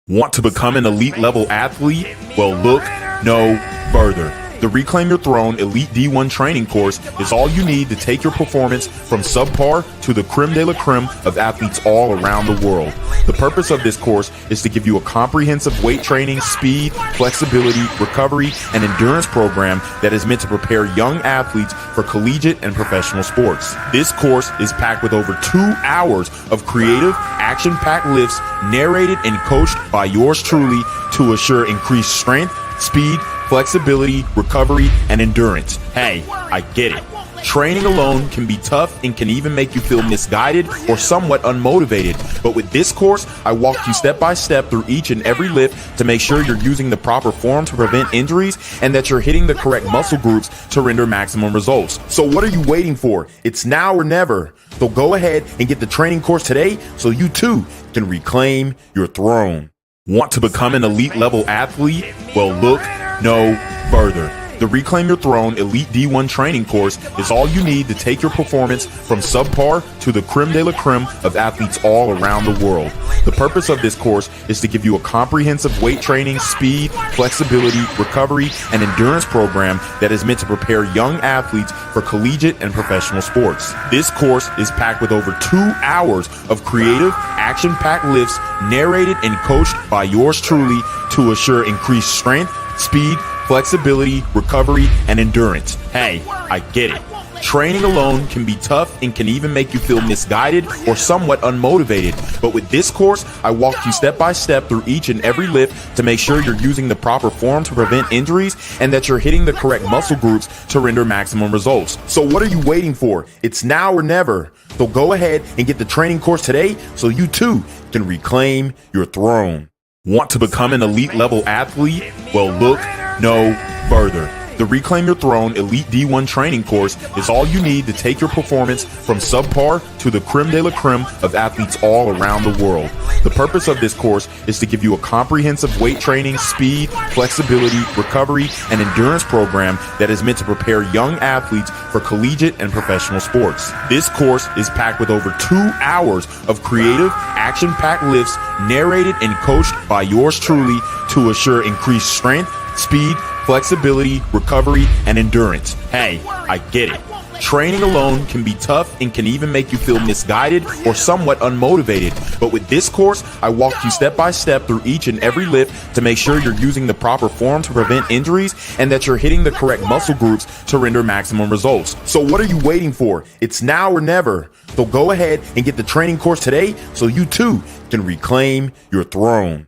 Want to become an elite level athlete? Well, look no further. The Reclaim Your Throne Elite D1 training course is all you need to take your performance from subpar to the creme de la creme of athletes all around the world. The purpose of this course is to give you a comprehensive weight training, speed, flexibility, recovery, and endurance program that is meant to prepare young athletes for collegiate and professional sports. This course is packed with over 2 hours of creative, action-packed lifts narrated and coached by yours truly to assure increased strength, speed, flexibility, recovery, and endurance. Hey, I get it. Training alone can be tough and can even make you feel misguided or somewhat unmotivated. But with this course, I walk you step by step through each and every lift to make sure you're using the proper form to prevent injuries and that you're hitting the correct muscle groups to render maximum results. So what are you waiting for? It's now or never. So go ahead and get the training course today so you too can reclaim your throne. Want to become an elite level athlete? Well, look no further. The Reclaim Your Throne Elite D1 training course is all you need to take your performance from subpar to the creme de la creme of athletes all around the world. The purpose of this course is to give you a comprehensive weight training, speed, flexibility, recovery, and endurance program that is meant to prepare young athletes for collegiate and professional sports. This course is packed with over 2 hours of creative, action-packed lifts narrated and coached by yours truly to assure increased strength, speed, flexibility, recovery, and endurance. Hey, I get it. Training alone can be tough and can even make you feel misguided or somewhat unmotivated. But with this course, I walk you step by step through each and every lift to make sure you're using the proper form to prevent injuries and that you're hitting the correct muscle groups to render maximum results. So what are you waiting for? It's now or never. So go ahead and get the training course today so you too can reclaim your throne. Want to become an elite level athlete? Well, look no further. The Reclaim Your Throne Elite D1 training course is all you need to take your performance from subpar to the creme de la creme of athletes all around the world. The purpose of this course is to give you a comprehensive weight training, speed, flexibility, recovery, and endurance program that is meant to prepare young athletes for collegiate and professional sports. This course is packed with over 2 hours of creative, action-packed lifts narrated and coached by yours truly to assure increased strength, speed, flexibility, recovery, and endurance. Hey, I get it. Training alone can be tough and can even make you feel misguided or somewhat unmotivated. But with this course, I walk you step by step through each and every lift to make sure you're using the proper form to prevent injuries and that you're hitting the correct muscle groups to render maximum results. So what are you waiting for? It's now or never. So go ahead and get the training course today so you too can reclaim your throne.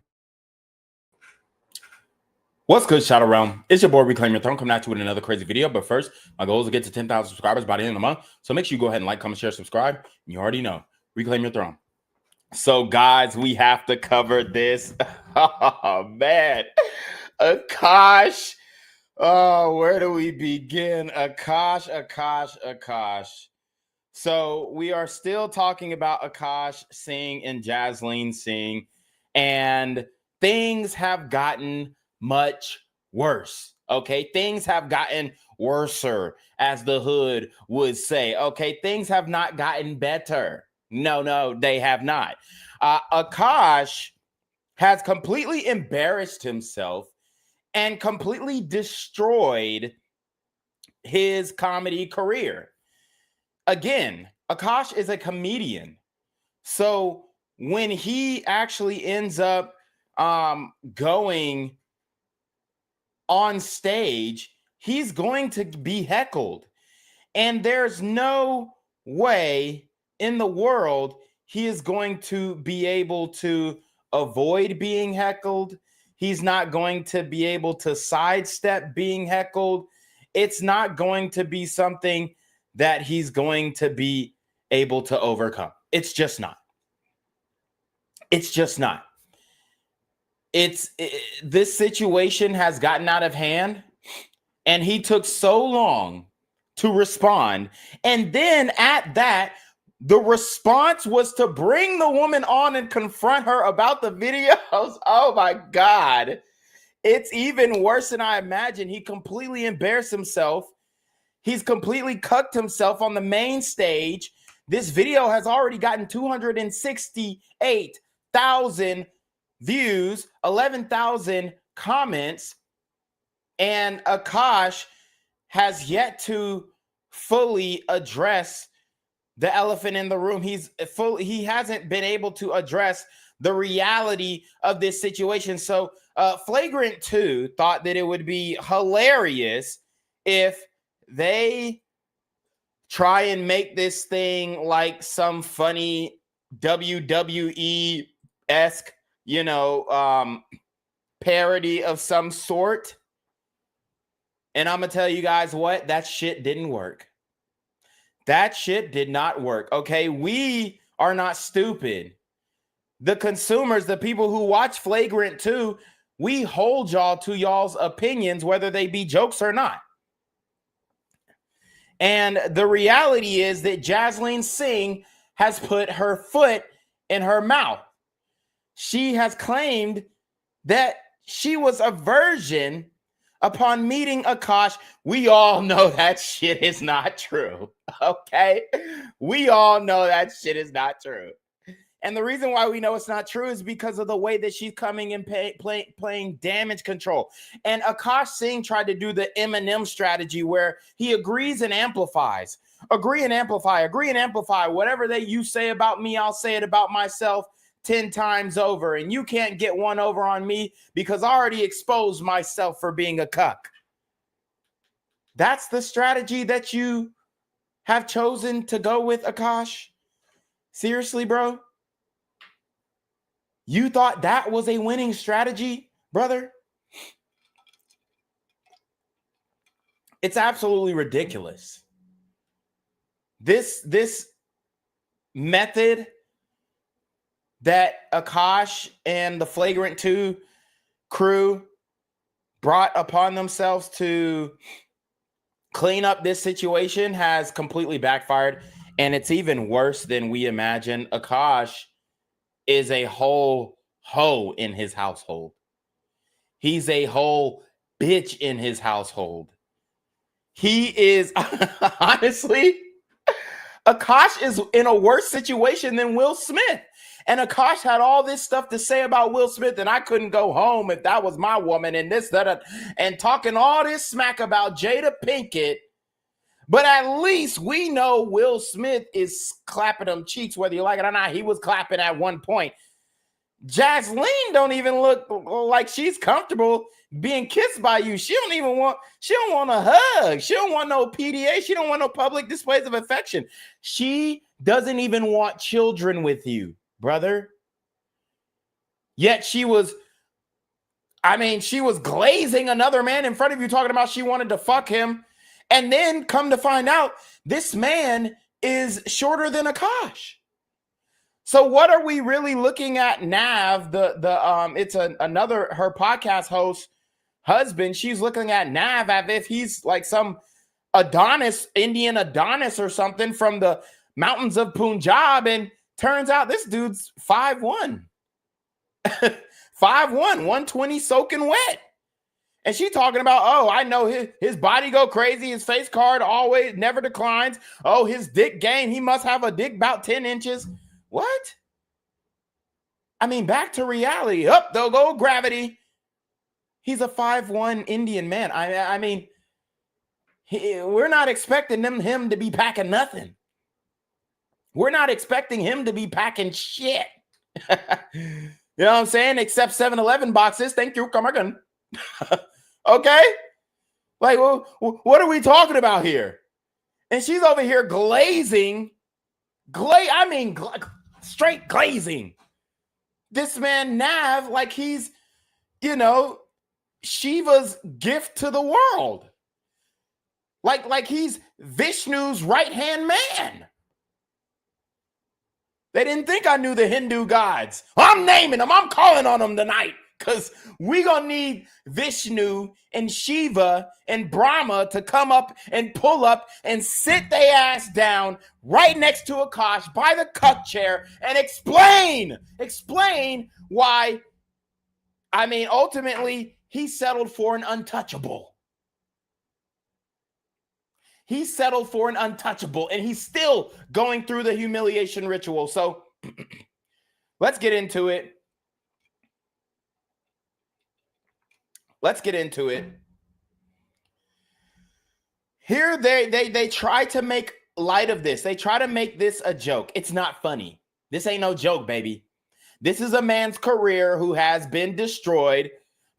What's good, Shadow Realm? It's your boy, Reclaim Your Throne, coming at you with another crazy video. But first, my goal is to get to 10,000 subscribers by the end of the month. So make sure you go ahead and like, comment, share, subscribe. You already know, Reclaim Your Throne. So, guys, we have to cover this. Oh, man. Akaash. Oh, where do we begin? Akaash. So we are still talking about Akaash Singh and Jasleen Singh. And things have gotten much worse. Okay, things have gotten worser, as the hood would say. Okay, things have not gotten better. No, they have not. Akaash has completely embarrassed himself and completely destroyed his comedy career. Again, Akaash is a comedian. So when he actually ends up going on stage, he's going to be heckled. And there's no way in the world he is going to be able to avoid being heckled. He's not going to be able to sidestep being heckled. It's not going to be something that he's going to be able to overcome. It's just not. This situation has gotten out of hand, and he took so long to respond. And then at that, the response was to bring the woman on and confront her about the videos. Oh my God. It's even worse than I imagined. He completely embarrassed himself. He's completely cucked himself on the main stage. This video has already gotten 268,000 views, 11,000 comments, and Akaash has yet to fully address the elephant in the room. He hasn't been able to address the reality of this situation. So Flagrant 2 thought that it would be hilarious if they try and make this thing like some funny WWE-esque, parody of some sort. And I'm going to tell you guys what, that shit didn't work. That shit did not work. Okay, we are not stupid. The consumers, the people who watch Flagrant 2, we hold y'all to y'all's opinions, whether they be jokes or not. And the reality is that Jasleen Singh has put her foot in her mouth. She has claimed that she was a virgin upon meeting Akaash. We all know that shit is not true. Okay? We all know that shit is not true. And the reason why we know it's not true is because of the way that she's coming and playing damage control. And Akaash Singh tried to do the Eminem strategy where he agrees and amplifies. Agree and amplify. Agree and amplify. Whatever you say about me, I'll say it about myself 10 times over. And you can't get one over on me because I already exposed myself for being a cuck. That's the strategy that you have chosen to go with, Akaash? Seriously, bro? You thought that was a winning strategy, brother? It's absolutely ridiculous. This method that Akaash and the Flagrant 2 crew brought upon themselves to clean up this situation has completely backfired, and it's even worse than we imagined. Akaash is a whole hoe in his household. He's a whole bitch in his household. He is, honestly, Akaash is in a worse situation than Will Smith. And Akaash had all this stuff to say about Will Smith, and I couldn't go home if that was my woman, and this, that, and talking all this smack about Jada Pinkett. But at least we know Will Smith is clapping them cheeks, whether you like it or not. He was clapping at one point. Jasleen don't even look like she's comfortable being kissed by you. She don't want a hug. She don't want no PDA. She don't want no public displays of affection. She doesn't even want children with you, brother. Yet she was glazing another man in front of you, talking about she wanted to fuck him. And then come to find out, this man is shorter than Akaash. So what are we really looking at? Nav, it's another her podcast host husband. She's looking at Nav as if he's like some Adonis, Indian Adonis or something from the mountains of Punjab, and turns out this dude's 5'1", 5'1", 120 soaking wet. And she talking about, oh, I know his body go crazy. His face card always never declines. Oh, his dick game. He must have a dick about 10 inches. What? I mean, back to reality. Up, they'll go gravity. He's a 5'1" Indian man. I mean, we're not expecting him to be packing nothing. We're not expecting him to be packing shit. You know what I'm saying? Except 7-Eleven boxes. Thank you. Come again. Okay? Like, well, what are we talking about here? And she's over here glazing. Straight glazing. This man, Nav, like he's, Shiva's gift to the world. Like he's Vishnu's right-hand man. They didn't think I knew the Hindu gods. I'm naming them. I'm calling on them tonight. Because we're going to need Vishnu and Shiva and Brahma to come up and pull up and sit their ass down right next to Akaash by the cuck chair and explain why, ultimately, he settled for an untouchable. He settled for an untouchable, and he's still going through the humiliation ritual. So let's get into it. let's get into it. Here they try to make light of this. They try to make this a joke. It's not funny. This ain't no joke, baby. This is a man's career who has been destroyed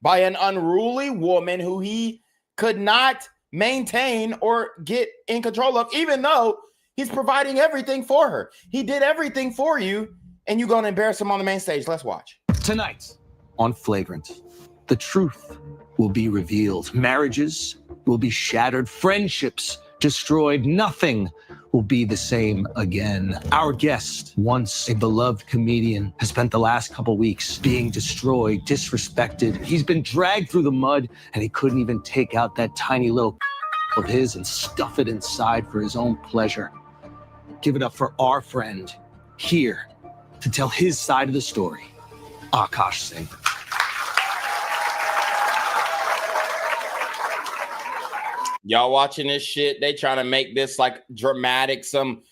by an unruly woman who he could not maintain or get in control of, even though he's providing everything for her. He did everything for you, and you're going to embarrass him on the main stage. Let's watch. Tonight on Flagrant, the truth will be revealed. Marriages will be shattered, friendships destroyed. Nothing will be the same again. Our guest, once a beloved comedian, has spent the last couple weeks being destroyed, disrespected. He's been dragged through the mud, and he couldn't even take out that tiny little of his and stuff it inside for his own pleasure. Give it up for our friend, here to tell his side of the story, Akaash Singh. Y'all watching this shit? They trying to make this like dramatic, some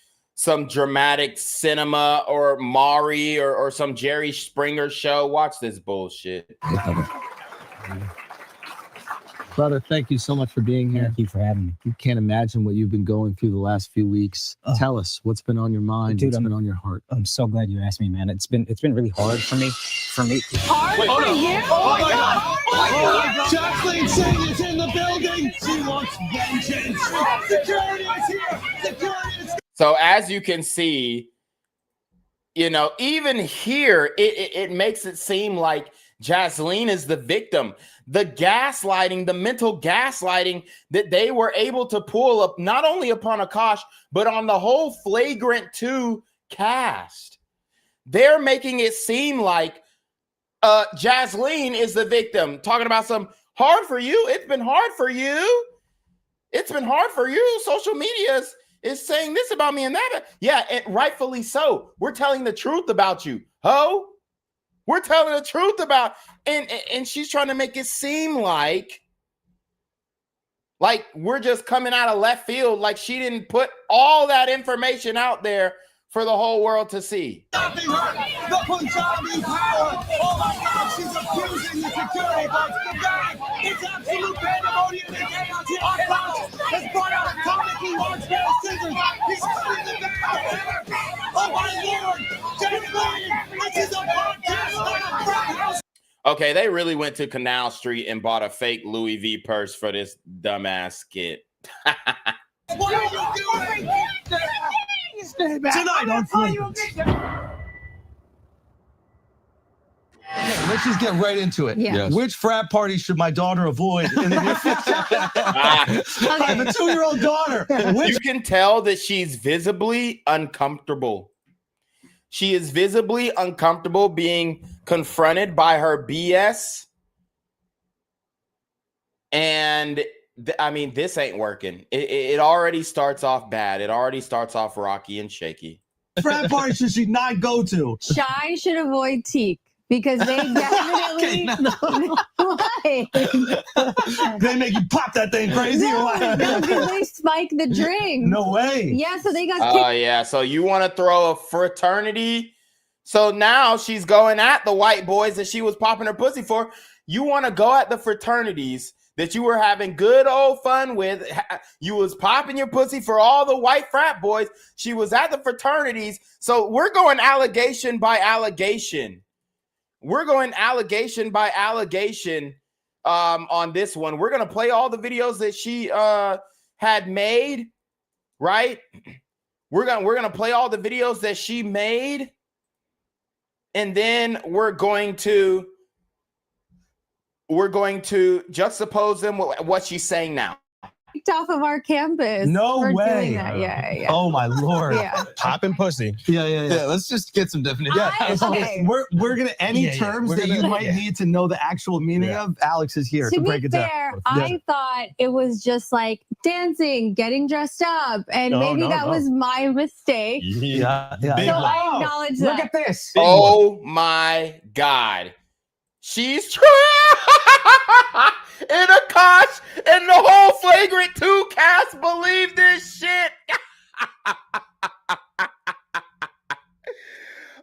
dramatic cinema or Maury or some Jerry Springer show. Watch this bullshit. Brother, thank you so much for being here. Thank you for having me. You can't imagine what you've been going through the last few weeks. Tell us what's been on your mind, Dude, what's been on your heart. I'm so glad you asked me, man. It's been really hard for me. Hard for you? Oh my God! Oh my God! Jasleen Singh is in the building. She wants vengeance. Security is here. Security is. So as you can see, you know, even here, it makes it seem like Jasleen is the victim. The gaslighting, the mental gaslighting that they were able to pull up, not only upon Akaash, but on the whole Flagrant 2 cast. They're making it seem like Jasleen is the victim, talking about some hard for you. It's been hard for you. It's been hard for you. Social media is saying this about me and that. Yeah, and rightfully so. We're telling the truth about you, ho. We're telling the truth about, and she's trying to make it seem like we're just coming out of left field, like she didn't put all that information out there for the whole world to see. Stopping her, the Punjabi power. Oh my God, she's abusing the security guards. God, it's absolute pandemonium and chaos. Akaash has brought out a comically large pair of scissors. He's cutting the back. Oh my Lord, Jasleen, this is a podcast, not a frat house. Okay, they really went to Canal Street and bought a fake Louis V purse for this dumbass skit. What are you doing? Tonight on Flagrant. Okay, let's just get right into it. Yeah. Yes. Which frat party should my daughter avoid in the near future? I have a 2-year-old daughter. You can tell that she's visibly uncomfortable. She is visibly uncomfortable being confronted by her BS. And I mean, this ain't working. It already starts off bad. It already starts off rocky and shaky. Frat party should she not go to? Shy should avoid Teak because they definitely Why? They make you pop that thing crazy or No, what? because they spike the drink. No way. Yeah, so they got Oh, yeah. So you want to throw a fraternity? So now she's going at the white boys that she was popping her pussy for. You want to go at the fraternities that you were having good old fun with. You was popping your pussy for all the white frat boys. She was at the fraternities. So we're going allegation by allegation. We're going allegation by allegation on this one. We're going to play all the videos that she had made, right? We're going to play all the videos that she made. And then we're going to juxtapose them with what she's saying now. kicked off of our campus. No for way. doing that. Yeah. Oh my Lord. Yeah. Popping pussy. Yeah. Let's just get some definition. Okay. We're gonna any terms that you might need to know the actual meaning of. Alex is here to To break be it down. fair, I thought it was just like dancing, getting dressed up, and No, maybe no, that no. was my mistake. Yeah. So I acknowledge that. Look at this. Oh my God. She's and Akaash and the whole Flagrant 2 cast believe this shit.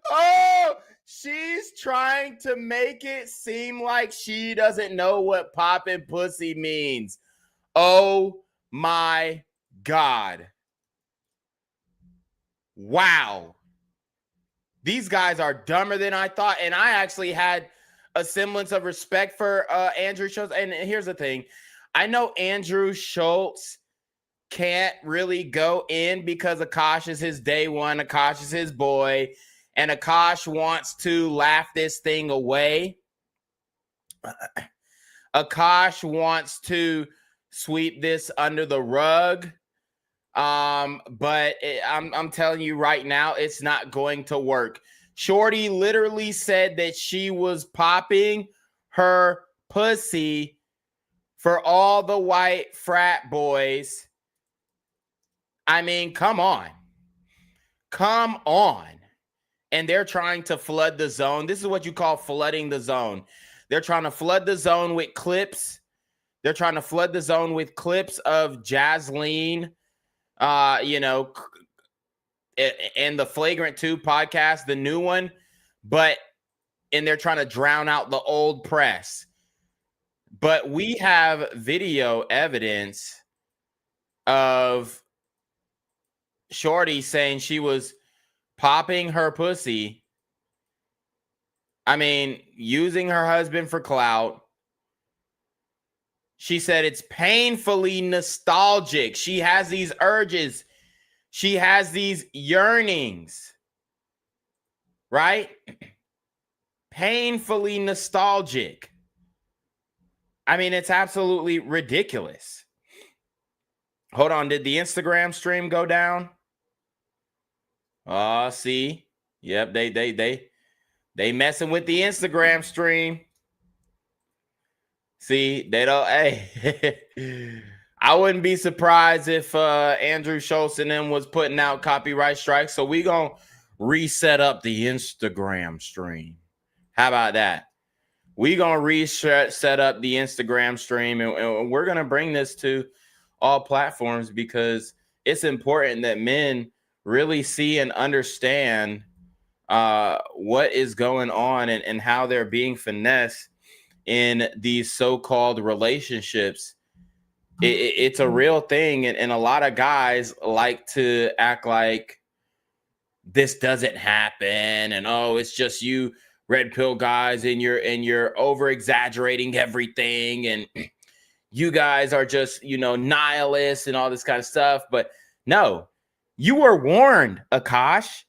Oh, She's trying to make it seem like she doesn't know what popping pussy means. Oh my God. Wow. These guys are dumber than I thought. And I actually had a semblance of respect for Andrew Schultz. And here's the thing. I know Andrew Schultz can't really go in because Akaash is his day one. Akaash is his boy. And Akaash wants to laugh this thing away. Akaash wants to sweep this under the rug. But I'm telling you right now, it's not going to work. Shorty literally said that she was popping her pussy for all the white frat boys. I mean, come on. Come on. And they're trying to flood the zone. This is what you call flooding the zone. They're trying to flood the zone with clips. They're trying to flood the zone with clips of Jasleen, and the Flagrant 2 podcast, the new one, and they're trying to drown out the old press. But we have video evidence of Shorty saying she was popping her pussy. I mean, using her husband for clout. She said it's painfully nostalgic. She has these urges. She has these yearnings, right? Painfully nostalgic. I mean, it's absolutely ridiculous. Hold on. Did the Instagram stream go down? Oh, see. Yep, they messing with the Instagram stream. See, they don't. Hey, I wouldn't be surprised if Andrew Schultz and them was putting out copyright strikes. So we gonna reset up the Instagram stream. How about that? We gonna set up the Instagram stream, and we're gonna bring this to all platforms because it's important that men really see and understand what is going on and how they're being finessed in these so-called relationships. It's a real thing, and a lot of guys like to act like this doesn't happen, and oh, it's just you red pill guys, and you're over exaggerating everything, and you guys are just nihilists and all this kind of stuff. But no, you were warned, Akaash.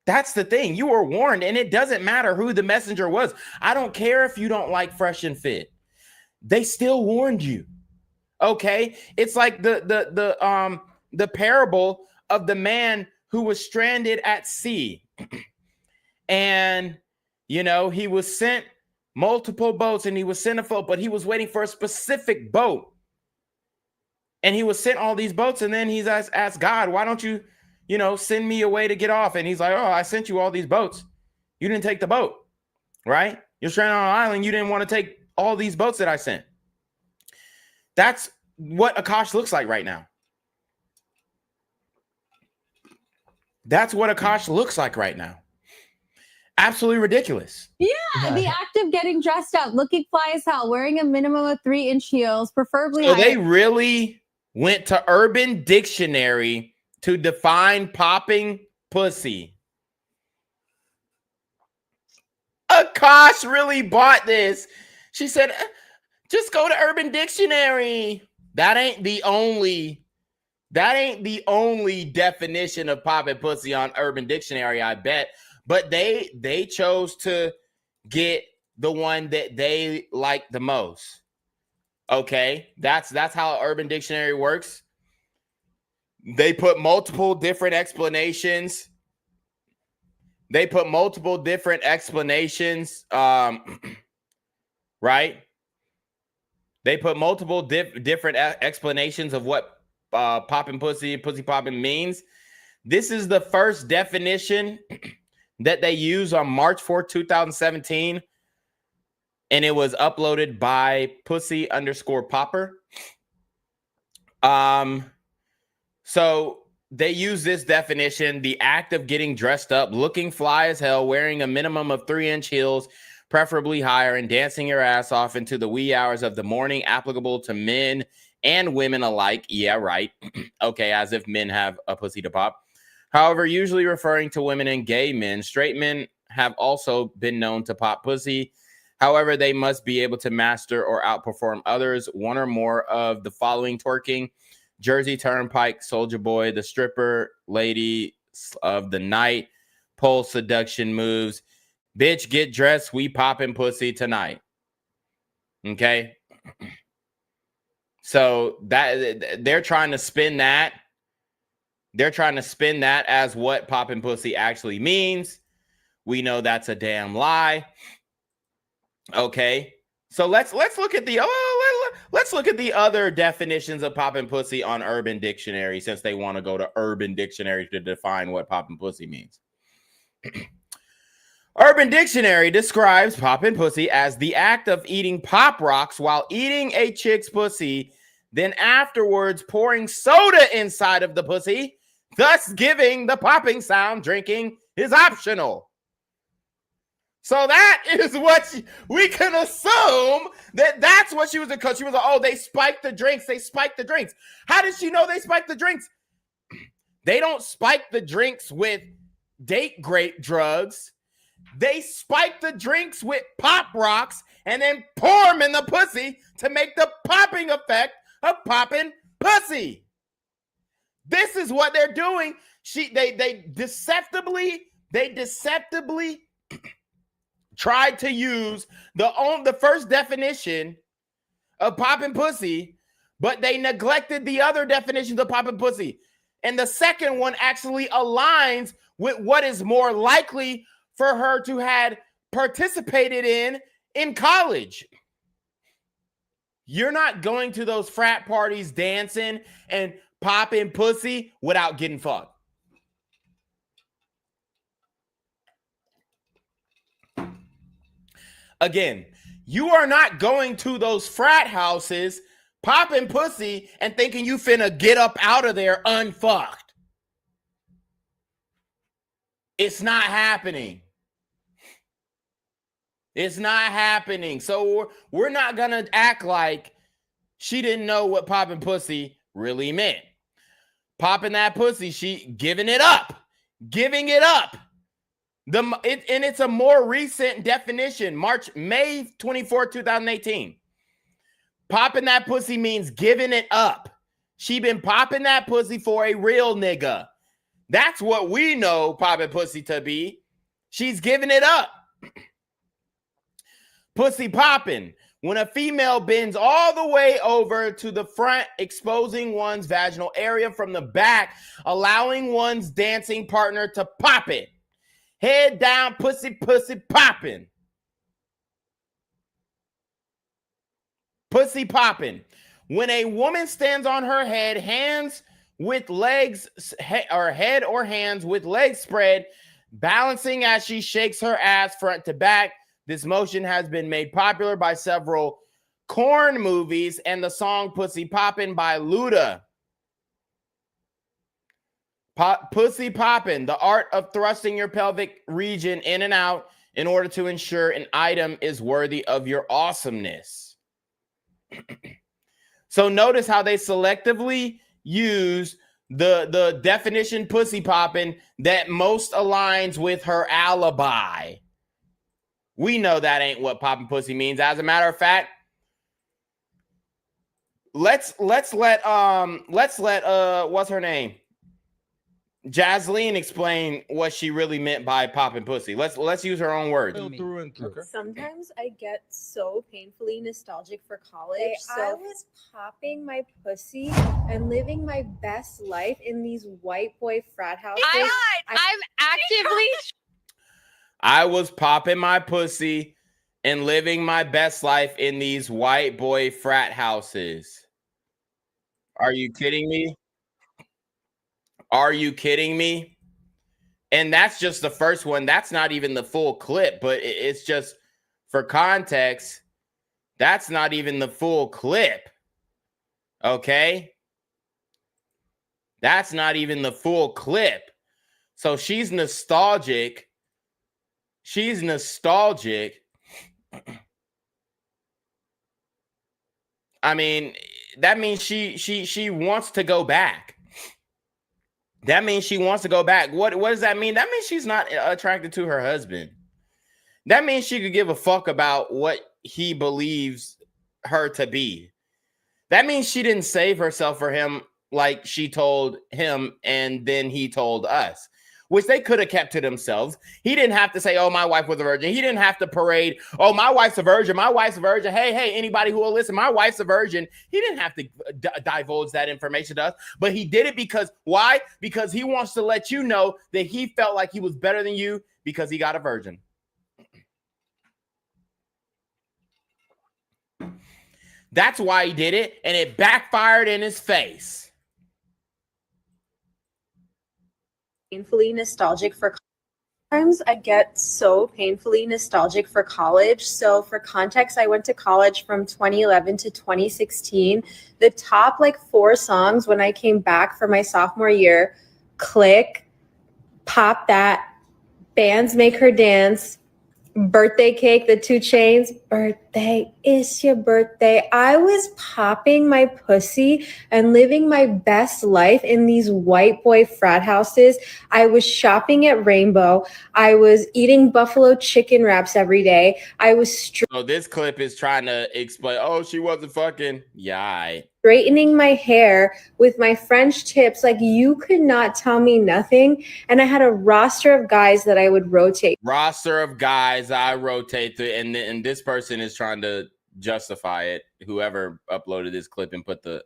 That's the thing. You were warned, and it doesn't matter who the messenger was. I don't care if you don't like Fresh and Fit. They still warned you. Okay? It's like the parable of the man who was stranded at sea. And he was sent multiple boats, and he was sent a boat, but he was waiting for a specific boat. And he was sent all these boats, and then he's asked God, why don't you send me a way to get off? And he's like, oh, I sent you all these boats. You didn't take the boat, right? You're stranded on an island. You didn't want to take all these boats that I sent. That's what Akaash looks like right now. That's what Akaash looks like right now. Absolutely ridiculous. Yeah, the act of getting dressed up, looking fly as hell, wearing a minimum of 3-inch heels, preferably. So they really went to Urban Dictionary to define popping pussy. Akaash really bought this. She said, just go to Urban Dictionary. That ain't the only definition of popping pussy on Urban Dictionary, I bet. But they chose to get the one that they like the most. Okay, that's how Urban Dictionary works. They put multiple different explanations. Right? They put multiple different explanations of what popping pussy popping means. This is the first definition that they used on March 4th, 2017. And it was uploaded by pussy_popper. So they use this definition: the act of getting dressed up, looking fly as hell, wearing a minimum of 3-inch heels, preferably higher, and dancing your ass off into the wee hours of the morning, applicable to men and women alike. Yeah, right. Okay, as if men have a pussy to pop. However, usually referring to women and gay men. Straight men have also been known to pop pussy. However, they must be able to master or outperform others. One or more of the following: twerking, Jersey Turnpike, Soldier Boy, the stripper lady of the night, pole seduction moves, bitch, get dressed, we popping pussy tonight. Okay? So that they're trying to spin that. They're trying to spin that as what popping pussy actually means. We know that's a damn lie. Okay? So let's look at the let's look at the other definitions of popping pussy on Urban Dictionary, since they want to go to Urban Dictionary to define what popping pussy means. Urban Dictionary describes popping pussy as the act of eating Pop Rocks while eating a chick's pussy, then afterwards pouring soda inside of the pussy, thus giving the popping sound. Drinking is optional. So that is what we can assume that's what she was, because she was like, oh, they spiked the drinks. They spiked the drinks. How did she know they spiked the drinks? They don't spike the drinks with date grape drugs. They spike the drinks with Pop Rocks and then pour them in the pussy to make the popping effect of popping pussy. This is what they're doing. They deceptively tried to use the first definition of popping pussy, but they neglected the other definitions of popping pussy. And the second one actually aligns with what is more likely for her to have participated in college. You're not going to those frat parties dancing and popping pussy without getting fucked. Again, you are not going to those frat houses popping pussy and thinking you finna get up out of there unfucked. It's not happening. It's not happening. So we're not going to act like she didn't know what popping pussy really meant. Popping that pussy, she giving it up. Giving it up. And it's a more recent definition. May 24, 2018. Popping that pussy means giving it up. She been popping that pussy for a real nigga. That's what we know popping pussy to be. She's giving it up. Pussy popping. When a female bends all the way over to the front, exposing one's vaginal area from the back, allowing one's dancing partner to pop it. Head down, pussy popping. Pussy popping. When a woman stands on her head, hands with legs, or head or hands with legs spread, balancing as she shakes her ass front to back. This motion has been made popular by several Korn movies and the song Pussy Poppin' by Luda. Pussy poppin', the art of thrusting your pelvic region in and out in order to ensure an item is worthy of your awesomeness. So notice how they selectively use the definition pussy poppin' that most aligns with her alibi. We know that ain't what poppin' pussy means. As a matter of fact, let's let what's her name? Jasleen explain what she really meant by popping pussy. Let's use her own words. Through and through. Sometimes I get so painfully nostalgic for college. I was popping my pussy and living my best life in these white boy frat houses. I'm actively. I was popping my pussy and living my best life in these white boy frat houses. Are you kidding me? Are you kidding me? And that's just the first one. That's not even the full clip, but it's just for context. That's not even the full clip. Okay? That's not even the full clip. So she's nostalgic. She's nostalgic. I mean, that means she wants to go back. That means she wants to go back. What does that mean? That means she's not attracted to her husband. That means she could give a fuck about what he believes her to be. That means she didn't save herself for him like she told him and then he told us, which they could have kept to themselves. He didn't have to say, oh, my wife was a virgin. He didn't have to parade, oh, my wife's a virgin. My wife's a virgin. Hey, anybody who will listen, my wife's a virgin. He didn't have to divulge that information to us, but he did it because why? Because he wants to let you know that he felt like he was better than you because he got a virgin. That's why he did it, and it backfired in his face. Painfully nostalgic for sometimes I get so painfully nostalgic for college. So for context, I went to college from 2011 to 2016. The top like 4 songs when I came back for my sophomore year: Click, Pop That, Bands Make Her Dance, Birthday Cake, the 2 Chainz, Birthday, It's Your Birthday. I was popping my pussy and living my best life in these white boy frat houses. I was shopping at Rainbow. I was eating buffalo chicken wraps every day. I was So this clip is trying to explain, oh, she wasn't fucking. Yeah, straightening my hair with my French tips. Like, you could not tell me nothing. And I had a roster of guys that I would rotate. Roster of guys I rotate through, and this person is trying to justify it. Whoever uploaded this clip and put the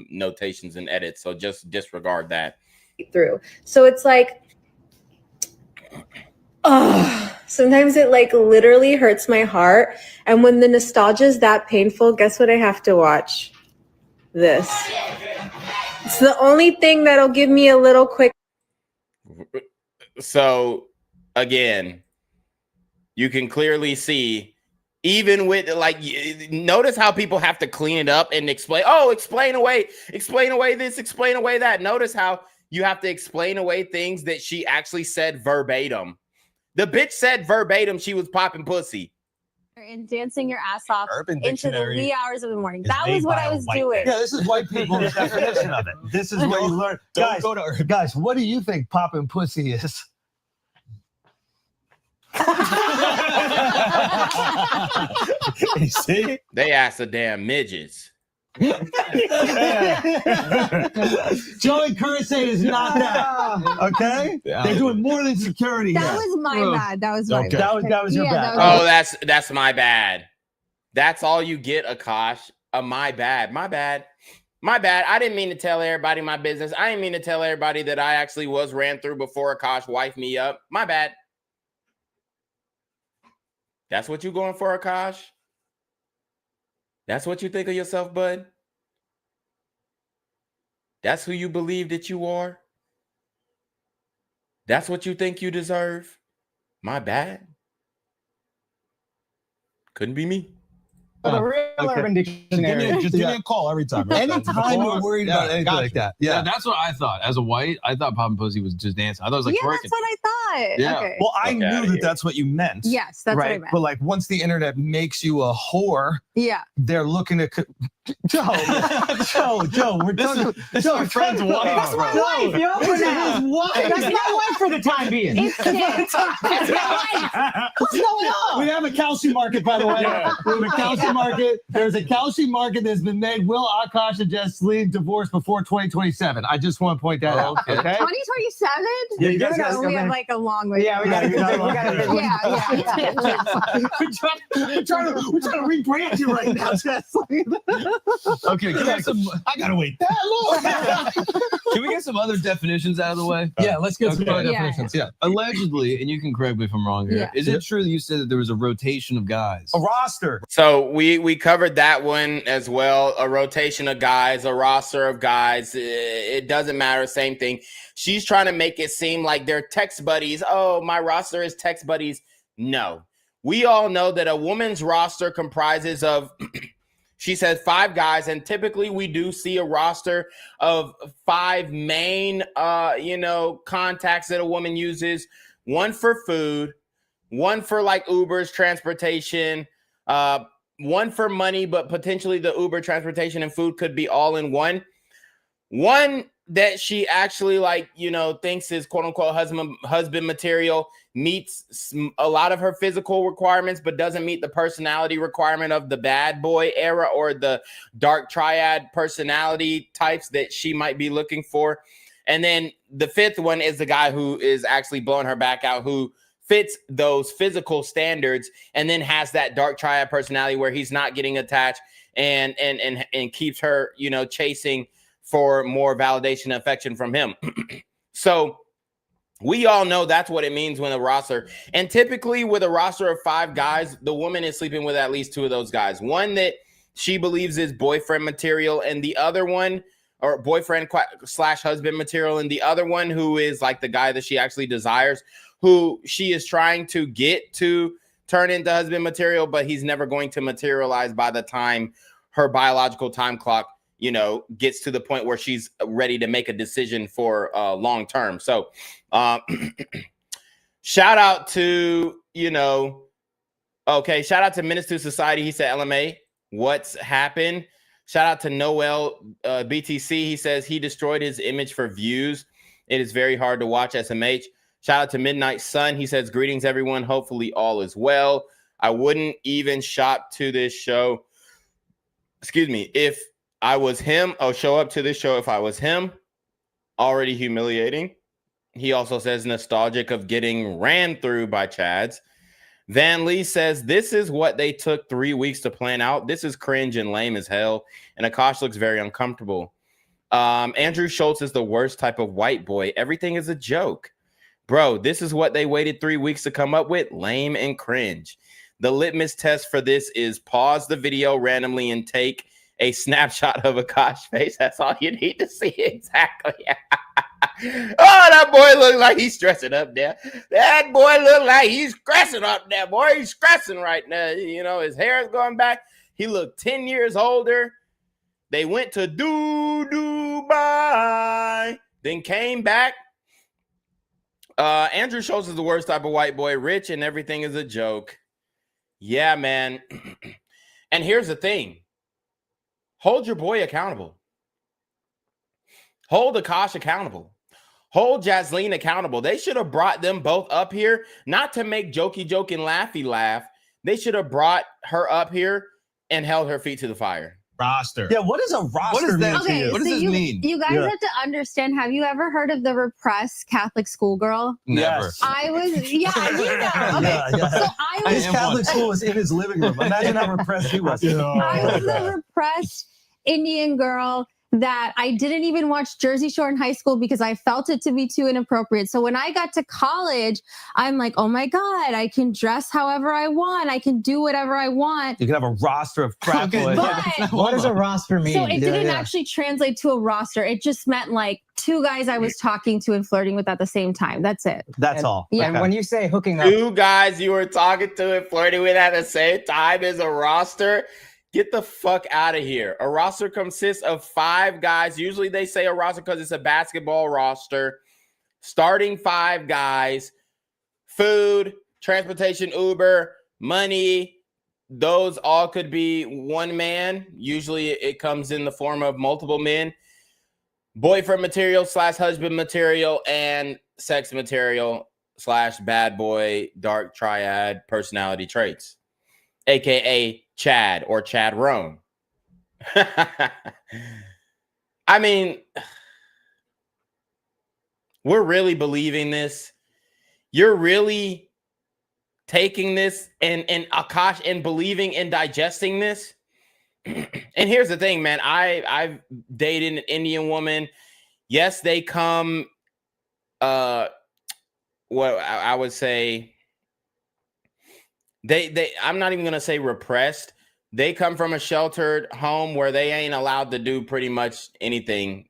notations and edits. So just disregard that. Through. So it's like, oh, sometimes it like literally hurts my heart. And when the nostalgia is that painful, guess what I have to watch? This. It's the only thing that'll give me a little quick. So again, you can clearly see, even with like, notice how people have to clean it up and explain. Oh, explain away this, explain away that. Notice how you have to explain away things that she actually said verbatim. The bitch said verbatim she was popping pussy. And dancing your ass off Urban into the Dictionary wee hours of the morning. is That made was what by I a was white doing. man. Yeah, this is white people's definition of it. This is what you learn. Don't go to Urban. Guys, what do you think popping pussy is? You see? They asked the damn midgets. Joey Curtis is not that. Okay? Yeah. They're doing more than security That here. was my bad. That was my Okay. bad. That was your Yeah, bad. that Oh, that's my bad. That's all you get, Akaash. My bad. My bad. My bad. I didn't mean to tell everybody my business. I didn't mean to tell everybody that I actually was ran through before Akaash wifed me up. My bad. That's what you going for, Akaash? That's what you think of yourself, bud? That's who you believe that you are? That's what you think you deserve? My bad. Couldn't be me. The real Urban Dictionary. Just give me a call every time. Right? Anytime you're worried about anything like that. Yeah, Yeah. that's what I thought. As a white, I thought popping pussy was just dancing. I thought it was like yeah, twerking. that's what I thought. Yeah. Okay. Well, I Fuck outta knew here. that that's what you meant. Yes, that's what I right? meant. But like once the internet makes you a whore, Yeah. they're looking to Joe, we're This talking. is my friend's wife. That's my Joe, wife, yo. this is That's his wife. my wife for the time being. It's That's my wife. What's going on? We have a Kelsey market, by the way. We have a Kelsey market. There's a Kelsey market that's been made. Will Akaash and Jasleen divorce before 2027? I just want to point that out. Okay. Okay. 2027? Yeah, you guys gotta we have like a long way. Yeah, we got a good one. Yeah. We're trying to rebrand you right now, Jasleen. Okay, can we get some, I gotta wait that long. can we get some other definitions out of the way? Yeah, let's get some Okay. other Yeah. definitions. Yeah. Allegedly, and you can correct me if I'm wrong here. Yeah. Is it true that you said that there was a rotation of guys? A roster. So we covered that one as well. A rotation of guys, a roster of guys. It doesn't matter. Same thing. She's trying to make it seem like they're text buddies. Oh, my roster is text buddies. No. We all know that a woman's roster comprises of She says 5 guys, and typically we do see a roster of 5 main, contacts that a woman uses. 1 for food, 1 for like Ubers, transportation, 1 for money, but potentially the Uber, transportation, and food could be all in one. 1 that she actually thinks is quote unquote husband material, meets a lot of her physical requirements, but doesn't meet the personality requirement of the bad boy era or the dark triad personality types that she might be looking for. And then the 5th one is the guy who is actually blowing her back out, who fits those physical standards and then has that dark triad personality where he's not getting attached and keeps her, chasing for more validation and affection from him. So we all know that's what it means when a roster, and typically with a roster of 5 guys, the woman is sleeping with at least 2 of those guys. 1 that she believes is boyfriend material, and the other one, or boyfriend / husband material, and the other one who is like the guy that she actually desires, who she is trying to get to turn into husband material, but he's never going to materialize by the time her biological time clock gets to the point where she's ready to make a decision for long term. So shout out to, shout out to Menace to Society. He said, LMA, what's happened? Shout out to Noel BTC. He says he destroyed his image for views. It is very hard to watch SMH. Shout out to Midnight Sun. He says, greetings, everyone. Hopefully all is well. I wouldn't even shop to this show. Excuse me. If I was him, I'll show up to this show if I was him. Already humiliating. He also says nostalgic of getting ran through by Chads. Van Lee says, this is what they took 3 weeks to plan out. This is cringe and lame as hell. And Akaash looks very uncomfortable. Andrew Schultz is the worst type of white boy. Everything is a joke. Bro, this is what they waited 3 weeks to come up with. Lame and cringe. The litmus test for this is pause the video randomly and take a snapshot of Akaash's face. That's all you need to see. Exactly. Oh, that boy looks like he's stressing up there. That boy looks like he's stressing up there, boy. He's stressing right now. His hair is going back. He looked 10 years older. They went to Dubai, then came back. Andrew Schultz is the worst type of white boy. Rich and everything is a joke. Yeah, man. And here's the thing. Hold your boy accountable. Hold Akaash accountable. Hold Jasleen accountable. They should have brought them both up here, not to make jokey joke and laughy laugh. They should have brought her up here and held her feet to the fire. Roster. Yeah, what is a roster? What is that? Okay, What does this mean? You guys have to understand. Have you ever heard of the repressed Catholic schoolgirl? Never. Yes. I was, yeah, you know. Okay, Yeah. so I His was, Catholic school was in his living room. Imagine how repressed he was. I was the repressed Indian girl that I didn't even watch Jersey Shore in high school because I felt it to be too inappropriate. So when I got to college, I'm like, oh my God, I can dress however I want. I can do whatever I want. You can have a roster of frat Okay, boys. But What does a roster mean? so it didn't yeah. actually translate to a roster. It just meant like 2 guys I was talking to and flirting with at the same time. That's it. That's all. Yeah. And when you say hooking up, 2 guys you were talking to and flirting with at the same time is a roster. Get the fuck out of here. A roster consists of 5 guys. Usually they say a roster because it's a basketball roster. Starting 5 guys. Food, transportation, Uber, money. Those all could be one man. Usually it comes in the form of multiple men. Boyfriend material / husband material and sex material / bad boy dark triad personality traits. AKA Chad or Chad Rome. I mean, we're really believing this. You're really taking this and Akaash and believing and digesting this. And here's the thing, man. I've dated an Indian woman. Yes, they come what I would say they I'm not even gonna say repressed. They come from a sheltered home where they ain't allowed to do pretty much anything,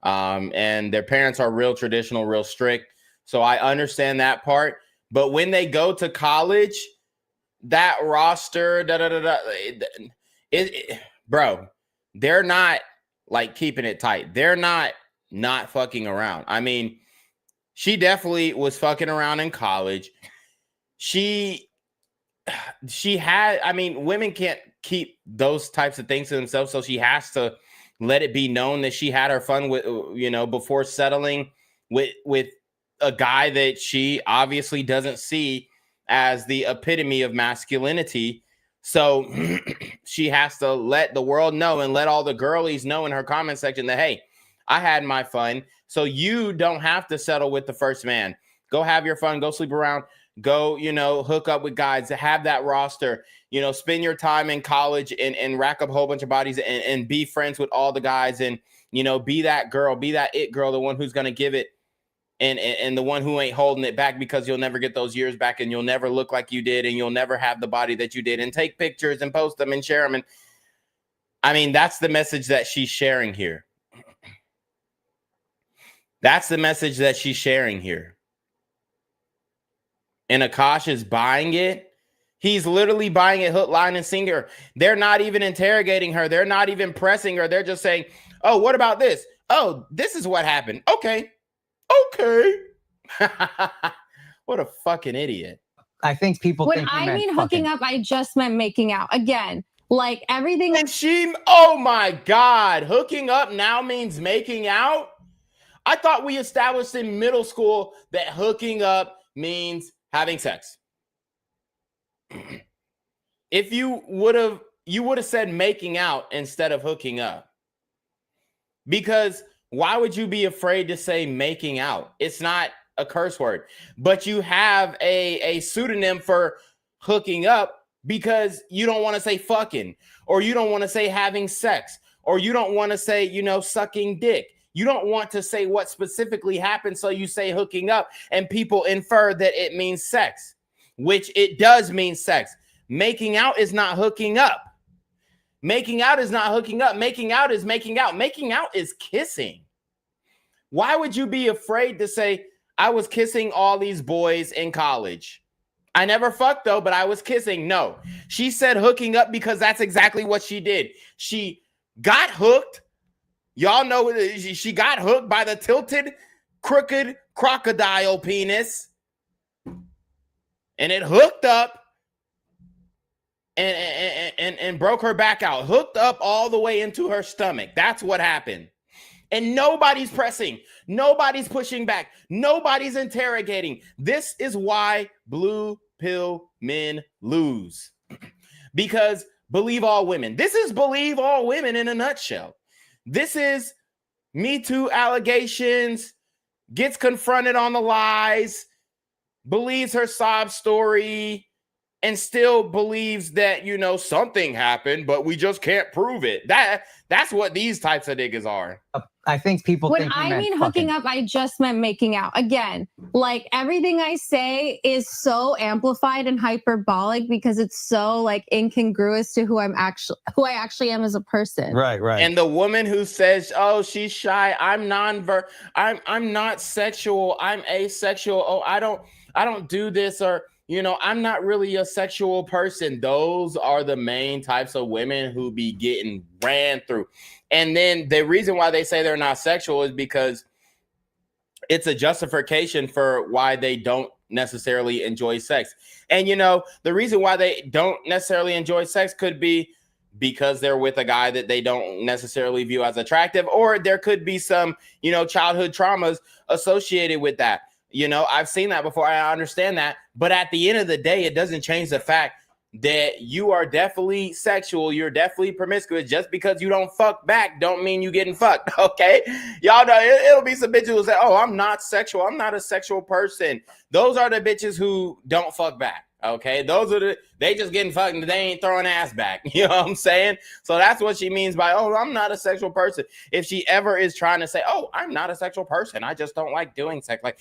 and their parents are real traditional, real strict. So I understand that part. But when they go to college, that roster, Bro, they're not like keeping it tight. They're not fucking around. I mean, she definitely was fucking around in college. She had, I mean, women can't keep those types of things to themselves, so she has to let it be known that she had her fun with, before settling with a guy that she obviously doesn't see as the epitome of masculinity. So she has to let the world know and let all the girlies know in her comment section that, hey, I had my fun. So you don't have to settle with the first man. Go have your fun. Go sleep around. Go, hook up with guys. Have that roster. Spend your time in college and rack up a whole bunch of bodies and be friends with all the guys. And, be that girl. Be that it girl, the one who's going to give it. And the one who ain't holding it back, because you'll never get those years back and you'll never look like you did and you'll never have the body that you did, and take pictures and post them and share them. And I mean, that's the message that she's sharing here. That's the message that she's sharing here. And Akaash is buying it. He's literally buying it hook, line, and sinker. They're not even interrogating her. They're not even pressing her. They're just saying, oh, what about this? Oh, this is what happened. Okay. What a fucking idiot. I think people When think I mean hooking up, I just meant making out. Again, like everything. Oh my God. Hooking up now means making out? I thought we established in middle school that hooking up means having sex. If you would have said making out instead of hooking up. Because why would you be afraid to say making out? It's not a curse word, but you have a pseudonym for hooking up because you don't want to say fucking, or you don't want to say having sex, or you don't want to say, sucking dick. You don't want to say what specifically happened, so you say hooking up, and people infer that it means sex, which it does mean sex. Making out is not hooking up. Making out is not hooking up. Making out is making out. Making out is kissing. Why would you be afraid to say, I was kissing all these boys in college? I never fucked though, but I was kissing. No, she said hooking up because that's exactly what she did. She got hooked. Y'all know she got hooked by the tilted, crooked crocodile penis. And it hooked up and broke her back out. Hooked up all the way into her stomach. That's what happened. And nobody's pressing. Nobody's pushing back. Nobody's interrogating. This is why blue pill men lose. Because believe all women. This is believe all women in a nutshell. This is Me Too allegations, gets confronted on the lies, believes her sob story, and still believes that, something happened, but we just can't prove it. That's what these types of niggas are. I think people When think I mean hooking up, I just meant making out. Again, like everything I say is so amplified and hyperbolic because it's so like incongruous to who I actually am as a person. Right. And the woman who says, "Oh, she's shy. I'm not sexual. I'm asexual. Oh, I don't do this," or I'm not really a sexual person. Those are the main types of women who be getting ran through. And then the reason why they say they're not sexual is because it's a justification for why they don't necessarily enjoy sex. And, the reason why they don't necessarily enjoy sex could be because they're with a guy that they don't necessarily view as attractive, or there could be some, childhood traumas associated with that. I've seen that before. I understand that. But at the end of the day, it doesn't change the fact that you are definitely sexual. You're definitely promiscuous. Just because you don't fuck back don't mean you getting fucked. Okay. Y'all know it'll be some bitches who say, oh, I'm not sexual. I'm not a sexual person. Those are the bitches who don't fuck back. Okay. They just getting fucked and they ain't throwing ass back. You know what I'm saying? So that's what she means by, oh, I'm not a sexual person. If she ever is trying to say, oh, I'm not a sexual person, I just don't like doing sex. Like,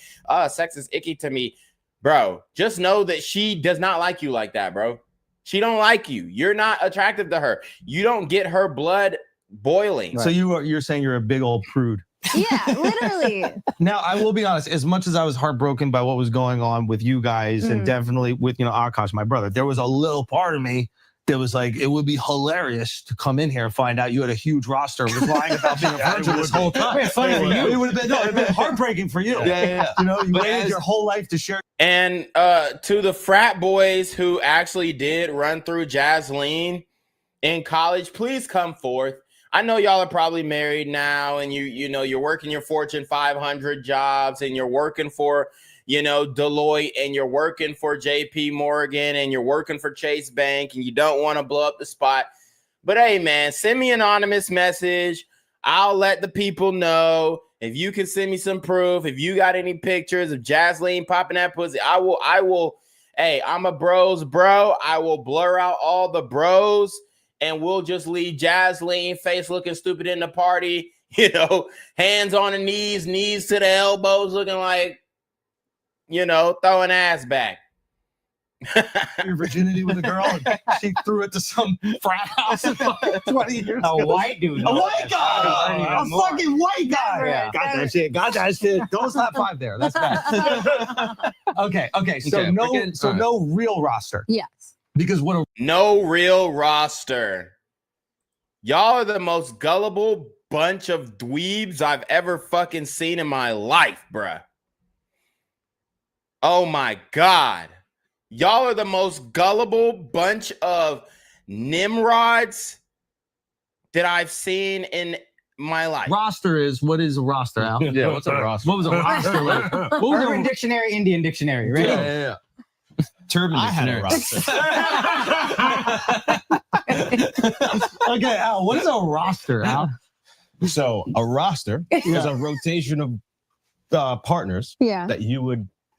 sex is icky to me. Bro, just know that she does not like you like that, bro. She don't like you. You're not attractive to her. You don't get her blood boiling. So you're saying you're a big old prude. Yeah, literally. Now, I will be honest, as much as I was heartbroken by what was going on with you guys and definitely with, Akaash, my brother, there was a little part of me It was like, it would be hilarious to come in here and find out you had a huge roster and was lying about being a virgin this whole time. Wait, funny for you. It would have been heartbreaking for you. Yeah. You know, you But waited as- your whole life to share. And to the frat boys who actually did run through Jasleen in college, please come forth. I know y'all are probably married now, and you know you're working your Fortune 500 jobs, and you're working for Deloitte, and you're working for JP Morgan, and you're working for Chase Bank, and you don't want to blow up the spot. But hey, man, send me an anonymous message. I'll let the people know. If you can send me some proof, if you got any pictures of Jasleen popping that pussy, I will. Hey, I'm a bros bro. I will blur out all the bros, and we'll just leave Jasleen face looking stupid in the party. Hands on the knees to the elbows, looking like, throwing ass back. Your virginity with a girl, and she threw it to some frat house 20 years A ago. white dude. A white guy! A fucking white guy! Never. Got that shit. Got that shit. Don't slap five there. That's bad. Okay. So Okay, no, we're getting- so no real roster. Yes. Because what a No real roster. Y'all are the most gullible bunch of dweebs I've ever fucking seen in my life, bruh. Oh my God. Y'all are the most gullible bunch of Nimrods that I've seen in my life. roster is, what is a roster, Al? Yeah, what's a roster? What was a roster like? What was Urban a, Dictionary, Indian Dictionary, right? Yeah. Turban I had a Dictionary. okay, Al, what is a roster, Al? So a roster is a rotation of partners Yeah. that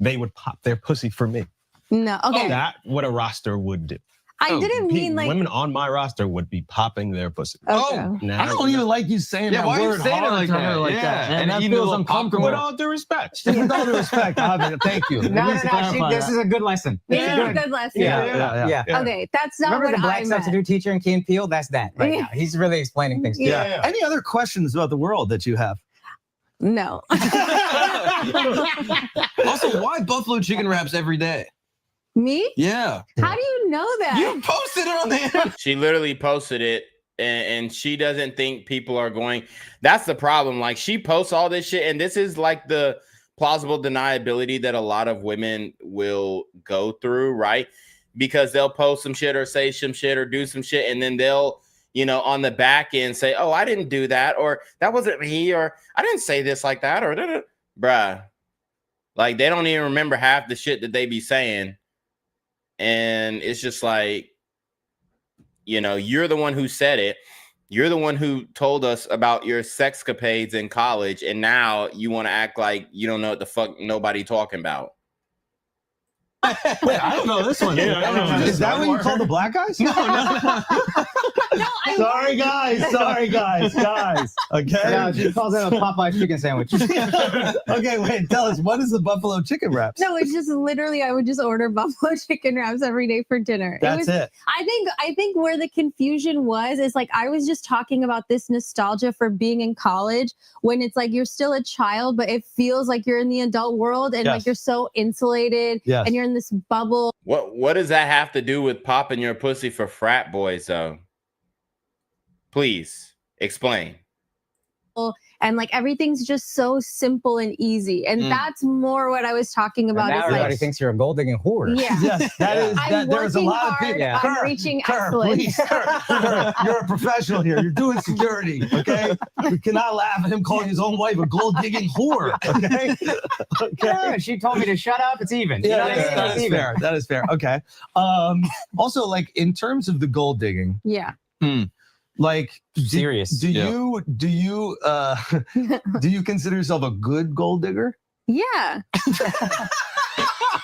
they would pop their pussy for me. No. Okay. That what a roster would do. I didn't mean like. Women on my roster would be popping their pussy. Okay. I don't even like you saying that why are you word saying it hard like to her that? like Yeah. that. And And that you know, feels a uncomfortable. With all due respect. With all due respect, Avi, thank you. No. Please clarify This that. is a good lesson. This It's is a good lesson. Yeah. Okay, that's not Remember what the black I meant. substitute teacher in Key and Peele? That's that right now. He's really explaining things to you. Yeah. Any other questions about the world that you have? No. Also, why buffalo chicken wraps every day? Me? Yeah. How do you know that? You posted it on the internet. She literally posted it, and she doesn't think people are going. That's the problem. Like, she posts all this shit, and this is like the plausible deniability that a lot of women will go through, right? Because they'll post some shit or say some shit or do some shit, and then they'll, on the back end say, oh, I didn't do that, or that wasn't me, or I didn't say this like that, or bruh. Like, they don't even remember half the shit that they be saying. And it's just like, you're the one who said it. You're the one who told us about your sexcapades in college. And now you want to act like you don't know what the fuck nobody talking about. Wait, I don't know this one. Is that what you call the black guys? No. No, Sorry, guys. Okay. No, she calls it a Popeye chicken sandwich. Okay, wait. Tell us, what is the buffalo chicken wraps? No, it's just literally I would just order buffalo chicken wraps every day for dinner. That's it. I think where the confusion was is like I was just talking about this nostalgia for being in college when it's like you're still a child, but it feels like you're in the adult world and like you're so insulated and you're in this bubble. What does that have to do with popping your pussy for frat boys though? Please explain. And like everything's just so simple and easy. And that's more what I was talking about. Now It's everybody like, thinks you're a gold digging whore. yeah. Yes, that is. I'm There's a working lot of hard. people. I'm reaching Kerr, excellence. please, Kerr, you're a professional here. You're doing security, okay? We cannot laugh at him calling his own wife a gold digging whore, okay? Yeah, she told me to shut up. It's even. You know what I mean? that It's is even. fair. That is fair. Okay. Also, like in terms of the gold digging, Yeah. like Serious. Do you do you consider yourself a good gold digger? Yeah.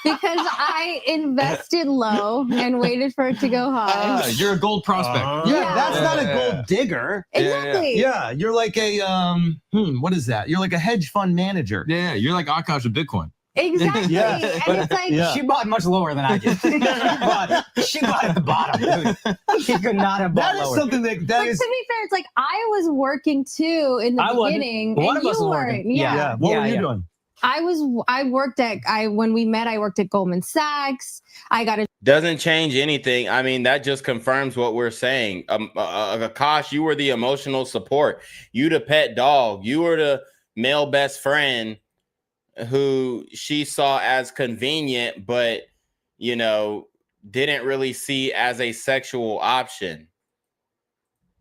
Because I invested low and waited for it to go high. You're a gold prospect. Yeah, that's not a gold digger. Exactly. Yeah, you're like a what is that? You're like a hedge fund manager. Yeah, you're like Akaash with Bitcoin. Exactly. Yeah. And it's like She bought much lower than I did. she bought at the bottom. Dude. She could not have bought That is lower. something that but is. to be fair, it's like I was working too in the I wasn't. beginning. One and of us you was weren't. working. Yeah. Yeah. What were you yeah. doing? When we met, I worked at Goldman Sachs. I got a Doesn't change anything. I mean, that just confirms what we're saying. Akaash, you were the emotional support. You the pet dog. You were the male best friend who she saw as convenient, but, you know, didn't really see as a sexual option.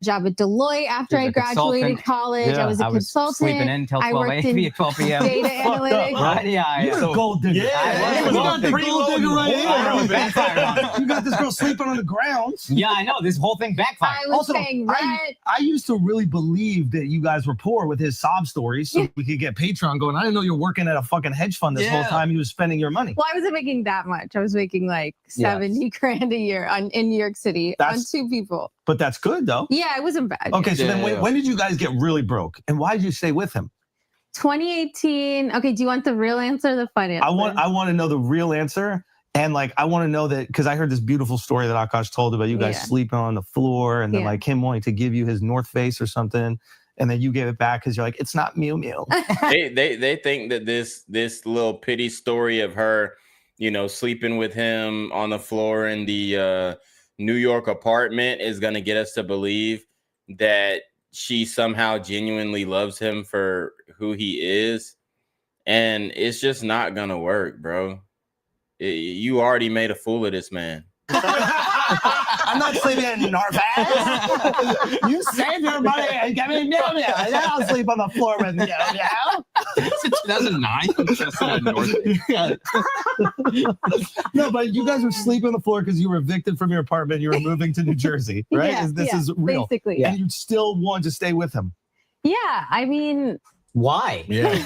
job at Deloitte after I graduated college. Yeah, I was a consultant. Sleeping in till 12 a.m. 12 p.m. Data analytics. Right? Yeah, You're a gold digger. I was. You got the gold digger right here. Backfired on me. You got this girl sleeping on the ground. Yeah, I know. This whole thing backfired. I was paying rent. I used to really believe that you guys were poor with his sob stories, so we could get Patreon going. I didn't know you were working at a fucking hedge fund this whole time. He was spending your money. Well, I wasn't making that much. I was making like 70 grand a year in New York City on 2 people. But that's good though. Yeah, it wasn't bad. Okay, so then when did you guys get really broke, and why did you stay with him? 2018. Okay, do you want the real answer or the fun answer? I want to know the real answer, and like I want to know that because I heard this beautiful story that Akaash told about you guys sleeping on the floor, and then like him wanting to give you his North Face or something, and then you gave it back because you're like, it's not Mew Mew. they think that this little pity story of her, you know, sleeping with him on the floor in the New York apartment is going to get us to believe that she somehow genuinely loves him for who he is. And it's just not going to work, bro. You already made a fool of this man. I'm not sleeping in North. You saved your money and gave me Mew Mew. And then I'll sleep on the floor with Mew Mew. It's in 2009. I'm just in North. No, but you guys were sleeping on the floor because you were evicted from your apartment. You were moving to New Jersey, right? This is real. Basically, and you still want to stay with him. Yeah, I mean, why? Yeah.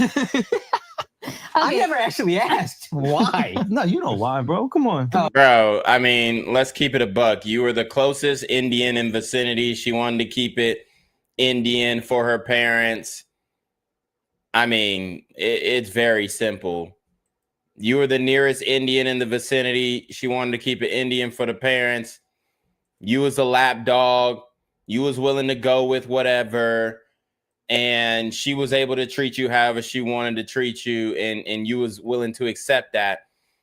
I never actually asked why. No, you know why, bro. Come on. Bro, I mean, let's keep it a buck. You were the closest Indian in vicinity. She wanted to keep it Indian for her parents. I mean, it's very simple. You were the nearest Indian in the vicinity. She wanted to keep it Indian for the parents. You was a lap dog. You was willing to go with whatever. And she was able to treat you however she wanted to treat you. And you was willing to accept that.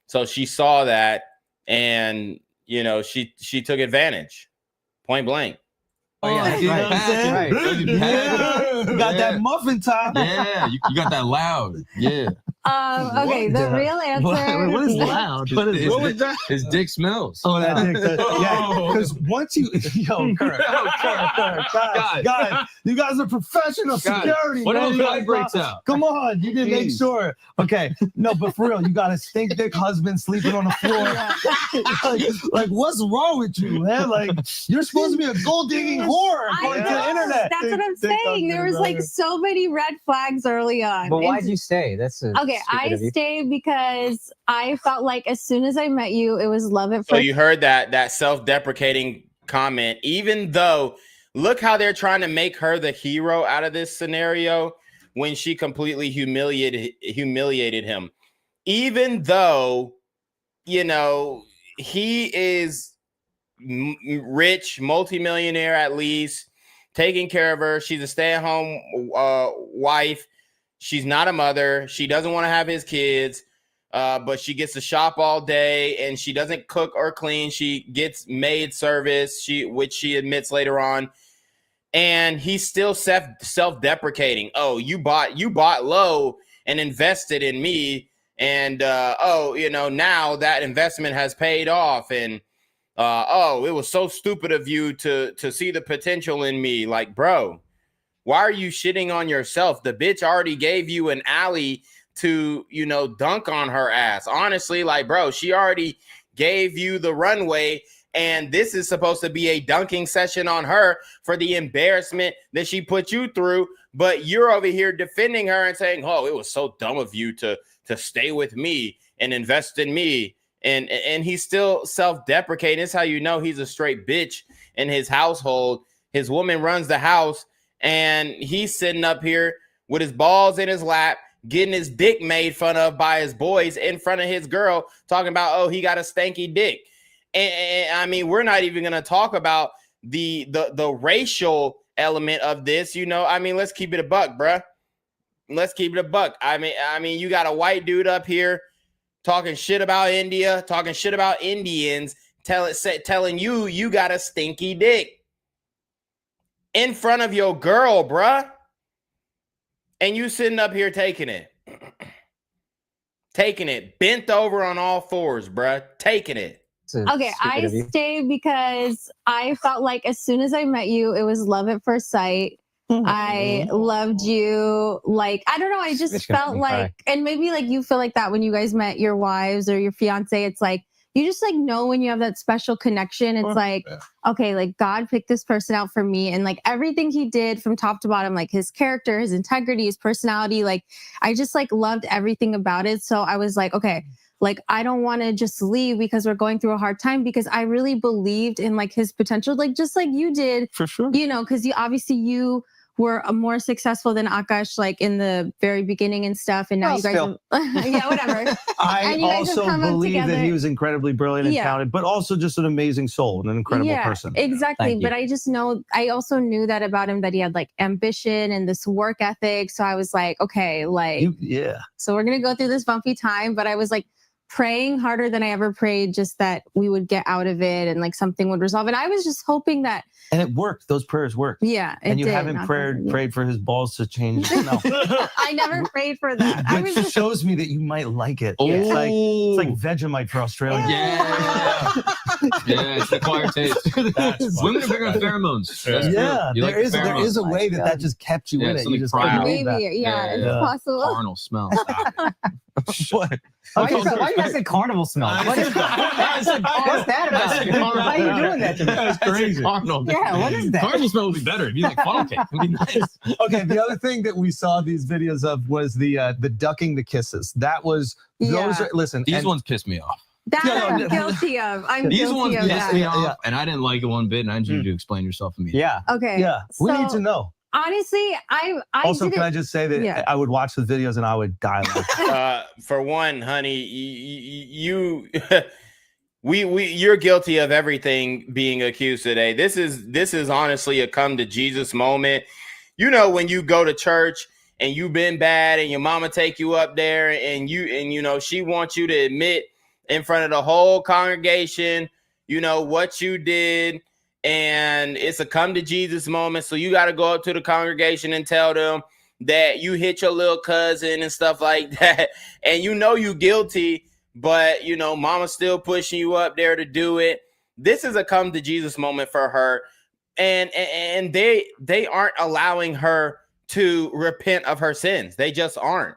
So she saw that. And, you know, she took advantage. Point blank. Oh, yeah, that's right. You got that muffin top. Yeah, you got that loud. Yeah. Okay, the real answer. What is loud? What was that? His dick smells. Oh, that dick. Yeah, because once you, Kurt, God, you guys are professional security. What man. if it vibrates out? Come on, you didn't make sure. Okay, no, but for real, you got a stink dick husband sleeping on the floor. like, what's wrong with you, man? Like, you're supposed to be a gold digging whore according to the internet. That's what I'm saying. There was like so many red flags early on. But why'd you stay? That's okay. I stayed because I felt like as soon as I met you, it was love at first. So you heard that self-deprecating comment. Even though, look how they're trying to make her the hero out of this scenario when she completely humiliated him. Even though, you know, he is rich, multimillionaire at least, taking care of her. She's a stay-at-home wife. She's not a mother. She doesn't want to have his kids, but she gets to shop all day, and she doesn't cook or clean. She gets maid service, which she admits later on. And he's still self-deprecating. Oh, you bought low and invested in me, and you know, now that investment has paid off, and it was so stupid of you to see the potential in me. Like, bro, why are you shitting on yourself? The bitch already gave you an alley to, you know, dunk on her ass. Honestly, like, bro, she already gave you the runway, and this is supposed to be a dunking session on her for the embarrassment that she put you through. But you're over here defending her and saying, oh, it was so dumb of you to stay with me and invest in me. And he's still self-deprecating. It's how you know he's a straight bitch in his household. His woman runs the house, and he's sitting up here with his balls in his lap, getting his dick made fun of by his boys in front of his girl, talking about, oh, he got a stanky dick. And I mean, we're not even going to talk about the racial element of this. You know, I mean, let's keep it a buck, bruh. let's keep it a buck. I mean, you got a white dude up here talking shit about India, talking shit about Indians, telling you got a stinky dick in front of your girl, bruh. And you sitting up here taking it. Taking it. Bent over on all fours, bruh. Taking it. Okay, I stay because I felt like as soon as I met you, it was love at first sight. I loved you. Like, I don't know. I just felt like, and maybe like you feel like that when you guys met your wives or your fiance. It's like, you just like know when you have that special connection. It's like, okay, like God picked this person out for me. And like everything he did from top to bottom, like his character, his integrity, his personality, like I just like loved everything about it. So I was like, okay, like I don't want to just leave because we're going through a hard time, because I really believed in like his potential, like just like you did. For sure. You know, because you were more successful than Akaash, like in the very beginning and stuff. And now you guys, yeah, whatever. I also believe that he was incredibly brilliant and talented, but also just an amazing soul and an incredible person. Exactly. But I just know, I also knew that about him, that he had like ambition and this work ethic. So I was like, okay, like, so we're going to go through this bumpy time. But I was like praying harder than I ever prayed, just that we would get out of it and like something would resolve. And I was just hoping that. And it worked. Those prayers worked. Yeah. And you haven't prayed for his balls to change. No. I never prayed for that. It shows me that you might like it. Yeah. It's like Vegemite for Australia. Yeah, it's the acquired taste. Women are big on pheromones. There is a way that just kept you in it. You just maybe, it's possible. Carnal smell. What? Why you guys say carnival smell? What's that about? Why are you doing that to me? That's crazy. Carnal. Yeah, what is that? Carnival smell would be better. It'd be like funnel cake. It'd be nice. Okay, the other thing that we saw these videos of was the ducking the kisses. That was those. Listen, these ones pissed me off. That I'm guilty of. These ones pissed me off, and I didn't like it one bit. And I need you to explain yourself immediately. Yeah. Okay. Yeah. We need to know. Honestly, I also, can I just say that I would watch the videos and I would die laughing. For one, honey, you're guilty of everything being accused today. This is honestly a come to Jesus moment. You know, when you go to church and you've been bad and your mama take you up there and you know she wants you to admit in front of the whole congregation, you know, what you did. And it's a come to Jesus moment. So you got to go up to the congregation and tell them that you hit your little cousin and stuff like that. And you know you guilty, but you know, mama's still pushing you up there to do it. This is a come to Jesus moment for her. And they aren't allowing her to repent of her sins. They just aren't.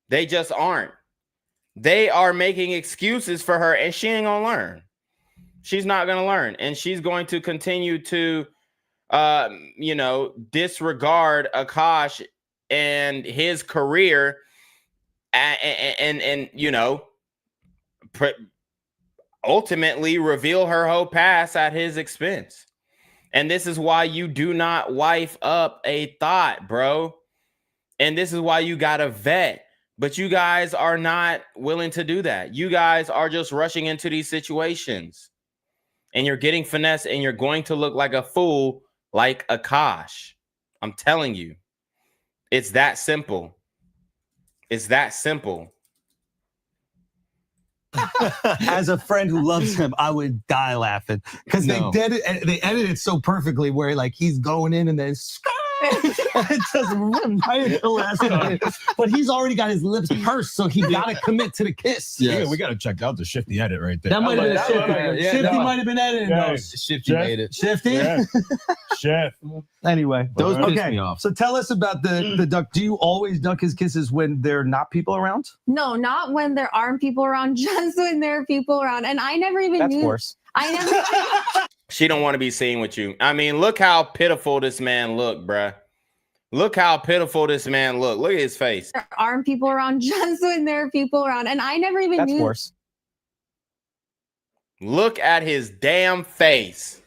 They just aren't. They are making excuses for her, and she ain't gonna learn. She's not going to learn, and she's going to continue to, you know, disregard Akaash and his career, and you know, ultimately reveal her whole past at his expense. And this is why you do not wife up a thought, bro. And this is why you got to vet. But you guys are not willing to do that. You guys are just rushing into these situations. And you're getting finesse, and you're going to look like a fool like Akaash. I'm telling you. It's that simple. It's that simple. As a friend who loves him, I would die laughing. Because they edited it so perfectly where like he's going in and then it just right at the last minute. But he's already got his lips pursed, so he gotta commit to the kiss. Yeah, we gotta check out the Shifty edit right there. That might have been Shifty. Shifty might have been editing those. Shifty made it. Shifty? Chef. Anyway, those pissed me off. So tell us about the duck. Do you always duck his kisses when there are not people around? No, not when there aren't people around, just when there are people around. And I never even knew. That's worse. I never. She don't want to be seen with you. I mean, look how pitiful this man look, bruh. Look how pitiful this man look. Look at his face. There aren't people around, just when there are people around. And I never even knew. That's worse. Look at his damn face.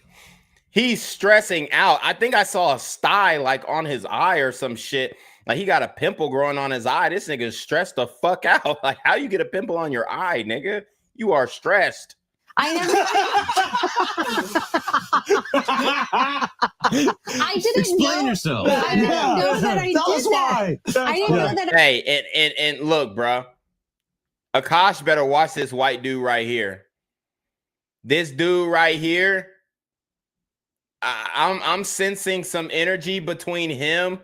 He's stressing out. I think I saw a sty like on his eye or some shit. Like he got a pimple growing on his eye. This nigga's stressed the fuck out. Like, how you get a pimple on your eye, nigga? You are stressed. I never. I didn't Explain know. yourself. I didn't know that I Tell did us that. why. I didn't know that. Hey, and look, bro. Akaash better watch this white dude right here. This dude right here. I'm sensing some energy between him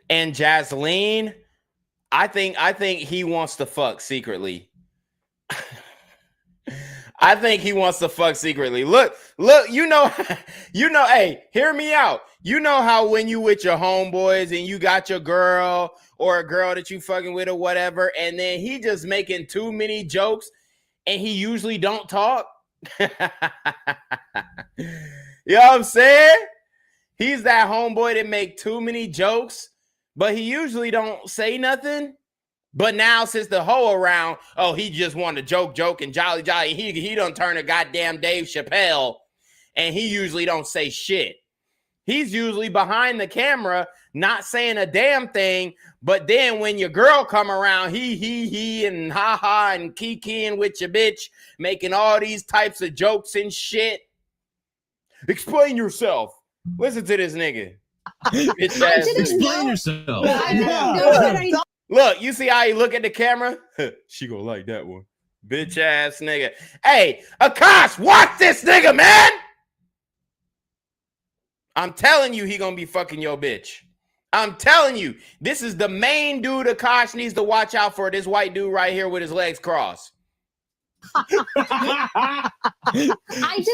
and Jasleen. I think he wants to fuck secretly. I think he wants to fuck secretly. Look, you know, hey, hear me out. You know how when you with your homeboys and you got your girl or a girl that you fucking with or whatever, and then he just making too many jokes and he usually don't talk? You know what I'm saying? He's that homeboy that make too many jokes, but he usually don't say nothing. But now since the hoe around, oh, he just wanted to joke and jolly. He done turn a goddamn Dave Chappelle, and he usually don't say shit. He's usually behind the camera, not saying a damn thing. But then when your girl come around, he and ha and kikiing with your bitch, making all these types of jokes and shit. Explain yourself. Listen to this nigga. Explain yourself. I didn't know that I. Look, you see how he look at the camera? She gonna like that one. Bitch ass nigga. Hey, Akaash, watch this nigga, man. I'm telling you, he gonna be fucking your bitch. I'm telling you, this is the main dude Akaash needs to watch out for. This white dude right here with his legs crossed. I didn't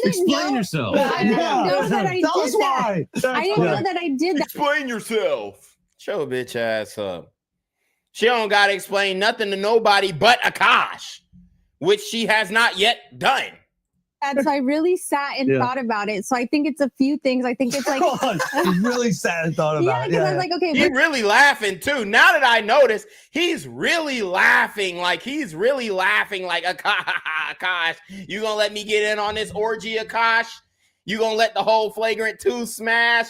Explain know. yourself. I didn't know that I Tell did us that. why. I didn't know that I did that. Explain yourself. Show a bitch ass up. She don't gotta explain nothing to nobody but Akaash, which she has not yet done. So I really sat and thought about it. So I think it's a few things. I think it's like You really sat and thought about it. because I was like, okay, He's really laughing too. Now that I notice, he's really laughing. Like Akaash, you gonna let me get in on this orgy, Akaash? You gonna let the whole Flagrant 2 smash?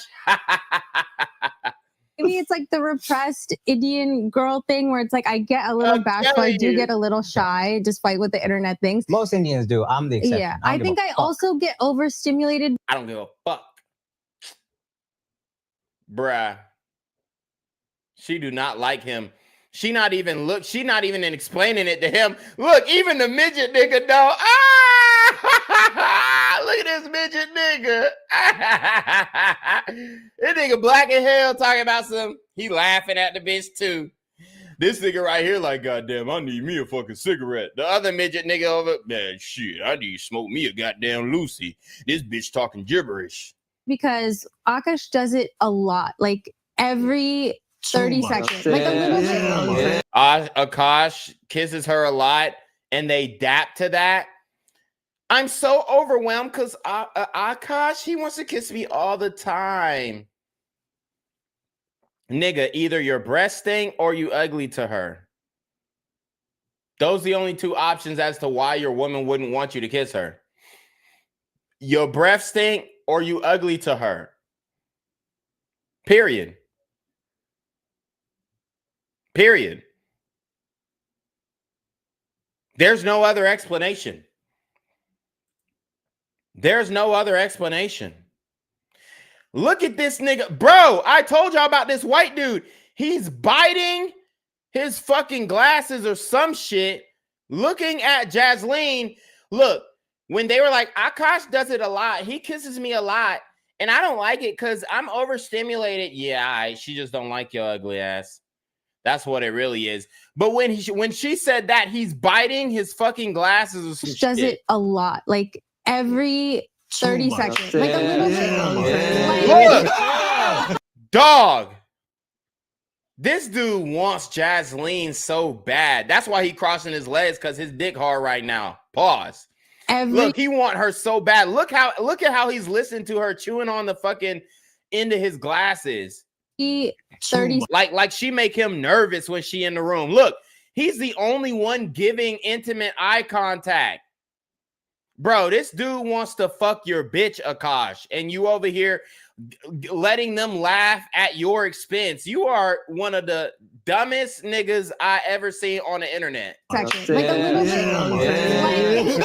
maybe it's like the repressed Indian girl thing where it's like I get a little bashful. I do get a little shy despite what the internet thinks. Most Indians do. I'm the exception. Yeah, I think I also get overstimulated. I don't give a fuck. Bruh. She do not like him. She not even explaining it to him. Look, even the midget nigga know. Look at this midget nigga. This nigga black as hell talking about he laughing at the bitch too. This nigga right here like, goddamn, I need me a fucking cigarette. The other midget nigga over, man, shit, I need to smoke me a goddamn Lucy. This bitch talking gibberish. Because Akaash does it a lot, like every 30 seconds. Like a little bit. Akaash kisses her a lot and they dap to that. I'm so overwhelmed because Akaash, he wants to kiss me all the time. Nigga, either you're breasting or you ugly to her. Those are the only two options as to why your woman wouldn't want you to kiss her. Your breath stink or you ugly to her. Period. There's no other explanation. Look at this nigga. Bro, I told y'all about this white dude. He's biting his fucking glasses or some shit, looking at Jasleen. Look, when they were like, Akaash does it a lot. He kisses me a lot. And I don't like it because I'm overstimulated. Yeah, she just don't like your ugly ass. That's what it really is. But when she said that he's biting his fucking glasses or some shit. Does it a lot. Like every 30 seconds. Like a little bit. Look, dog. This dude wants Jasleen so bad. That's why he crossing his legs, because his dick hard right now. Pause. Look, he want her so bad. Look at how he's listening to her chewing on the fucking end of his glasses. 30 like she make him nervous when she in the room. Look, he's the only one giving intimate eye contact. Bro, this dude wants to fuck your bitch, Akaash, and you over here letting them laugh at your expense. You are one of the dumbest niggas I ever seen on the internet. Like a little bit.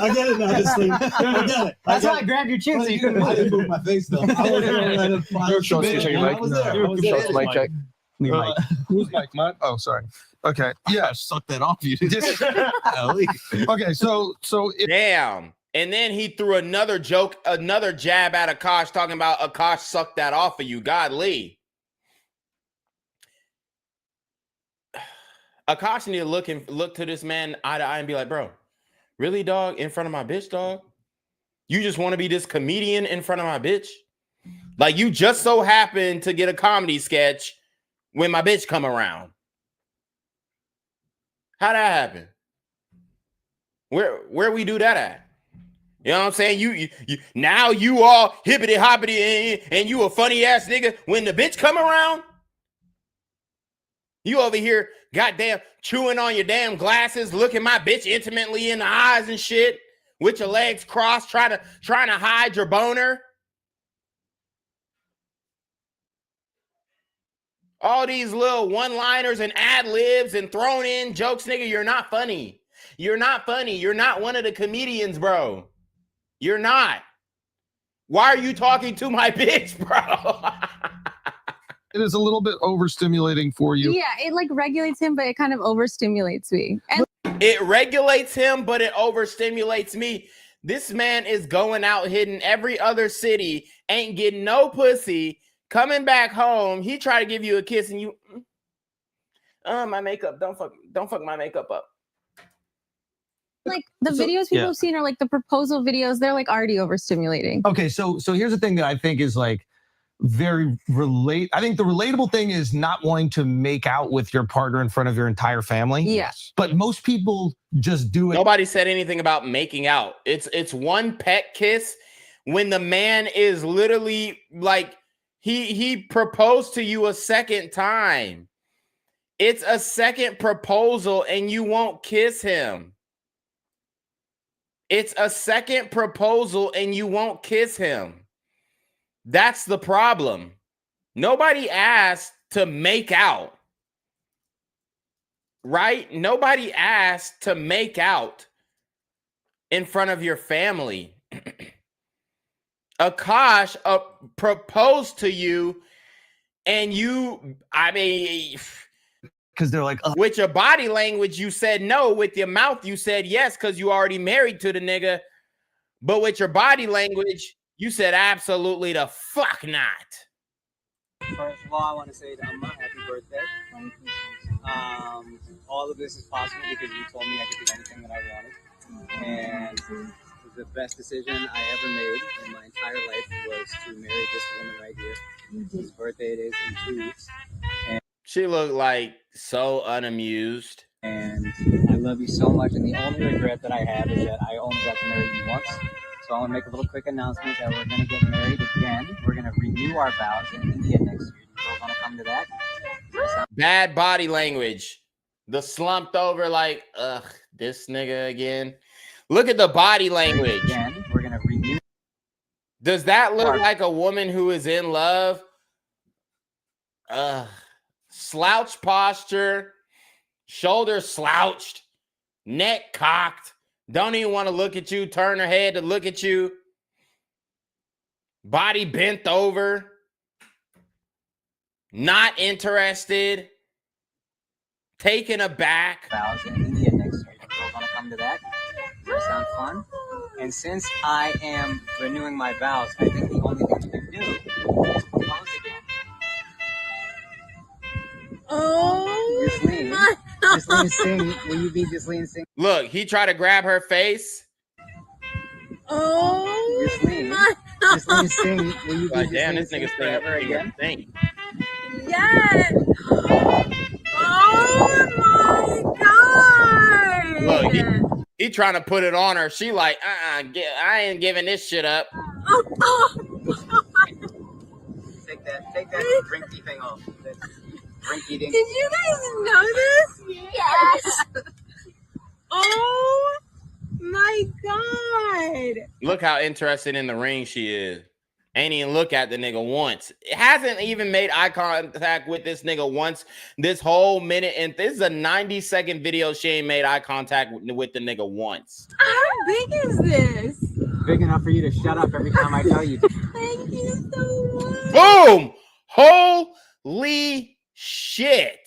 I get it now, Jasleen. I get it. That's why I grabbed your chin so you couldn't I didn't move my face though. I wasn't gonna let him fly. Show us your mic. I was there. I was there. Mic check. Mic. Who's mic? Mine? Oh, sorry. Okay. Yeah. Suck that off you. Okay. So Damn. And then he threw another joke, another jab at Akaash, talking about Akaash sucked that off of you. Godly. Akaash need to look to this man eye to eye and be like, bro, really, dog, in front of my bitch, dog? You just want to be this comedian in front of my bitch? Like, you just so happen to get a comedy sketch when my bitch come around. How'd that happen? Where we do that at? You know what I'm saying? You now you all hippity hoppity and you a funny ass nigga when the bitch come around. You over here, goddamn, chewing on your damn glasses, looking my bitch intimately in the eyes and shit, with your legs crossed, trying to hide your boner. All these little one-liners and ad-libs and thrown in jokes, nigga, you're not funny. You're not funny. You're not one of the comedians, bro. You're not. Why are you talking to my bitch, bro? it is a little bit overstimulating for you. Yeah, it like regulates him, but it kind of overstimulates me. And it regulates him, but it overstimulates me. This man is going out hitting every other city, ain't getting no pussy, coming back home. He try to give you a kiss and you, my makeup, don't fuck my makeup up. Like the videos people have seen are like the proposal videos. They're like already overstimulating. Okay, so here's the thing that I think is like very I think the relatable thing is not wanting to make out with your partner in front of your entire family. Yes. But most people just do it. Nobody said anything about making out. It's one pet kiss when the man is literally like he proposed to you a second time. It's a second proposal and you won't kiss him. It's a second proposal and you won't kiss him. That's the problem. Nobody asked to make out. Right? Nobody asked to make out in front of your family. Akaash proposed to you and you, I mean... Because they're like, with your body language, you said no. With your mouth, you said yes because you already married to the nigga. But with your body language, you said absolutely the fuck not. First of all, I want to say to Amma, happy birthday. All of this is possible because you told me I could do anything that I wanted. And the best decision I ever made in my entire life was to marry this woman right here. Whose birthday it is in 2 weeks. And she looked like so unamused. And I love you so much. And the only regret that I have is that I only got to marry you once. So I want to make a little quick announcement that we're going to get married again. We're going to renew our vows in India next year. You girls want to come to that? Bad body language. The slumped over like, ugh, this nigga again. Look at the body language. Again, we're going to renew. Does that look like a woman who is in love? Slouch posture, shoulders slouched, neck cocked, don't even want to look at you, turn her head to look at you, body bent over, not interested, taken aback. Vows in India next year. You girls want to come to that? Does that sound fun? And since I am renewing my vows, I think the only thing we can do is propose again. Oh, Jasleen Singh, will you be Jasleen Singh? Look, he tried to grab her face. Oh, Jasleen Singh, will you be Like, damn, Jasleen this Singh nigga's forever again? yes. Oh my God. Look, he trying to put it on her. She like, I ain't giving this shit up. Take that drinky thing off. Drink eating. Did you guys know this? Yes. Oh my God. Look how interested in the ring she is. Ain't even look at the nigga once. It hasn't even made eye contact with this nigga once this whole minute. And this is a 90-second video. She ain't made eye contact with the nigga once. How big is this? Big enough for you to shut up every time I tell you to. Thank you so much. Boom! Holy shit.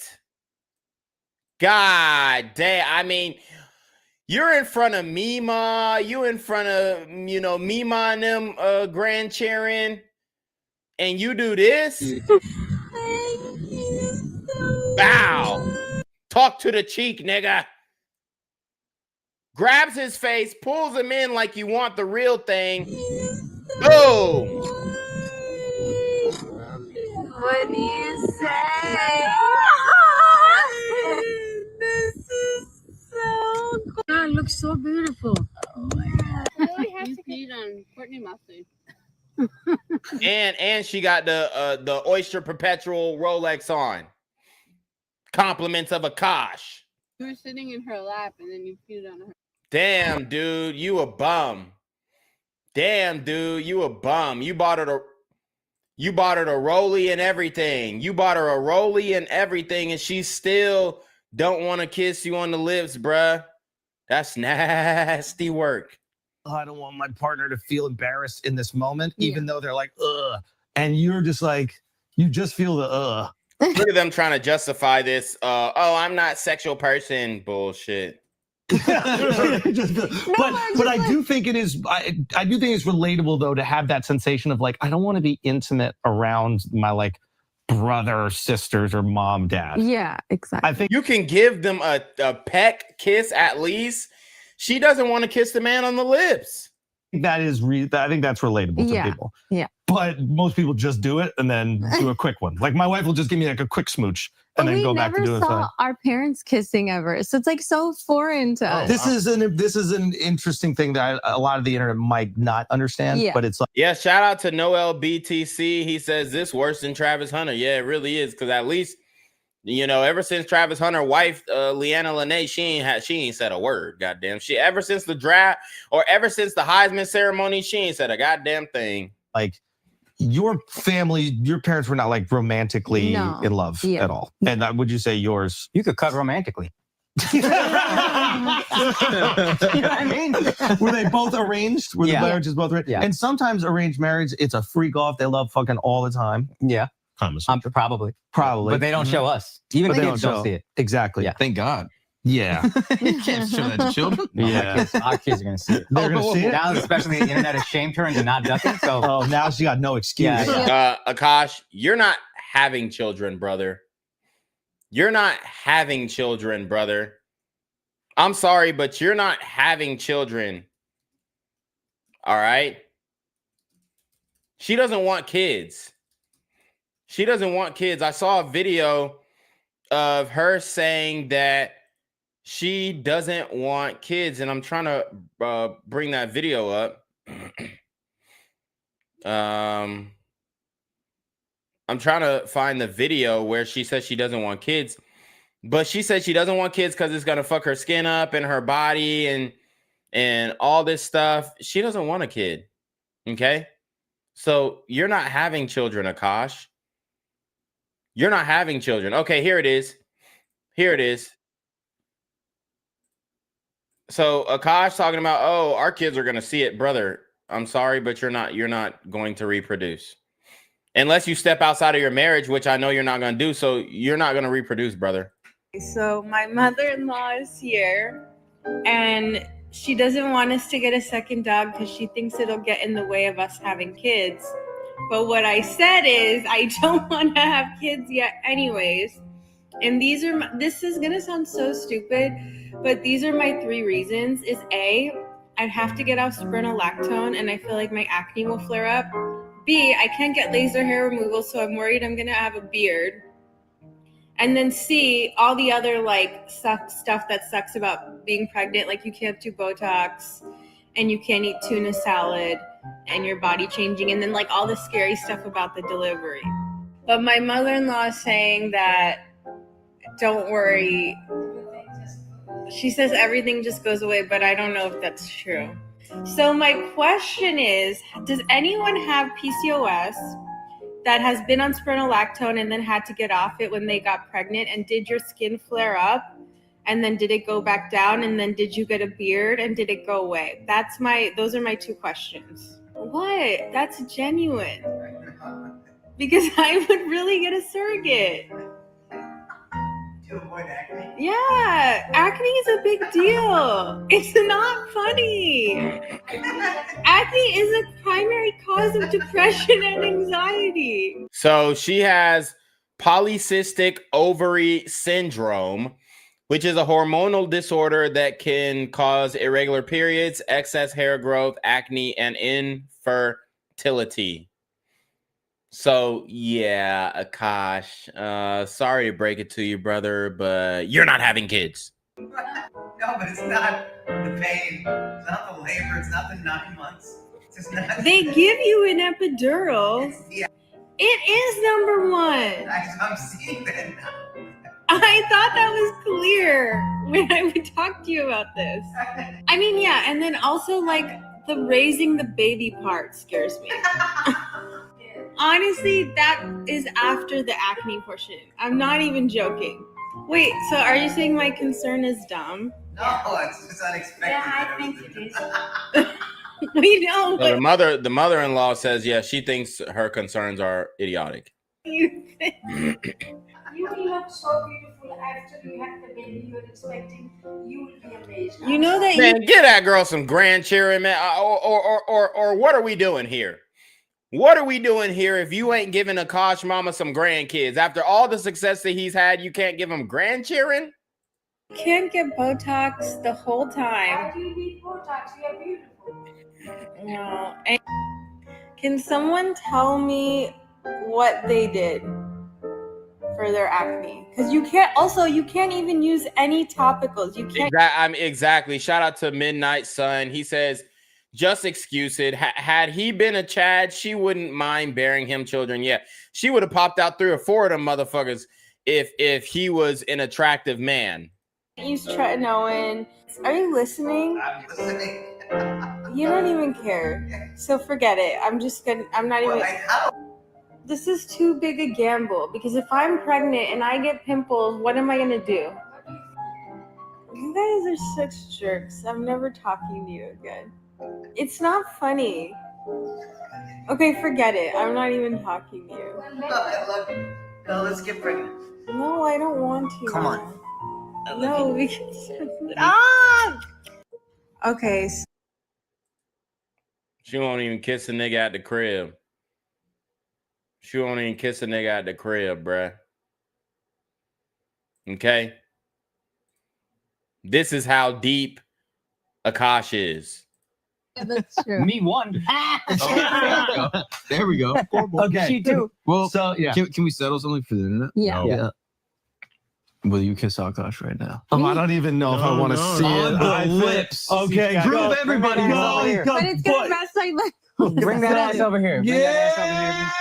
God damn. I mean, you're in front of Mima. You in front of, Mima and them grandchildren. And you do this? Thank you so Bow. much. Talk to the cheek, nigga. Grabs his face, pulls him in like you want the real thing. Boom. What do you say? This is so cool. God, it looks so beautiful. Oh my God. I really have to feed on Courtney mustard. And she got the Oyster Perpetual Rolex on. Compliments of Akaash. You were sitting in her lap and then you peed on her. Damn, dude, you a bum. Damn, dude, you a bum. You bought her a Rollie and everything. You bought her a Rollie and everything, and she still don't want to kiss you on the lips, bruh. That's nasty work. I don't want my partner to feel embarrassed in this moment, even though they're like, ugh. And you're just like, you just feel the ugh. Look at them trying to justify this. I'm not sexual person. Bullshit. But I do think it is. I do think it's relatable though to have that sensation of like, I don't want to be intimate around my like brother, sisters, or mom, dad. Yeah, exactly. I think you can give them a peck kiss at least. She doesn't want to kiss the man on the lips. That is, I think that's relatable to people. Yeah. But most people just do it and then do a quick one. Like my wife will just give me like a quick smooch and then go back to doing something. We something. never saw our parents kissing ever, so it's like so foreign to us. This is an interesting thing that a lot of the internet might not understand. Yeah. But it's like, yeah. Shout out to Noel BTC. He says this worse than Travis Hunter. Yeah, it really is, because at least ever since Travis Hunter wife Leanna Lene, she ain't said a word. Goddamn, ever since the draft or ever since the Heisman ceremony, she ain't said a goddamn thing. Like your family, your parents were not like romantically in love at all. And would you say yours? You could cut romantically. You know what I mean? Were they both arranged? Were the marriages both arranged? Yeah. And sometimes arranged marriage, it's a freak off. They love fucking all the time. Yeah. Probably. But they don't show us. Even kids don't see it. Exactly. Yeah. Thank God. Yeah. You can't show that to children. Yeah. Our kids are going to see it. They're going to see it? Now, especially the internet has shamed her into not ducking. So now she got no excuse. Akaash, you're not having children, brother. You're not having children, brother. I'm sorry, but you're not having children. All right? She doesn't want kids. She doesn't want kids. I saw a video of her saying that she doesn't want kids, and I'm trying to bring that video up. I'm trying to find the video where she says she doesn't want kids, but she said she doesn't want kids because it's gonna fuck her skin up and her body and all this stuff. She doesn't want a kid. Okay, so you're not having children, Akaash. You're not having children. Okay, here it is. Here it is. So Akaash talking about, our kids are gonna see it, brother. I'm sorry, but you're not going to reproduce. Unless you step outside of your marriage, which I know you're not gonna do, so you're not gonna reproduce, brother. So my mother-in-law is here, and she doesn't want us to get a second dog because she thinks it'll get in the way of us having kids. But what I said is I don't want to have kids yet anyways. And this is going to sound so stupid, but these are my 3 reasons. Is A, I'd have to get off spironolactone and I feel like my acne will flare up. B, I can't get laser hair removal, so I'm worried I'm going to have a beard. And then C, all the other stuff that sucks about being pregnant, like you can't do Botox and you can't eat tuna salad and your body changing, and then like all the scary stuff about the delivery. But my mother-in-law is saying that don't worry. She says everything just goes away, but I don't know if that's true. So my question is, does anyone have PCOS that has been on spironolactone and then had to get off it when they got pregnant? And did your skin flare up? And then did it go back down? And then did you get a beard? And did it go away? Those are my two questions. What? That's genuine. Because I would really get a surrogate. To avoid acne? Yeah, acne is a big deal. It's not funny. Acne is a primary cause of depression and anxiety. So she has polycystic ovary syndrome, which is a hormonal disorder that can cause irregular periods, excess hair growth, acne, and infertility. So yeah, Akaash, sorry to break it to you, brother, but you're not having kids. No, but it's not the pain. It's not the labor. It's not the 9 months. It's just not. They give you an epidural. Yeah. It is number one. I'm seeing that now. I thought that was clear when I would talk to you about this. I mean, yeah, and then also like the raising the baby part scares me. Honestly, that is after the acne portion. I'm not even joking. Wait, so are you saying my concern is dumb? No, it's just unexpected. Yeah, I think it is. We know. So the mother-in-law says, yeah, she thinks her concerns are idiotic. You look so beautiful after you have the baby you're expecting. You will be amazed. You know that Man, give that girl some grandchildren, man. Or what are we doing here? What are we doing here if you ain't giving Akaash mama some grandkids? After all the success that he's had, you can't give him grandchildren? can't get Botox the whole time. Why do you need Botox? You are beautiful. No. And can someone tell me what they did for their acne? Because you can't even use any topicals. You can't. Exactly. Shout out to Midnight Sun. He says, just excuse it. Had he been a Chad, she wouldn't mind bearing him children. Yeah, she would have popped out 3 or 4 of them motherfuckers if he was an attractive man. Use tretinoin. Are you listening? I'm listening. You don't even care. So forget it. I'm not even. This is too big a gamble because if I'm pregnant and I get pimples, what am I gonna do? You guys are such jerks. I'm never talking to you again. It's not funny. Okay, forget it. I'm not even talking to you. No, I love you. No, let's get pregnant. No, I don't want to. Come on. No, because Okay. She won't even kiss a nigga at the crib. She won't even kiss a nigga at the crib, bruh. Okay? This is how deep Akaash is. Yeah, that's true. Me one. There we go. Okay. She too. Well, So yeah. can we settle something for the internet? Yeah. Yeah. Will you kiss Akaash right now? I don't even know if I want to see On it. the lips. Okay, Prove go. everybody Go. wrong. But it's gonna mess my life. Bring that ass over here. Bring that ass over here.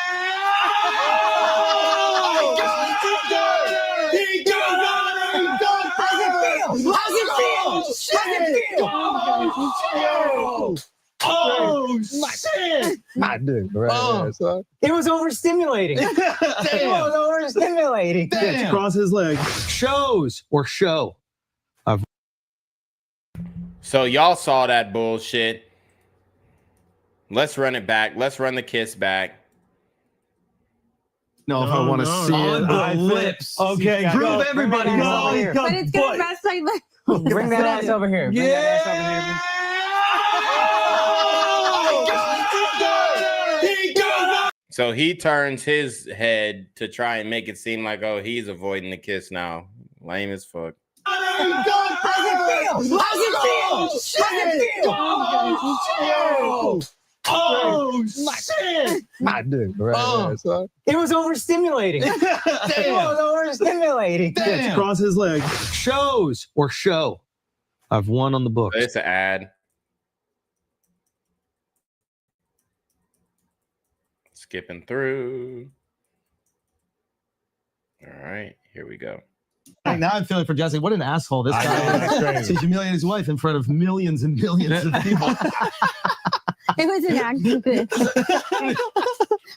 Oh shit! My dude, right? It was overstimulating. It was overstimulating. Damn. Cross his leg. Shows or show. So y'all saw that bullshit. Let's run it back. Let's run the kiss back. No, if I want to see On it. the lips. Okay, Prove go. everybody Go. wrong. But it's gonna mess my life. Bring that ass over here. Bring that ass over here. So he turns his head to try and make it seem like, oh, he's avoiding the kiss now. Lame as fuck. Oh shit! My dude, right? It was overstimulating. It was overstimulating. Damn. Cross his leg. Shows or show. I've one on the books. It's an ad. Skipping through. All right, here we go. Like, now I'm feeling for Jesse. What an asshole this I know, guy that's is crazy. to humiliate his wife in front of millions and millions of people. It was an accident.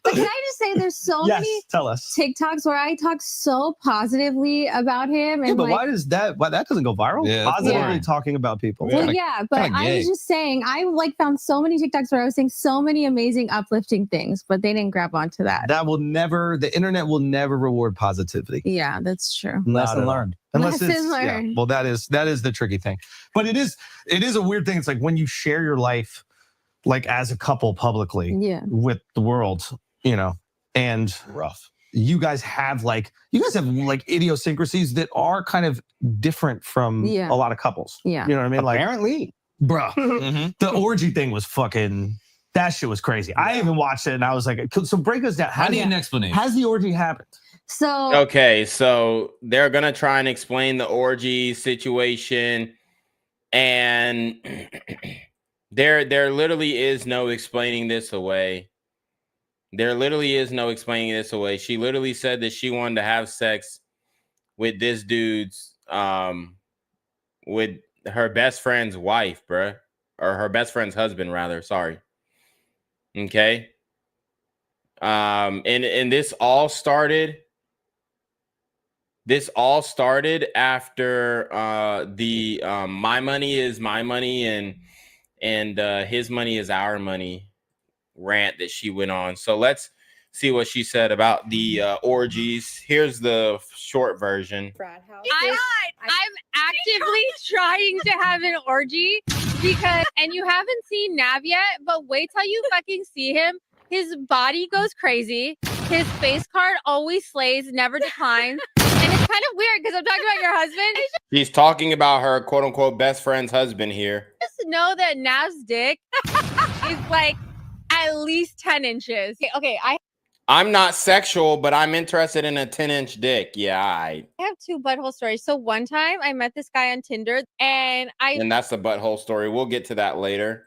But can I just say, there's so many tell us. TikToks where I talk so positively about him, and Yeah, but like, why that doesn't go viral? Yeah, that's Positively boring. talking about people. well, yeah, but kinda I gay. was just saying, I like found so many TikToks where I was saying so many amazing, uplifting things, but they didn't grab onto that. That will never. The internet will never reward positivity. Yeah, that's true. Lesson learned. Unless Lesson it's learned. well, that is the tricky thing. But it is a weird thing. It's like when you share your life, like as a couple publicly, Yeah. with the world, you know, and Rough. you guys have like idiosyncrasies that are kind of different from Yeah. a lot of couples. Yeah. You know what I mean? Like, Apparently. bro, Mhm. the orgy thing was fucking. That shit was crazy. I even watched it and I was like, so break us down. I need an explanation. Has the orgy happened? So Okay, so they're gonna try and explain the orgy situation, and there literally is no explaining this away. There literally is no explaining this away. She literally said that she wanted to have sex with this dude's with her best friend's wife, bruh. Or her best friend's husband, rather. Sorry. Okay. And this all started after the my money is my money and his money is our money rant that she went on. So let's see what she said about the orgies. Here's the short version. I'm actively trying to have an orgy because, and you haven't seen Nav yet, but wait till you fucking see him. His body goes crazy. His face card always slays, never declines. And it's kind of weird because I'm talking about your husband. She's talking about her quote unquote best friend's husband here. Just know that Nav's dick is like at least 10 inches. Okay, I I'm not sexual, but I'm interested in a 10-inch dick. Yeah, I have two butthole stories. So one time I met this guy on Tinder and and that's the butthole story. We'll get to that later.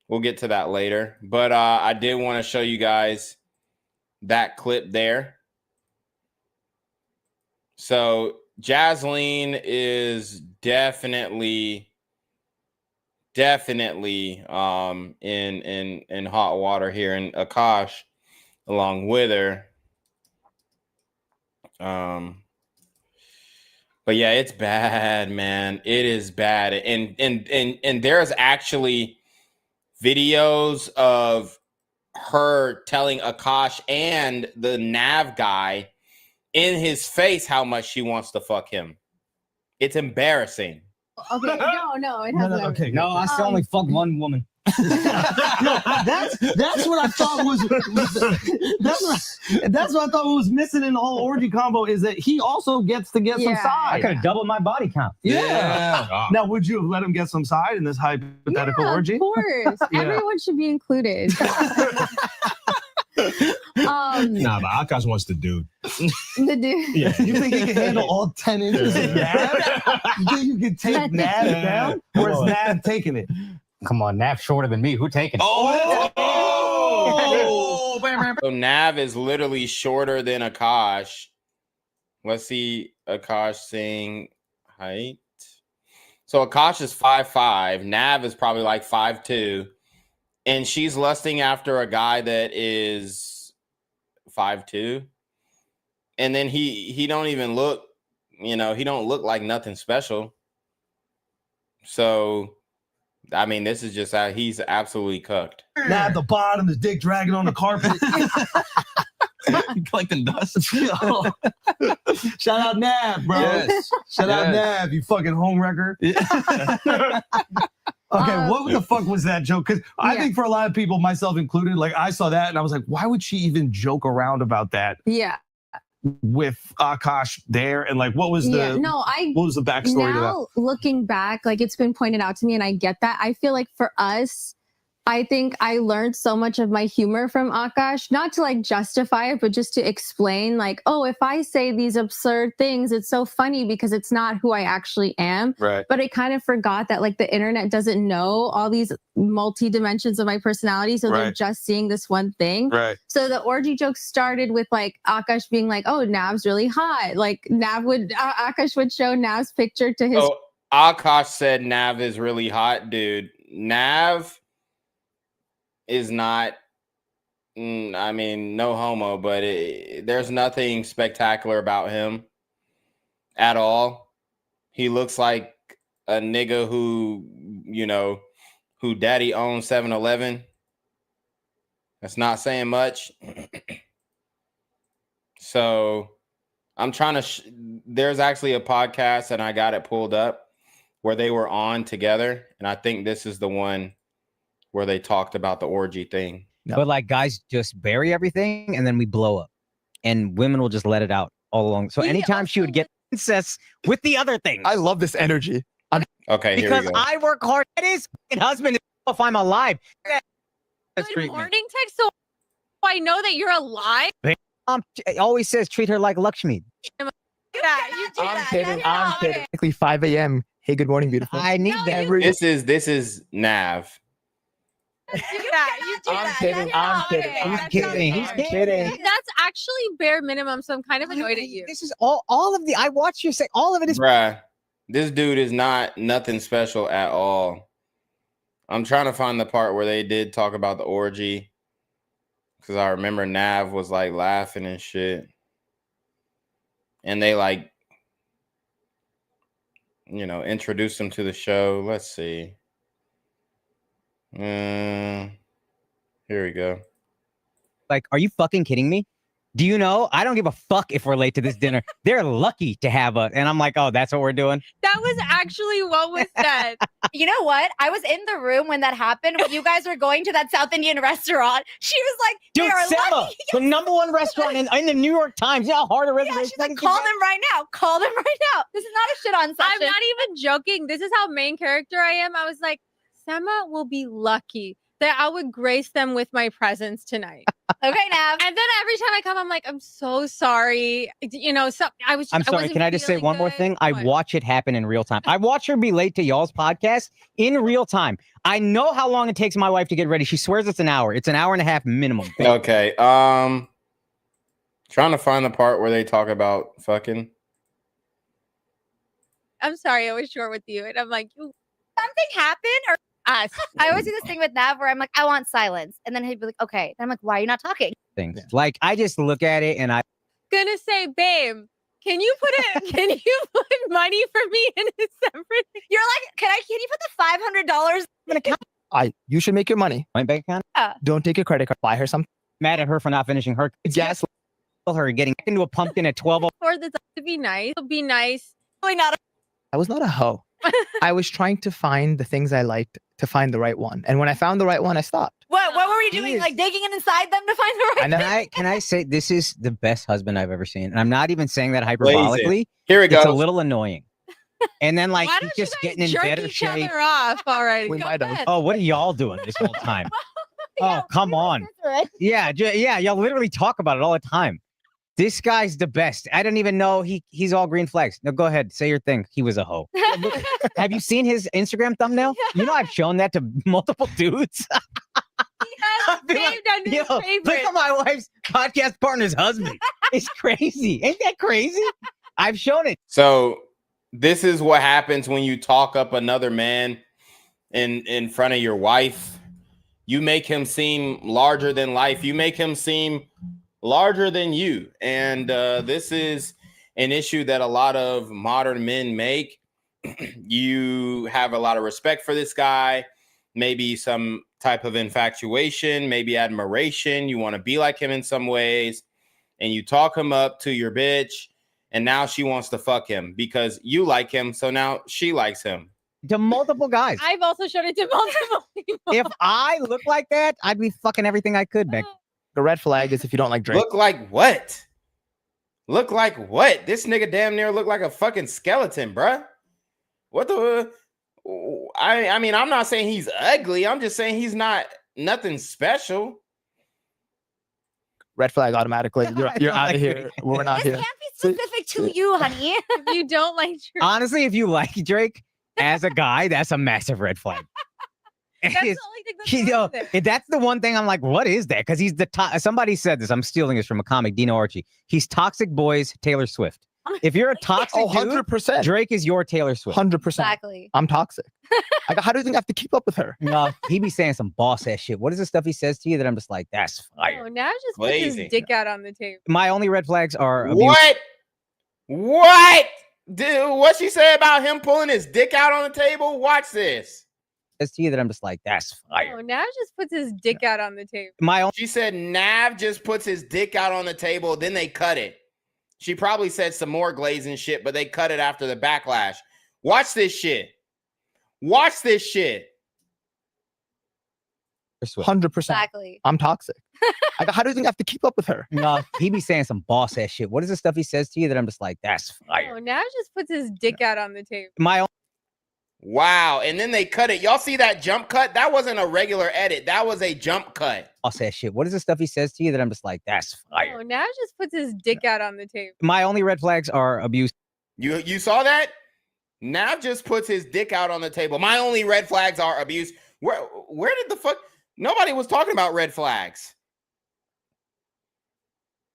But I did want to show you guys that clip there. So Jasleen is definitely in hot water here, and Akaash along with her. But yeah, it's bad, man. It is bad. And there's actually videos of her telling Akaash and the Nav guy in his face how much she wants to fuck him. It's embarrassing. okay, no, it hasn't. Okay. No, I still only fucked one woman. No, that's what I thought was that's what I thought was missing in the whole orgy combo is that he also gets to get some Yeah. side. I could have doubled my body count. Yeah. Now, would you have let him get some side in this hypothetical Yeah, orgy? of course. Yeah. Everyone should be included. Nah, but Akaash wants the dude. The dude. Yeah. You think he can handle all 10 inches of Nav? You think you can take Nav down? Or is Nav taking it? Come on, Nav's shorter than me. Who taking it? So Nav is literally shorter than Akaash. Let's see Akaash Singh height. So Akaash is 5'5". Nav is probably like 5'2". And she's lusting after a guy that is 5'2". And then he don't even look, he don't look like nothing special. So I mean, this is just how he's absolutely cooked. Nav at the bottom, his dick dragging on the carpet. Collecting dust. Shout out Nav, bro. Yes. Shout out Nav, you fucking homewrecker. Okay, what the fuck was that joke? Because I think for a lot of people, myself included, like I saw that and I was like, why would she even joke around about that? Yeah. With Akaash there, and like, what was the backstory to that? Now looking back, like it's been pointed out to me, and I get that. I feel like for us, I think I learned so much of my humor from Akaash, not to like justify it, but just to explain like, oh, if I say these absurd things, it's so funny because it's not who I actually am. Right. But I kind of forgot that like the internet doesn't know all these multi dimensions of my personality. So they're just seeing this one thing. Right. So the orgy joke started with like Akaash being like, oh, Nav's really hot. Like Akaash would show Nav's picture to his. Oh, Akaash said Nav is really hot, dude. Nav is not, I mean, no homo, but there's nothing spectacular about him at all. He looks like a nigga who, you know, who daddy owns 7-Eleven. That's not saying much. So I'm trying to, there's actually a podcast and I got it pulled up where they were on together. And I think this is the one where they talked about the orgy thing. But like guys just bury everything and then we blow up. And women will just let it out all along. So anytime she would get incest with the other things. I love this energy. Okay, here because we go. I work hard. That is husband if I'm alive. Good morning text, so I know that you're alive. Always says treat her like Lakshmi. Yeah, you do I'm that. kidding. I'm kidding. Exactly 5 a.m. Hey, good morning, beautiful. I need that. This is Nav. You do that. Kidding. I'm kidding. He's kidding. He's kidding. That's actually bare minimum, so I'm kind of annoyed at you. This is all of the I watch you say all of it is Bruh, this dude is not nothing special at all. I'm trying to find the part where they did talk about the orgy. Because I remember Nav was like laughing and shit. And they like, you know, introduced him to the show. Let's see. Here we go. like, are you fucking kidding me? Do you know? I don't give a fuck if we're late to this dinner. They're lucky to have us. And I'm like, oh, that's what we're doing. That was actually what was said. You know what? I was in the room when that happened. When you guys were going to that South Indian restaurant, she was like, Dude, "They are Selma, lucky." the #1 restaurant in the New York Times. You know how hard a reservation She's like, "Call them right now. Call them right now." This is not a shit on session. I'm not even joking. This is how main character I am. I was like, Sema will be lucky that I would grace them with my presence tonight. Okay, Nav. And then every time I come, I'm like, I'm so sorry. You know, so I'm sorry. Can I just say one more thing? I watch it happen in real time. I watch her be late to y'all's podcast in real time. I know how long it takes my wife to get ready. She swears it's an hour. It's an hour and a half minimum. Okay. Trying to find the part where they talk about fucking. I'm sorry, I was short with you. And I'm like, something happened or us. I always do this thing with Nav where I'm like, I want silence. And then he'd be like, okay. And I'm like, why are you not talking? Things. Like, I just look at it and I gonna say, babe, can you put money for me in a separate? You're like, can you put the $500 in an account? You should make your money. My bank account? Yeah. Don't take your credit card. Buy her something. Mad at her for not finishing her. Yes. Her getting into a pumpkin at 12. For this to be nice. Be nice. Really not. I was not a hoe. I was trying to find the things I liked to find the right one. And when I found the right one, I stopped. What were you doing? Like digging inside them to find the right Can I say this is the best husband I've ever seen? And I'm not even saying that hyperbolically. Here we go. It's a little annoying. And then like Why he's don't you just guys getting in jerk better each shape. other off already. We might have. Oh, what are y'all doing this whole time? Oh, come on. Yeah, y'all literally talk about it all the time. This guy's the best. I don't even know he's all green flags. No, go ahead. Say your thing. He was a hoe. Have you seen his Instagram thumbnail? You know I've shown that to multiple dudes. Saved under his Look favorite. at my wife's podcast partner's husband. It's crazy. Ain't that crazy? I've shown it. So this is what happens when you talk up another man in front of your wife. You make him seem larger than life. You make him seem larger than you. And this is an issue that a lot of modern men make. You have a lot of respect for this guy, maybe some type of infatuation, maybe admiration. You want to be like him in some ways, and you talk him up to your bitch, and now she wants to fuck him because you like him, so now she likes him. To multiple guys. I've also shown it to multiple people. If I look like that, I'd be fucking everything I could, Beck. The red flag is if you don't like drink. Look like what? Look like what? This nigga damn near look like a fucking skeleton, bruh. I mean, I'm not saying he's ugly. I'm just saying he's not nothing special. Red flag automatically. You're out of here. We're not here. Can't be specific to you, honey. If you don't like Drake, Honestly, if you like Drake as a guy, that's a massive red flag. that's the only thing that's wrong with it. That's the one thing I'm like, what is that? Because he's the somebody said this. I'm stealing this from a comic, Dino Archie. He's toxic boys, Taylor Swift. If you're a toxic dude, 100%. Drake is your Taylor Swift. 100%. Exactly. I'm toxic. How do you think I have to keep up with her? No, he be saying some boss ass shit. What is the stuff he says to you that I'm just like, that's fire? Oh, now just put his dick out on the table. My only red flags are What? Dude, what she say about him pulling his dick out on the table? Watch this. Says to you that I'm just like, that's fire. Oh, now just puts his dick out on the table. She said Nav just puts his dick out on the table, then they cut it. She probably said some more glazing shit, but they cut it after the backlash. Watch this shit. Watch this shit. 100%. Exactly. I'm toxic. How do you think I have to keep up with her? No, he be saying some boss ass shit. What is the stuff he says to you that I'm just like, that's fire? Oh, now just puts his dick out on the table. Wow. And then they cut it. Y'all see that jump cut? That wasn't a regular edit. That was a jump cut. Boss ass shit. What is the stuff he says to you that I'm just like, that's fire? Oh, now just puts his dick out on the table. My only red flags are abuse. You saw that? Nav just puts his dick out on the table. My only red flags are abuse. Where did the fuck? Nobody was talking about red flags.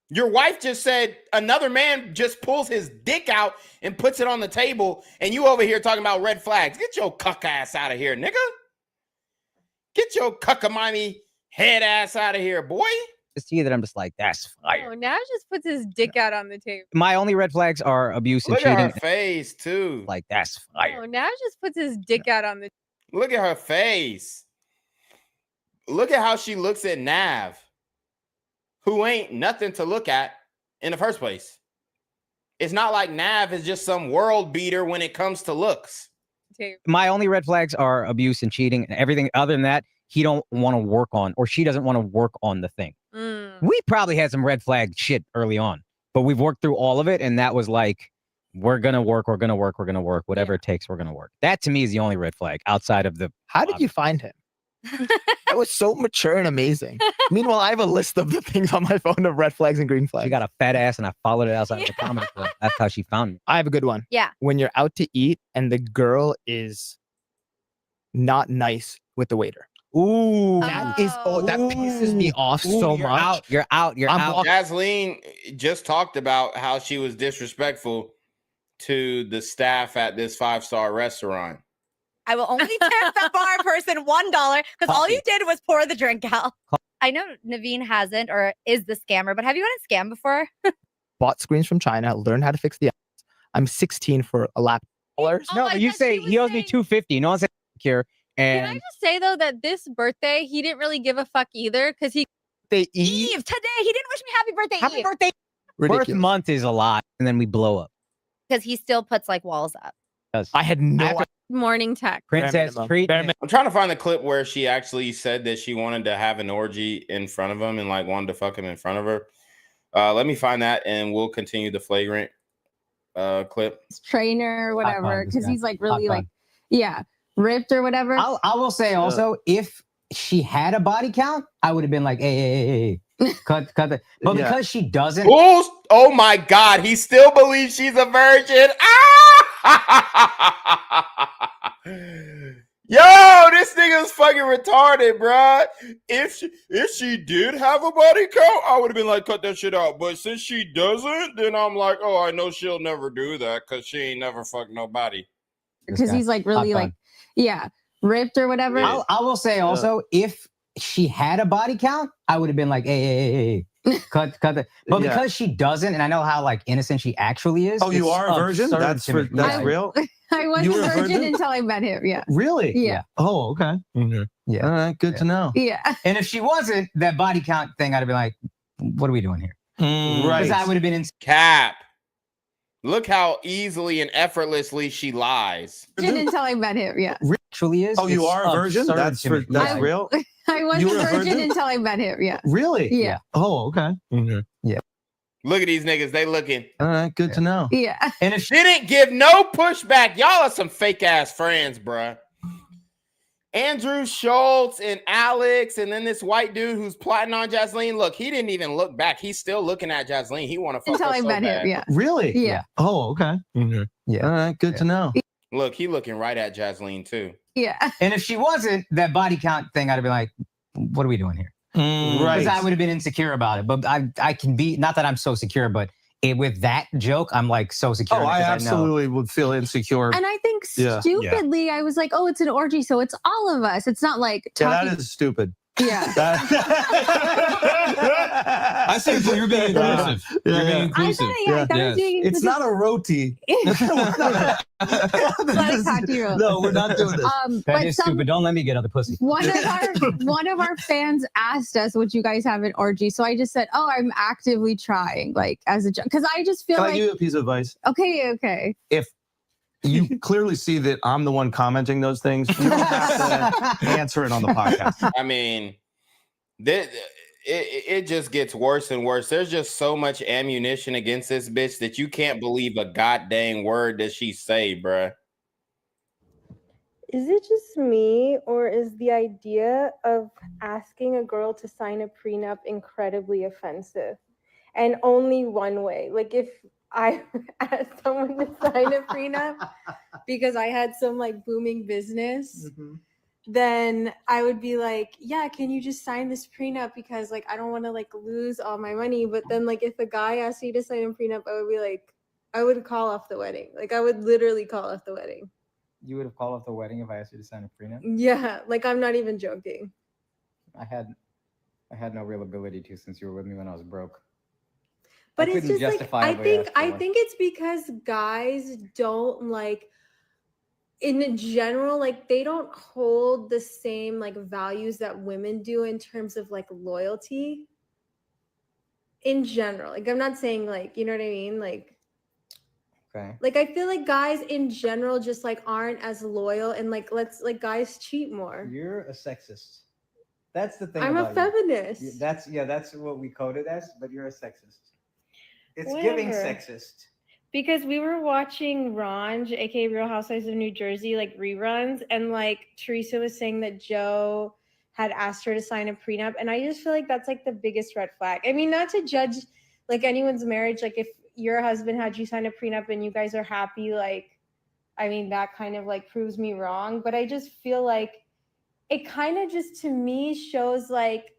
Your wife just said another man just pulls his dick out and puts it on the table, and you over here talking about red flags. Get your cuck ass out of here, nigga. Get your cuckamimey head ass out of here, boy. To you that I'm just like, that's fire. Oh, now just puts his dick out on the table. My only red flags are abuse and Look cheating. at her face, too. Like, that's fire. Oh, now just puts his dick out on the Look at her face. Look at how she looks at Nav, who ain't nothing to look at in the first place. It's not like Nav is just some world beater when it comes to looks. My only red flags are abuse and cheating, and everything other than that, he don't want to work on, or she doesn't want to work on the thing. We probably had some red flag shit early on, but we've worked through all of it, and that was like, we're gonna work, whatever it takes, we're gonna work. That to me is the only red flag outside of the. How did you find him? That was so mature and amazing. Meanwhile, I have a list of the things on my phone of red flags and green flags. She got a fat ass, and I followed it outside of the comment club. That's how she found me. I have a good one. Yeah. When you're out to eat and the girl is not nice with the waiter. Ooh, that pisses me off so much. You're out. Jasleen just talked about how she was disrespectful to the staff at this 5-star restaurant. I will only tip that bar person $1 because all you did was pour the drink out. I know Naveen hasn't or is the scammer, but have you gotten scammed before? Bought screens from China, learned how to fix the apps. I'm 16 for a lap. No, but you say he owes me $250. No one's here. Can I just say though that this birthday he didn't really give a fuck either because he Eve today he didn't wish me happy birthday. Happy Eve. birthday. Birth month is a lot, and then we blow up. Because he still puts like walls up. I had no morning tech. Princess treat. I'm trying to find the clip where she actually said that she wanted to have an orgy in front of him and like wanted to fuck him in front of her. Let me find that and we'll continue the flagrant clip. Trainer or whatever, because he's like really like, yeah, ripped or whatever. I will say also, if she had a body count, I would have been like, hey, cut that. But because she doesn't. Oh my God, he still believes she's a virgin. Yo, this nigga's fucking retarded, bruh. If she did have a body count, I would have been like, cut that shit out. But since she doesn't, then I'm like, oh, I know she'll never do that because she ain't never fucked nobody. Because he's like really like, yeah, ripped or whatever. I will say also, if she had a body count, I would have been like, hey, cut that. But because she doesn't, and I know how like innocent she actually is. Oh, you are a virgin? That's real? I was a virgin until I met him. Yeah. Really? Yeah. Oh, okay. Yeah. All right. Good to know. Yeah. And if she wasn't, that body count thing, I'd have been like, what are we doing here? Right. Because I would have been in. Cap. Look how easily and effortlessly she lies. Until I met him. Yeah. Actually is. Oh, you are a virgin? That's real? I was a virgin until I met him. Yeah. Really? Yeah. Oh, okay. Yeah. Look at these niggas. They looking. All right, good to know. Yeah. And if Didn't give no pushback. Y'all are some fake ass friends, bruh. Andrew Schultz and Alex, and then this white dude who's plotting on Jasleen. Look, he didn't even look back. He's still looking at Jasleen. He want to fuck Until her I so met bad. him. Yeah. Really? Yeah. Oh, okay. Yeah. All right, good to know. Look, he looking right at Jasleen too. Yeah. And if she wasn't, that body count thing, I'd have been like, what are we doing here? Right. Because I would have been insecure about it. But I can be, not that I'm so secure, but with that joke, I'm like so secure. Oh, I because absolutely would feel insecure. And I think Yeah. stupidly, I was like, oh, it's an orgy, so it's all of us. It's not like Yeah, talking. that is stupid. Yeah. I say you're being inclusive. You're being inclusive. I thought I was doing It's not a roti. No, we're not doing this. That but is stupid. Don't let me get other pussy. one of our fans asked us, would you guys have an orgy? So I just said, oh, I'm actively trying, like as a joke. Because I just feel Can like I give you a piece of advice? okay. If you clearly see that I'm the one commenting those things, you don't have to answer it on the podcast. I mean, it just gets worse and worse. There's just so much ammunition against this bitch that you can't believe a goddamn word that she say, bruh. Is it just me, or is the idea of asking a girl to sign a prenup incredibly offensive? And only one way. Like if I asked someone to sign a prenup because I had some like booming business, then I would be like, yeah, can you just sign this prenup because like I don't want to like lose all my money. But then like if a guy asked me to sign a prenup, I would be like, I would call off the wedding. Like I would literally call off the wedding. You would have called off the wedding if I asked you to sign a prenup? Yeah, like I'm not even joking. I had no real ability to, since you were with me when I was broke. But I it's couldn't just like I justifiably think ask for one. it's because guys don't like in general, like they don't hold the same like values that women do in terms of like loyalty. In general. Like I'm not saying like, you know what I mean? Okay. Like I feel like guys in general just like aren't as loyal and like guys cheat more. You're a sexist. That's the thing. I'm a about you. feminist. That's what we coded as, but you're a sexist. It's giving Whatever. sexist. Because we were watching Ranj, aka Real Housewives of New Jersey, like reruns, and like Teresa was saying that Joe had asked her to sign a prenup, and I just feel like that's like the biggest red flag. I mean, not to judge like anyone's marriage, like if your husband had you sign a prenup and you guys are happy, like I mean that kind of like proves me wrong, but I just feel like it kind of just to me shows like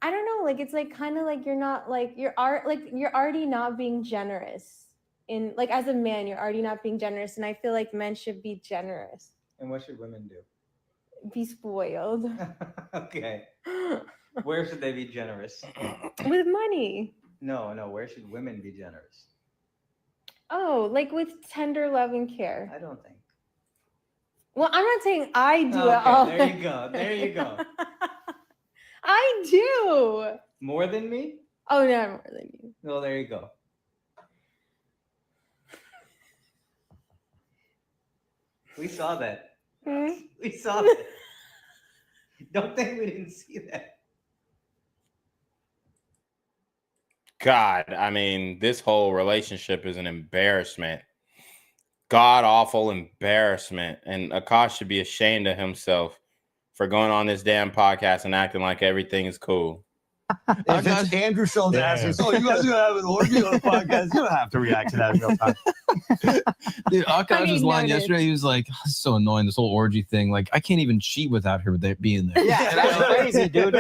I don't know, like it's like kind of like you're not like you're already not being generous in like as a man, you're already not being generous, and I feel like men should be generous. And what should women do? Be spoiled. Okay. Where should they be generous? With money. No. Where should women be generous? Oh, like with tender love and care. I don't think. Well, I'm not saying I do Okay, it all. there you go. There you go. I do. More than me? Oh, no, more than you. Well, there you go. We saw that. Hmm? We saw that. Don't think we didn't see that. God, I mean, this whole relationship is an embarrassment. God awful embarrassment. And Akaash should be ashamed of himself for going on this damn podcast and acting like everything is cool. If it's Andrew Schultz asking, so you guys are gonna have an orgy on a podcast, you don't have to react to that in real time. Dude, Akaash was lying noted. yesterday. He was like, "Oh, this is so annoying, this whole orgy thing. Like, I can't even cheat without her being there." Yeah, that's crazy, dude.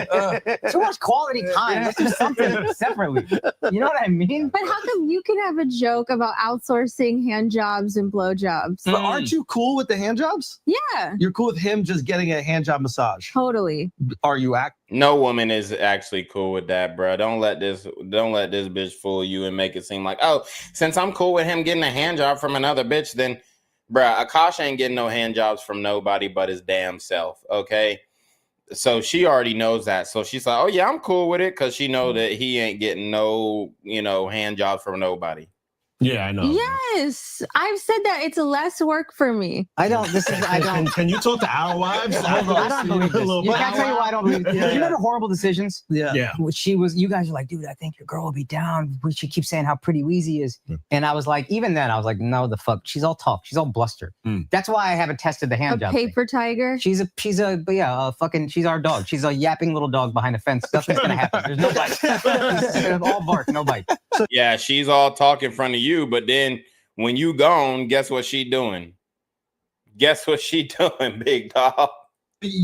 Too much quality time. Let's do something separately. You know what I mean? But how come you can have a joke about outsourcing hand jobs and blow jobs? But aren't you cool with the hand jobs? Yeah, You're cool with him just getting a hand job massage. totally. Are you No woman is actually cool with that, bro. Don't let this bitch fool you and make it seem like, oh, since I'm cool with him getting a hand job from another bitch, then, bro, Akaash ain't getting no hand jobs from nobody but his damn self, okay? So she already knows that. So she's like, oh yeah, I'm cool with it, because she know that he ain't getting no, hand jobs from nobody. Yeah, I know. Yes, I've said that it's less work for me. I don't. This is. I don't. Can you talk to our wives? I don't believe this. Can I tell you why I don't believe? You remember Horrible Decisions? Yeah. She was. You guys are like, dude, I think your girl will be down. She keeps saying how pretty Wheezy is, and I was like, even then, I was like, no, the fuck. She's all talk. She's all bluster. That's why I haven't tested the hand A job thing. paper tiger. She's fucking. She's our dog. She's a yapping little dog behind a fence. Nothing's gonna happen. There's no bite. It's all bark, no bite. Yeah, she's all talk in front of you, but then when you gone, guess what she doing? Guess what she doing, big dog?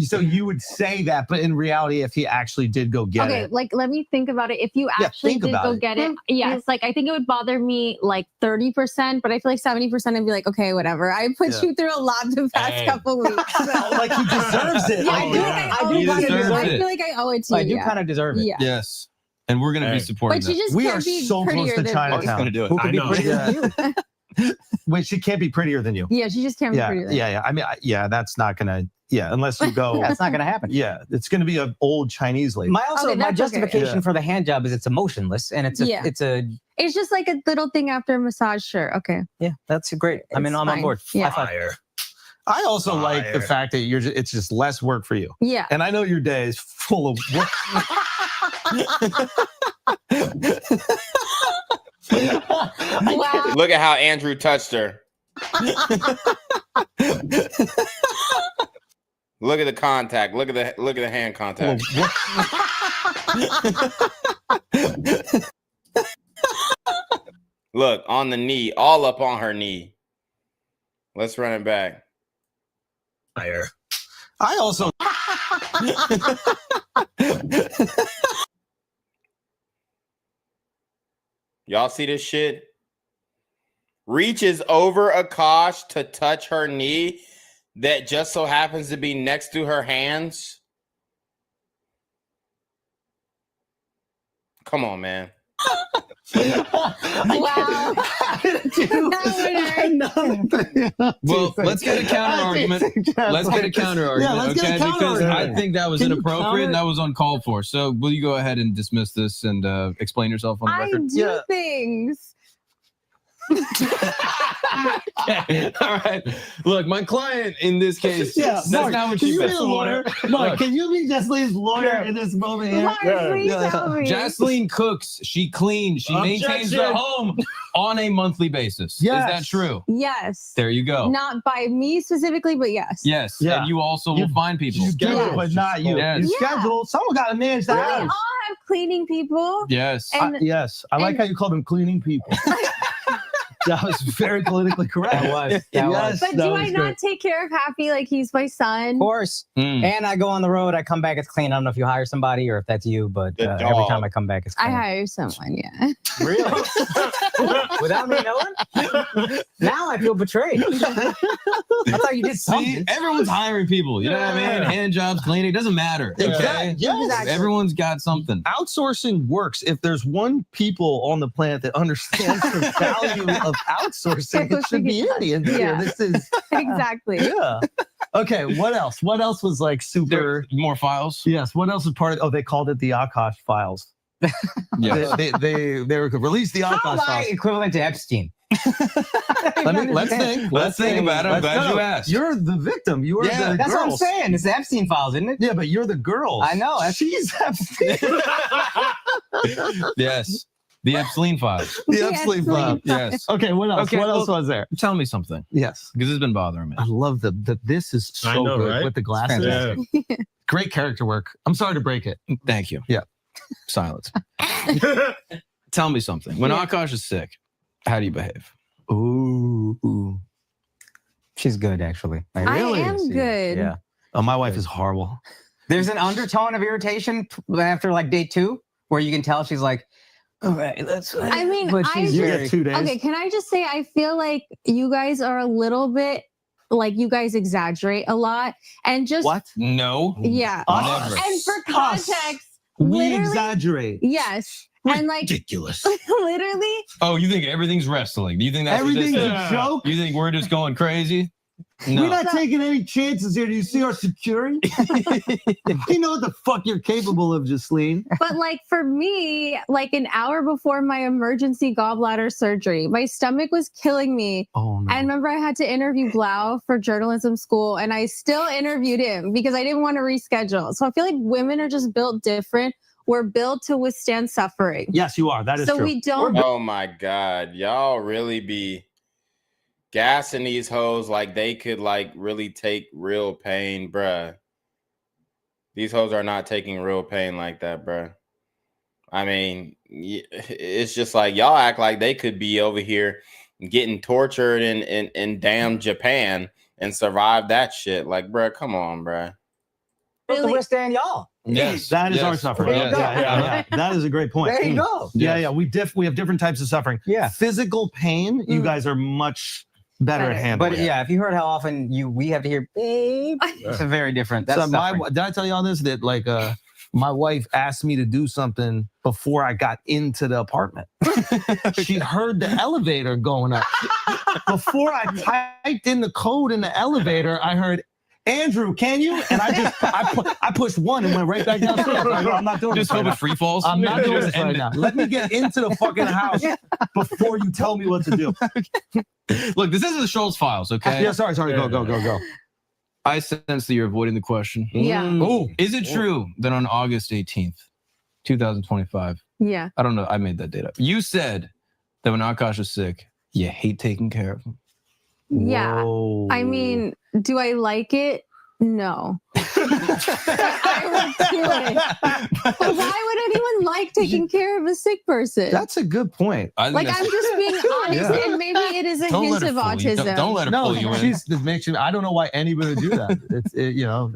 So you would say that, but in reality, if he actually did go get Okay, it, like let me think about it. If you actually think did about go it. get it, yes, like I think it would bother me like 30%, but I feel like 70% I'd be like, okay, whatever. I put you through a lot the past couple weeks. So. like he deserves it. Yeah, I do. I feel like I owe it to you. I do kind of deserve it. Yeah. Yes. And we're going to be supporting But she that. just We can't are be so close prettier to than Chinatown. He's gonna do it. Who could I be know. prettier than you? Wait, she can't be prettier than you. Yeah, she just can't be Yeah, prettier than yeah. I mean, that's not gonna. Yeah, unless you go. That's not gonna happen. Yeah, it's gonna be an old Chinese lady. My Okay, that's justification okay. for the hand job is it's emotionless and it's a Yeah. It's just like a little thing after a massage. Sure, okay. Yeah, that's great. I mean, It's I'm on fine. board. Yeah. High five. I also like the fact that it's just less work for you. Yeah. And I know your day is full of work. Wow. Look at how Andrew touched her. Look at the contact. Look at the hand contact. Look, on the knee, all up on her knee. Let's run it back. Fire. I also. Y'all see this shit? Reaches over Akaash to touch her knee that just so happens to be next to her hands. Come on, man. Wow. Well, let's get a counter argument. Let's get a counter argument, let's get a counter because argument. I think that was Can you inappropriate counter? and that was uncalled for. So, will you go ahead and dismiss this and explain yourself on the I record? do things. Okay. All right. Look, my client in this case, that's Mark, not what can she you be meant. a lawyer? Mark, can you be Jasleen's lawyer in this moment here? Mark, please help me. Jasleen cooks, she cleans, she maintains the Objection. home on a monthly basis. Yes. Is that true? Yes. There you go. Not by me specifically, but yes. Yes. Yeah. And you also will find people. You do Yeah. it, but not you. Yes. You Yeah. schedule. Someone got to manage the We house. all have cleaning people. Yes. And Yes, I like and- how you call them cleaning people. That was very politically correct. That was. That was. But do I not take care of Happy like he's my son? Of course. And I go on the road. I come back. It's clean. I don't know if you hire somebody or if that's you, but every time I come back, it's I clean. hire someone, yeah. Really? Without me knowing? Now I feel betrayed. I thought you did See, something. everyone's hiring people. You know what I mean? Hand jobs, cleaning. It doesn't matter. Okay? Exactly. Yes. Everyone's got something. Outsourcing works. If there's one people on the planet that understands the value of outsourcing, it should be Indians. Yeah. Yeah, this is Exactly. yeah. Okay, what else? What else was like super? More files. Yes. What else was part of? Oh, they called it the Akaash files. Yes. They were release the How Akaash am I files. equivalent to Epstein? Let's think. Let's think about it. I'm glad you go. asked. You're the victim. You are Yeah, the That's girls. what I'm saying. It's the Epstein files, isn't it? Yeah, but you're the girls. I know. She's Epstein. Yes. The Epstein files. The Epstein file. Yes. Okay, what else? Okay, what else well, was there? Tell me something. Yes. Because it's been bothering me. I love the this is so I know, good right? with the glasses. Yeah. Great character work. I'm sorry to break it. Thank you. Yeah. Silence. Tell me something. When Akaash is sick, how do you behave? Ooh. She's good, actually. I am good. Yeah. Oh, my wife is horrible. There's an undertone of irritation after like day 2 where you can tell she's like, all right, let's. I mean, But I she's You very- get 2 days. Okay, can I just say I feel like you guys are a little bit like you guys exaggerate a lot and just What? No. Yeah. Never. And for Us. context, We literally, exaggerate. yes. And like Ridiculous. literally, Oh, you think everything's wrestling? Do you think that's what this Everything's is? a joke. You think we're just going crazy? No. We're not taking any chances here. Do you see our security? We know what the fuck you're capable of, Jasleen. But like for me, like an hour before my emergency gallbladder surgery, my stomach was killing me. Oh no. I remember I had to interview Blau for journalism school, and I still interviewed him because I didn't want to reschedule. So I feel like women are just built different. We're built to withstand suffering. Yes, you are. That is So true. we don't. Oh my God. Y'all really be gassing these hoes like they could like really take real pain, bruh. These hoes are not taking real pain like that, bruh. I mean, it's just like y'all act like they could be over here getting tortured in damn Japan and survive that shit. Like, bruh, come on, bruh. To withstand y'all. Yes, that is yes. our suffering. There you go. Yeah. That is a great point. There you go. Yeah. We have different types of suffering. Yeah. Physical pain, you guys are much better at handling. But yeah, if you heard how often we have to hear, babe, it's a very different. That's So suffering. did I tell y'all this? That like my wife asked me to do something before I got into the apartment. She heard the elevator going up. Before I typed in the code in the elevator, I heard, Andrew, can you? And I pushed one and went right back downstairs. I'm not doing Just this right filled now. with free falls. I'm not doing Just this right end now. it. Let me get into the fucking house before you tell me what to do. Look, this isn't the Schultz files, okay? Yeah, sorry. Go. I sense that you're avoiding the question. Yeah. Oh, is it true that on August 18th, 2025, Yeah. I don't know, I made that date up. You said that when Akaash is sick, you hate taking care of him. Yeah. I mean, do I like it? No. I would do it. But why would anyone like taking care of a sick person? That's a good point. Like, I'm just being honest, and maybe it is a hint of autism. Don't let her pull you in. This makes you. I don't know why anybody would do that. It's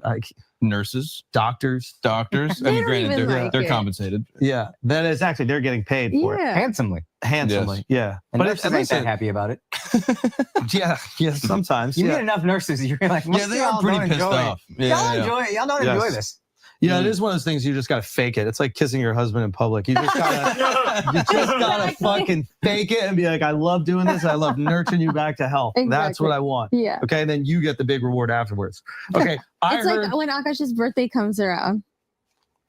like Nurses, doctors. I mean, granted, even they're like it. compensated. Yeah, that is actually they're getting paid for it Yeah. Handsomely. handsomely. Yeah, And but nurses ain't that happy about it. yeah, sometimes. You yeah. meet enough nurses, you're like, Yeah, they are pretty pissed off. Y'all enjoy it. Y'all don't enjoy Yes. this. Yeah, it is one of those things you just gotta fake it. It's like kissing your husband in public. You just gotta fucking fake it and be like, I love doing this. I love nurturing you back to health. That's Exactly. what I want. Yeah. Okay, and then you get the big reward afterwards. Okay, It's like when Akash's birthday comes around.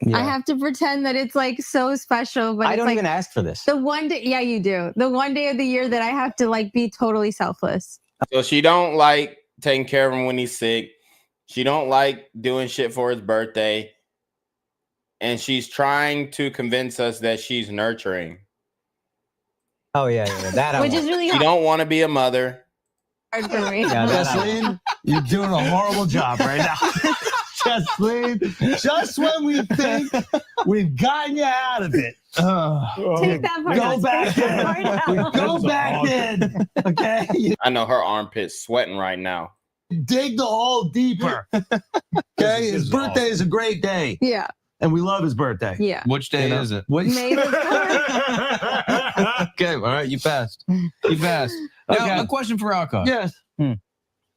Yeah. I have to pretend that it's like so special, but I it's don't like even ask for this. the one day. Yeah, you do. The one day of the year that I have to like be totally selfless. So she don't like taking care of him when he's sick. She don't like doing shit for his birthday. And she's trying to convince us that she's nurturing. Oh yeah, that I Which want. is really She don't want to be a mother. hard for me. Yeah, that I want. Jasleen, you're doing a horrible job right now. Jasleen, just when we think we've gotten you out of it. Take that part Go out. back Take that part in. out. Go back in. Okay? You I know her armpit's sweating right now. dig the hole deeper. Okay? His birthday is a great day. Yeah. And we love his birthday. Yeah. Which day is it? What? May the 4th. Okay, all right, you passed. You passed. Now, Okay. a question for Akaash. Yes.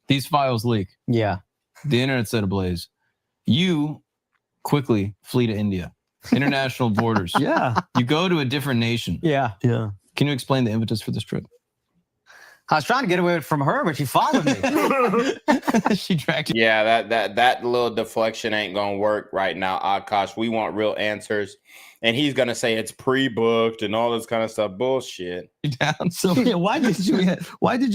These files leak. Yeah. The internet set ablaze. You quickly flee to India. International borders. Yeah. You go to a different nation. Yeah. Yeah. Can you explain the impetus for this trip? I was trying to get away from her, but she followed me. She dragged you. Yeah, that little deflection ain't gonna work right now, Akaash. We want real answers. And he's gonna say it's pre-booked and all this kind of stuff. Bullshit. down. So yeah, why did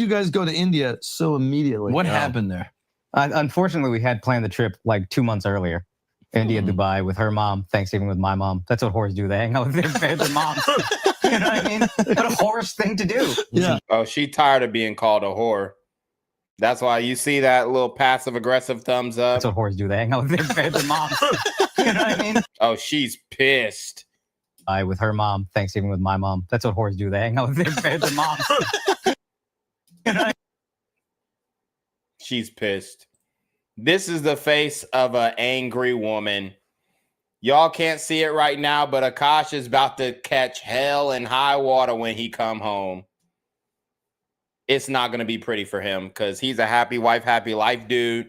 you guys go to India so immediately? What happened there? Unfortunately, we had planned the trip like 2 months earlier. India, Dubai with her mom, Thanksgiving with my mom. That's what whores do. They hang out with their moms. You know what I mean? What a whorish thing to do. Yeah. Oh, she tired of being called a whore. That's why you see that little passive aggressive thumbs up. That's what whores do. They hang out with their moms. You know what I mean? Oh, she's pissed. I with her mom, Thanksgiving with my mom. That's what whores do. They hang out with their moms. You know what I mean? She's pissed. This is the face of an angry woman. Y'all can't see it right now, but Akaash is about to catch hell and high water when he come home. It's not going to be pretty for him because he's a happy wife, happy life dude.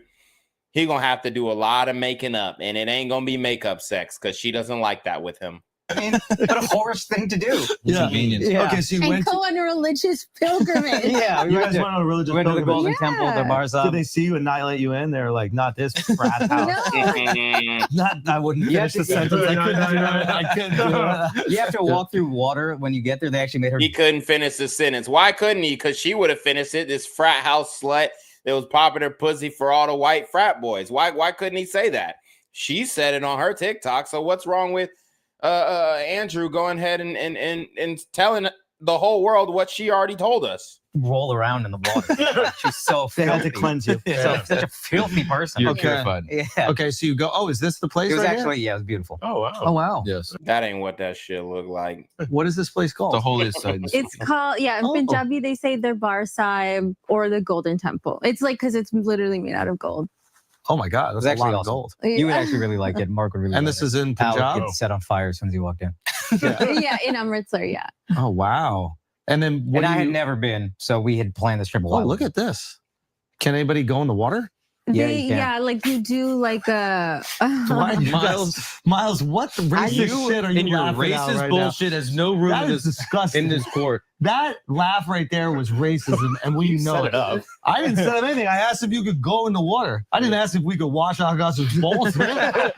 He going to have to do a lot of making up, and it ain't going to be makeup sex because she doesn't like that with him. I mean, what a horse thing to do. Yeah. Convenience. Yeah. Okay, so you And went. go on a religious pilgrimage. Yeah, You guys went on a religious went to the pilgrimage. Golden Temple, the bars up. Did they see you and not let you in? They're like, not this frat house. Not, I wouldn't You finish have the to- sentence. I couldn't do it. I couldn't do it. You have to walk through water when you get there. They actually made her. He couldn't finish the sentence. Why couldn't he? Because she would have finished it. This frat house slut that was popping her pussy for all the white frat boys. Why couldn't he say that? She said it on her TikTok. So what's wrong with Andrew going ahead and telling the whole world what she already told us? Roll around in the water. Like, she's so They filthy. had to cleanse you. Such a filthy person. You're Okay. purified. Yeah. Okay, so you go. Oh, is this the place? It was right actually, yeah, it was beautiful. Oh wow. Oh wow. Yes. That ain't what that shit looked like. What is this place called? The holiest site. It's called, in Oh. Punjabi, they say the Bar Sahib or the Golden Temple. It's like, because it's literally made out of gold. Oh my God, It was that's a actually lot of awesome. gold. You would actually really like it. Mark would really And like this it. is in Al Punjab. would get set on fire as soon as he walked in. Yeah, in Amritsar, yeah. Oh wow. And then what And do I had you? never been, so we had planned this trip a Oh, while look ago. at this. Can anybody go in the water? Yeah, They, you can. yeah, like you do like a. Why, Miles, what racist shit are you and your laughing at racist right bullshit has no room That in is this, disgusting. in this court. That laugh right there was racism, and we know set it. it up. I didn't set up anything. I asked if you could go in the water. I didn't ask if we could wash Akash's balls. that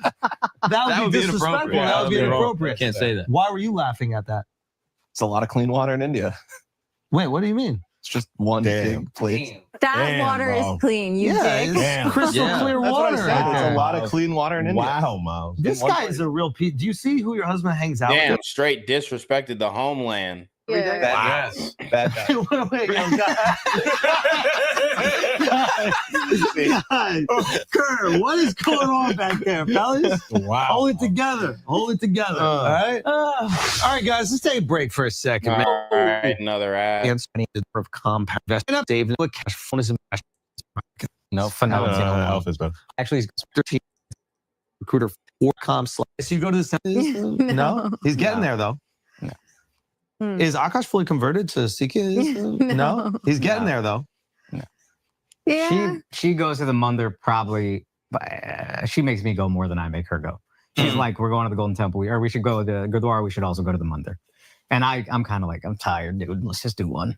would be disrespectful. inappropriate. That would be wrong. inappropriate. Can't say that. Why were you laughing at that? It's a lot of clean water in India. Wait, what do you mean? It's just one big plate. That water is clean. You dig? It's crystal clear That's what I water. said. out It's there. a lot of clean water in India. Wow, Miles. This guy is a real piece. Do you see who your husband hangs out Damn, with? straight disrespected the homeland. Yeah. Bad guys. Bad guys. Wait, guys, Kerr, what is going on back there, fellas? Wow. Hold it together. Hold it together. All right. All right, guys. Let's take a break for a second. man. All right, another ad. Answer any of compound investment. Dave, what cash phone is No, phenomenal. Alpha is better. Actually, he's 13 recruiter 4com. So you go to the no, he's getting there though. Hmm. Is Akaash fully converted to Sikhism? No, he's getting there though. Yeah. she goes to the Mandir probably. She makes me go more than I make her go. She's like, we're going to the Golden Temple, or we should go to the Gurdwara. We should also go to the Mandir. And I'm kind of like, I'm tired, dude. Let's just do one.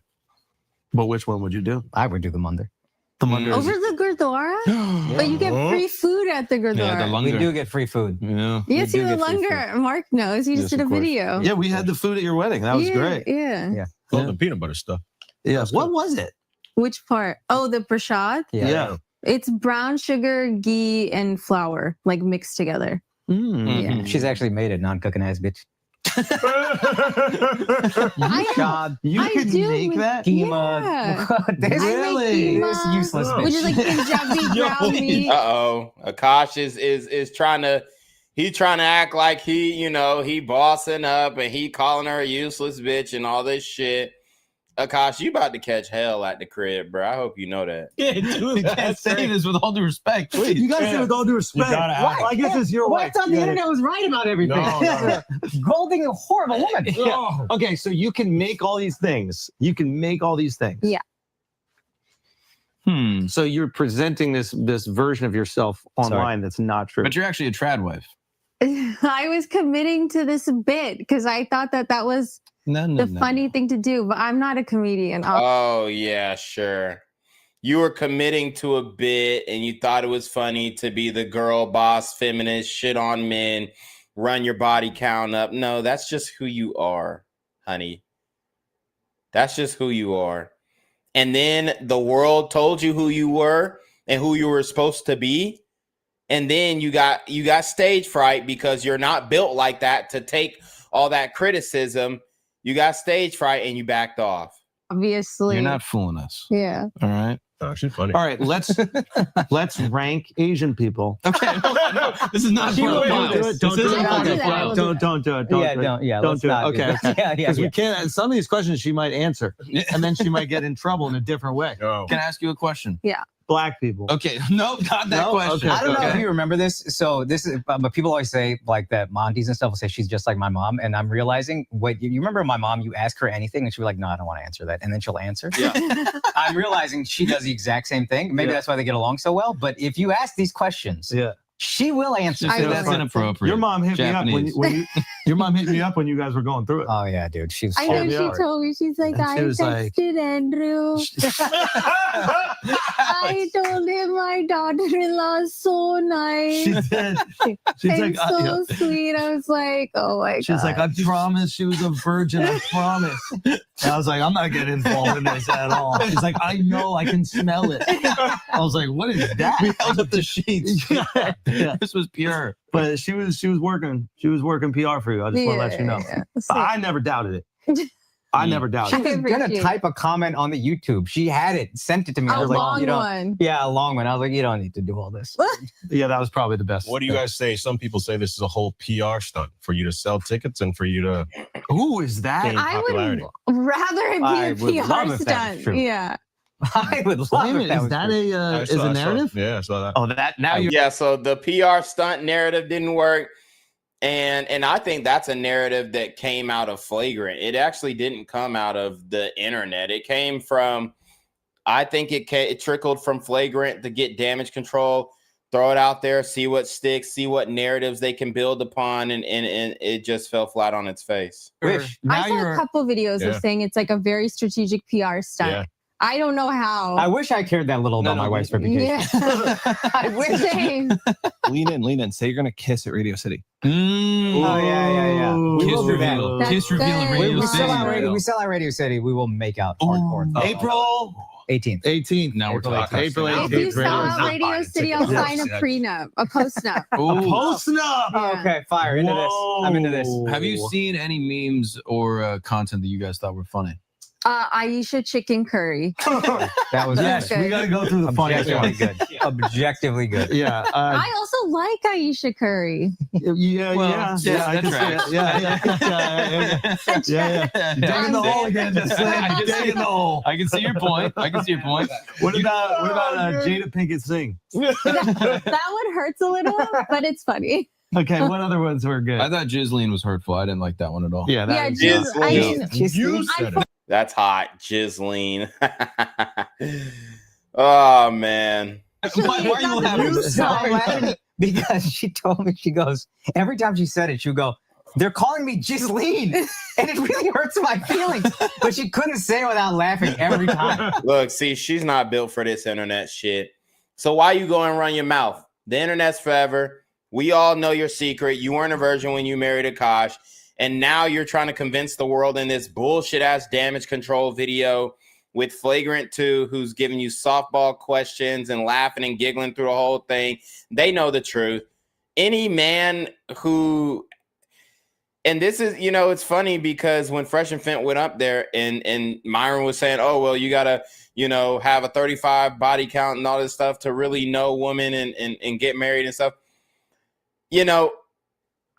But which one would you do? I would do the Mandir. The Mandir. Over the Gurdwara? But you get free food at the Gurdwara. Yeah, the We Langar. do get free food. Yeah. You we see do the get free food. Langar. Mark knows. He just Yes, did a of course. video. Yeah, we had the food at your wedding. That was Yeah, great. Yeah. Yeah. Oh, the peanut butter stuff. Yeah. What was it? Which part? Oh, the prashad? Yeah. It's brown sugar, ghee, and flour, like mixed together. Mm. Yeah. She's actually made it, non-cooking ass bitch. I You I could do make make- that? Yeah. This, Really? this useless bitch. Which is like Punjabi ground meat. Uh-oh. Akaash is trying to act like he bossing up and he calling her a useless bitch and all this shit. Akaash, you about to catch hell at the crib, bro. I hope you know that. Yeah, dude. You can't say this with all due respect, please. You gotta say with all due respect. gotta act. Well, I guess it's your Well, I wife. thought the You gotta- internet was right about everything. No. Golding a horrible woman. Yeah. Okay, so you can make all these things. You can make all these things. Yeah. So you're presenting this version of yourself online that's not true. But you're actually a trad wife. I was committing to this bit because I thought that was the funny thing to do, but I'm not a comedian. Oh, yeah, sure. You were committing to a bit and you thought it was funny to be the girl boss, feminist, shit on men, run your body count up. No, that's just who you are, honey. That's just who you are. And then the world told you who you were and who you were supposed to be. And then you got stage fright because you're not built like that to take all that criticism. You got stage fright and you backed off. Obviously. You're not fooling us. Yeah. All right. Oh, she's funny. All right, let's rank Asian people. Okay. No, this is not She for will Miles. do it. This Don't do isn't it. I will do for that. I will Miles. do Don't do it. Don't do it. Yeah, Don't let's do it. not do Okay. this. Yeah, Because we can't. Some of these questions she might answer, and then she might get in trouble in a different way. Oh. Can I ask you a question? Yeah. Black people. Okay. No, not that No? question. Okay. I don't know if you remember this. So this is, but people always say like that Monty's and stuff will say she's just like my mom. And I'm realizing what you remember my mom, you ask her anything and she'll be like, no, I don't want to answer that. And then she'll answer. Yeah. I'm realizing she does the exact same thing. Maybe that's why they get along so well. But if you ask these questions, Yeah. she will answer. I So will that's answer. inappropriate. Your mom hit Japanese. me up when you Your mom hit me up when you guys were going through it. Oh yeah, dude. She's. I know she told me. She's like, And I she was like- texted Andrew. I told him my daughter-in-law is so nice. She did. She's and like, so sweet. I was like, oh my god. She's like, I promise she was a virgin. I promise. And I was like, I'm not getting involved in this at all. She's like, I know, I can smell it. I was like, what is that? We held up the sheets. Yeah. This was pure. But she was working. She was working PR for you. I just want to let you know. But I never doubted it. I never doubted She was it. gonna type a comment on the YouTube. She had it, sent it to me. I A was like, long you don't, one. Yeah, a long one. I was like, you don't need to do all this. Yeah, that was probably the best. What do you guys say? Some people say this is a whole PR stunt for you to sell tickets and for you to Who is that? gain I popularity. would rather it I be would a love PR if that was stunt. true. Yeah. I would love Wait a if minute, that is was that true. a is a narrative? Yeah, I saw that. Oh, that now you. Yeah, so the PR stunt narrative didn't work. And I think that's a narrative that came out of Flagrant. It actually didn't come out of the internet. It came from, I think it trickled from Flagrant to get damage control, throw it out there, see what sticks, see what narratives they can build upon, and it just fell flat on its face. Now I saw a couple videos of saying it's like a very strategic PR stunt. Yeah. I don't know how. I wish I cared that little about my wife's reputation. Yeah. I wish. Same. Lean in. Say you're gonna kiss at Radio City. Oh yeah. We Kiss will do that. reveal. That's Kiss reveal at good. Radio We City. sell out Radio. We sell out Radio City. We will make out hardcore. April 18th. 18th. Now we're talking. April If 18th. you sell out Radio City, I'll sign a prenup, a post-nup. A post up. Oh, okay, fire. Into this. I'm into this. Have you seen any memes or content that you guys thought were funny? Aisha chicken curry. That was Yes, good. we got to go through the funny Objectively stuff. good. Objectively good. Yeah. I also like Aisha curry. Yeah. I can see it. Yeah. Dig in the hole again. Dig in the hole. I can see your point. What about Jada Pinkett Singh? That one hurts a little, but it's funny. Okay, what other ones were good? I thought Jasleen was hurtful. I didn't like that one at all. Yeah, Yeah, Jasleen. That's hot, Jasleen. Oh man. Why are you laughing? Because she told me, she goes, every time she said it, she would go, they're calling me Jasleen, and it really hurts my feelings. But she couldn't say it without laughing every time. Look, see, she's not built for this internet shit. So why you go and run your mouth? The internet's forever. We all know your secret. You weren't a virgin when you married Akaash. And now you're trying to convince the world in this bullshit ass damage control video with Flagrant 2, who's giving you softball questions and laughing and giggling through the whole thing. They know the truth. Any man who, and this is, it's funny because when Fresh and Fent went up there and Myron was saying, oh, well, you got to, have a 35 body count and all this stuff to really know women and get married and stuff.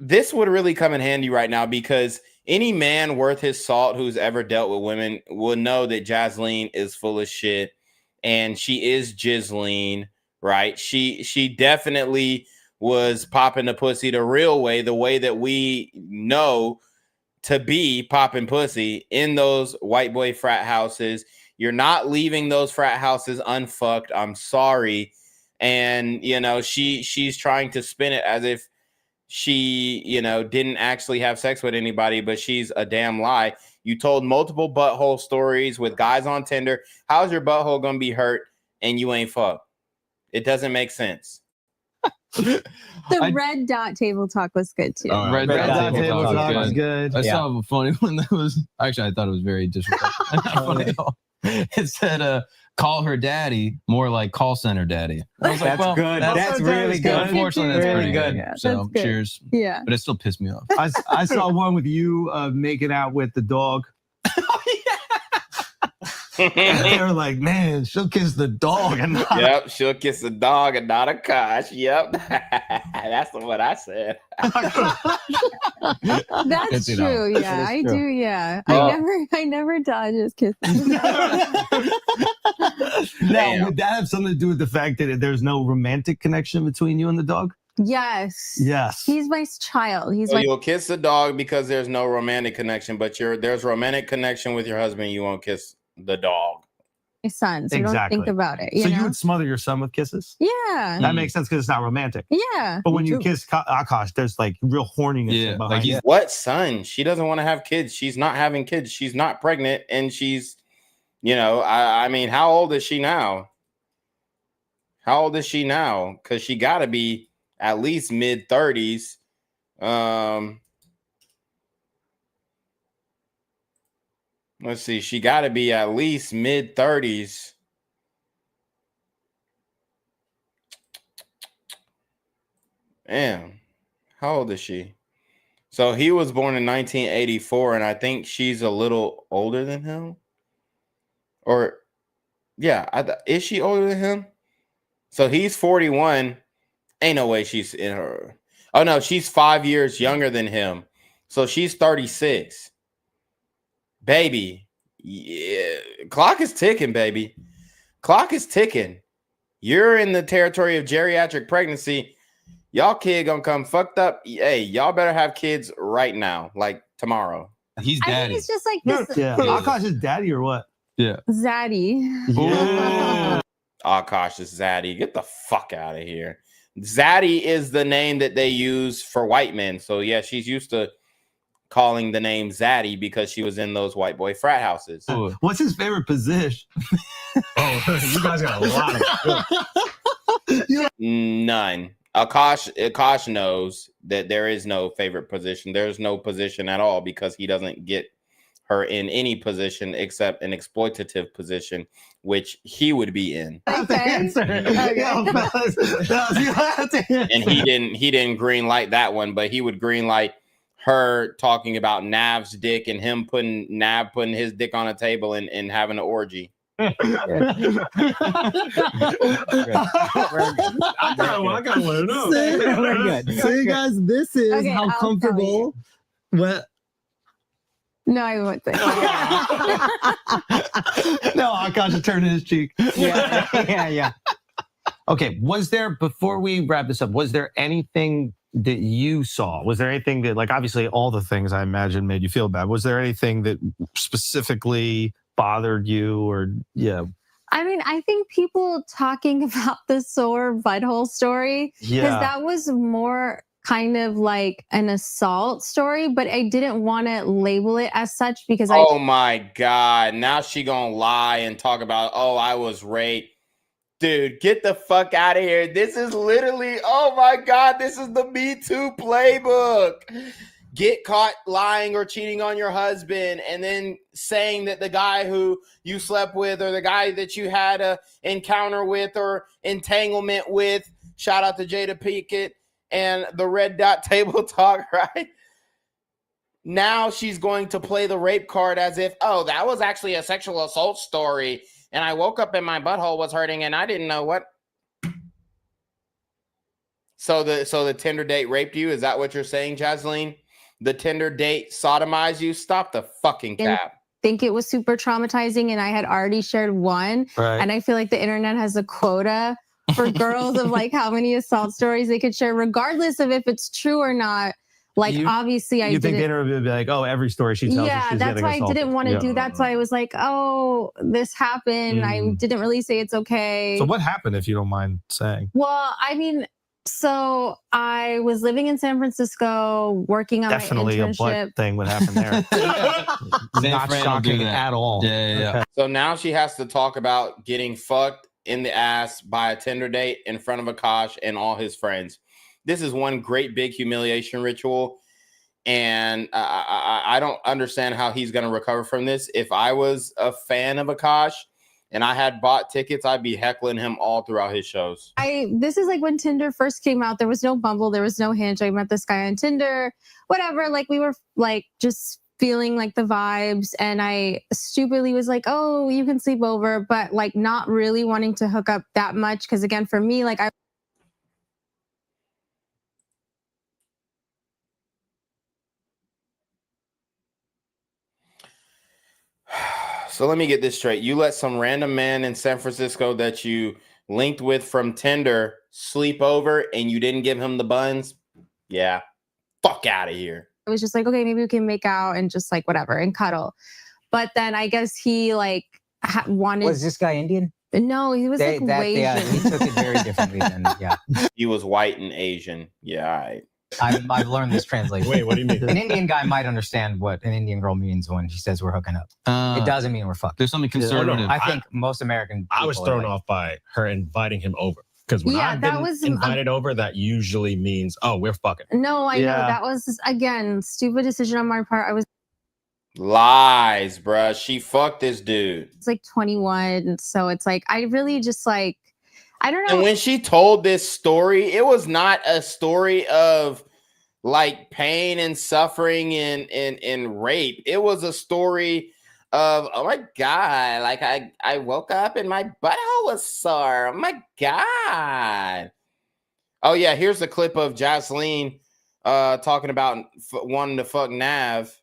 This would really come in handy right now because any man worth his salt who's ever dealt with women will know that Jasleen is full of shit and she is Jasleen, right? She definitely was popping the pussy the real way, the way that we know to be popping pussy in those white boy frat houses. You're not leaving those frat houses unfucked. I'm sorry. And, she's trying to spin it as if she, didn't actually have sex with anybody, but she's a damn lie. You told multiple butthole stories with guys on Tinder. How's your butthole going to be hurt and you ain't fucked? It doesn't make sense. The red dot table talk was good too. Red dot table talk was good. I saw a funny one that was, actually, I thought it was very disrespectful. Not funny at all. It said, call her daddy, more like call center daddy. I was like, That's good. That's really good. Unfortunately, that's Really pretty good. good. So cheers. Yeah. But it still pissed me off. I saw one with you making out with the dog. They were like, man, she'll kiss the dog. And not Yep, she'll kiss the dog and not Akaash. Yep. That's what I said. That's true. Yeah, I do. Yeah, I never dodges kisses. Now, would that have something to do with the fact that there's no romantic connection between you and the dog? Yes. Yes. He's my child. He's So my. you'll kiss the dog because there's no romantic connection, but there's romantic connection with your husband. You won't kiss the dog. my son, so don't think about it. You So know? you would smother your son with kisses? Yeah. That makes sense because it's not romantic. Yeah. But when you kiss Akaash, there's like real horniness behind it. What son? She doesn't want to have kids. She's not having kids. She's not pregnant, and she's, you know, I mean, how old is she now? How old is she now? Because she got to be at least mid-30s. Let's see. She got to be at least mid-30s. Damn. How old is she? So he was born in 1984, and I think she's a little older than him. Or, yeah, is she older than him? So he's 41. Ain't no way she's in her. Oh, no, she's 5 years younger than him. So she's 36. Baby, yeah, clock is ticking, baby. Clock is ticking. You're in the territory of geriatric pregnancy. Y'all kid gonna come fucked up. Hey, y'all better have kids right now, like tomorrow. He's I think it's just like this. Yeah. Akaash is daddy or what? Yeah. Zaddy. Yeah. Akaash is Zaddy. Get the fuck out of here. Zaddy is the name that they use for white men. So yeah, she's used to calling the name Zaddy because she was in those white boy frat houses. What's his favorite position? You guys got a lot of None. Akaash knows that there is no favorite position. There's no position at all because he doesn't get her in any position except an exploitative position, which he would be in. And he didn't green light that one, but he would green light her talking about Nav's dick and him putting his dick on a table and having an orgy. I got one to know. See, guys, this is Okay, how I'll tell comfortable. What? No, I won't say. No, Akaash is turning his cheek. Yeah. Okay, was there, before we wrap this up, was there anything that you saw? Was there anything that, like, obviously all the things I imagine made you feel bad. Was there anything that specifically bothered you or, yeah? I mean, I think people talking about the sore butthole story, because that was more kind of like an assault story, but I didn't want to label it as such because oh my God. Now she gonna lie and talk about, oh, I was raped. Dude, get the fuck out of here. This is literally, oh my God, this is the Me Too playbook. Get caught lying or cheating on your husband and then saying that the guy who you slept with or the guy that you had a encounter with or entanglement with, shout out to Jada Pinkett and the Red Dot Table Talk, right? Now she's going to play the rape card as if, oh, that was actually a sexual assault story. And I woke up and my butthole was hurting and I didn't know what. So the Tinder date raped you? Is that what you're saying, Jasleen? The Tinder date sodomized you? Stop the fucking cap. think it was super traumatizing, and I had already shared one. Right. And I feel like the internet has a quota for girls of like how many assault stories they could share, regardless of if it's true or not. Like, obviously, I think the didn't. internet would be like, oh, every story she tells. Yeah, she's that's why assaulted. I didn't want to do. That's why I was like, oh, this happened. I didn't really say it's okay. So what happened, if you don't mind saying? Well, I mean, so I was living in San Francisco, working on Definitely my a internship. butt thing would happen there. Not shocking at all. Yeah. So now she has to talk about getting fucked in the ass by a Tinder date in front of Akaash and all his friends. This is one great big humiliation ritual. And I don't understand how he's going to recover from this. If I was a fan of Akaash and I had bought tickets, I'd be heckling him all throughout his shows. This is like when Tinder first came out. There was no Bumble. There was no Hinge. I met this guy on Tinder, whatever. Like, we were like just feeling like the vibes. And I stupidly was like, oh, you can sleep over, but like not really wanting to hook up that much. Cause again, for me, like So let me get this straight. You let some random man in San Francisco that you linked with from Tinder sleep over and you didn't give him the buns? Yeah. Fuck out of here. I was just like, okay, maybe we can make out and just like whatever and cuddle. But then I guess he like wanted. Was this guy Indian? No, he was like way Yeah, Asian. he took it very differently than He was white and Asian. Yeah, all right. I've learned this translation. Wait, what do you mean? An Indian guy might understand what an Indian girl means when she says we're hooking up. It doesn't mean we're fucking. There's something conservative. I think most American. I was people thrown are like, off by her inviting him over. Because when Yeah, I've that been was- invited over, that usually means, oh, we're fucking. No, I know that was again stupid decision on my part. I was Lies, bruh. She fucked this dude. like 21, so it's like I really just like I don't know. And when she told this story, it was not a story of like pain and suffering and rape. It was a story of, oh my God, like I woke up and my butthole was sore. Oh my God. Oh yeah, here's the clip of Jasleen talking about wanting to fuck Nav.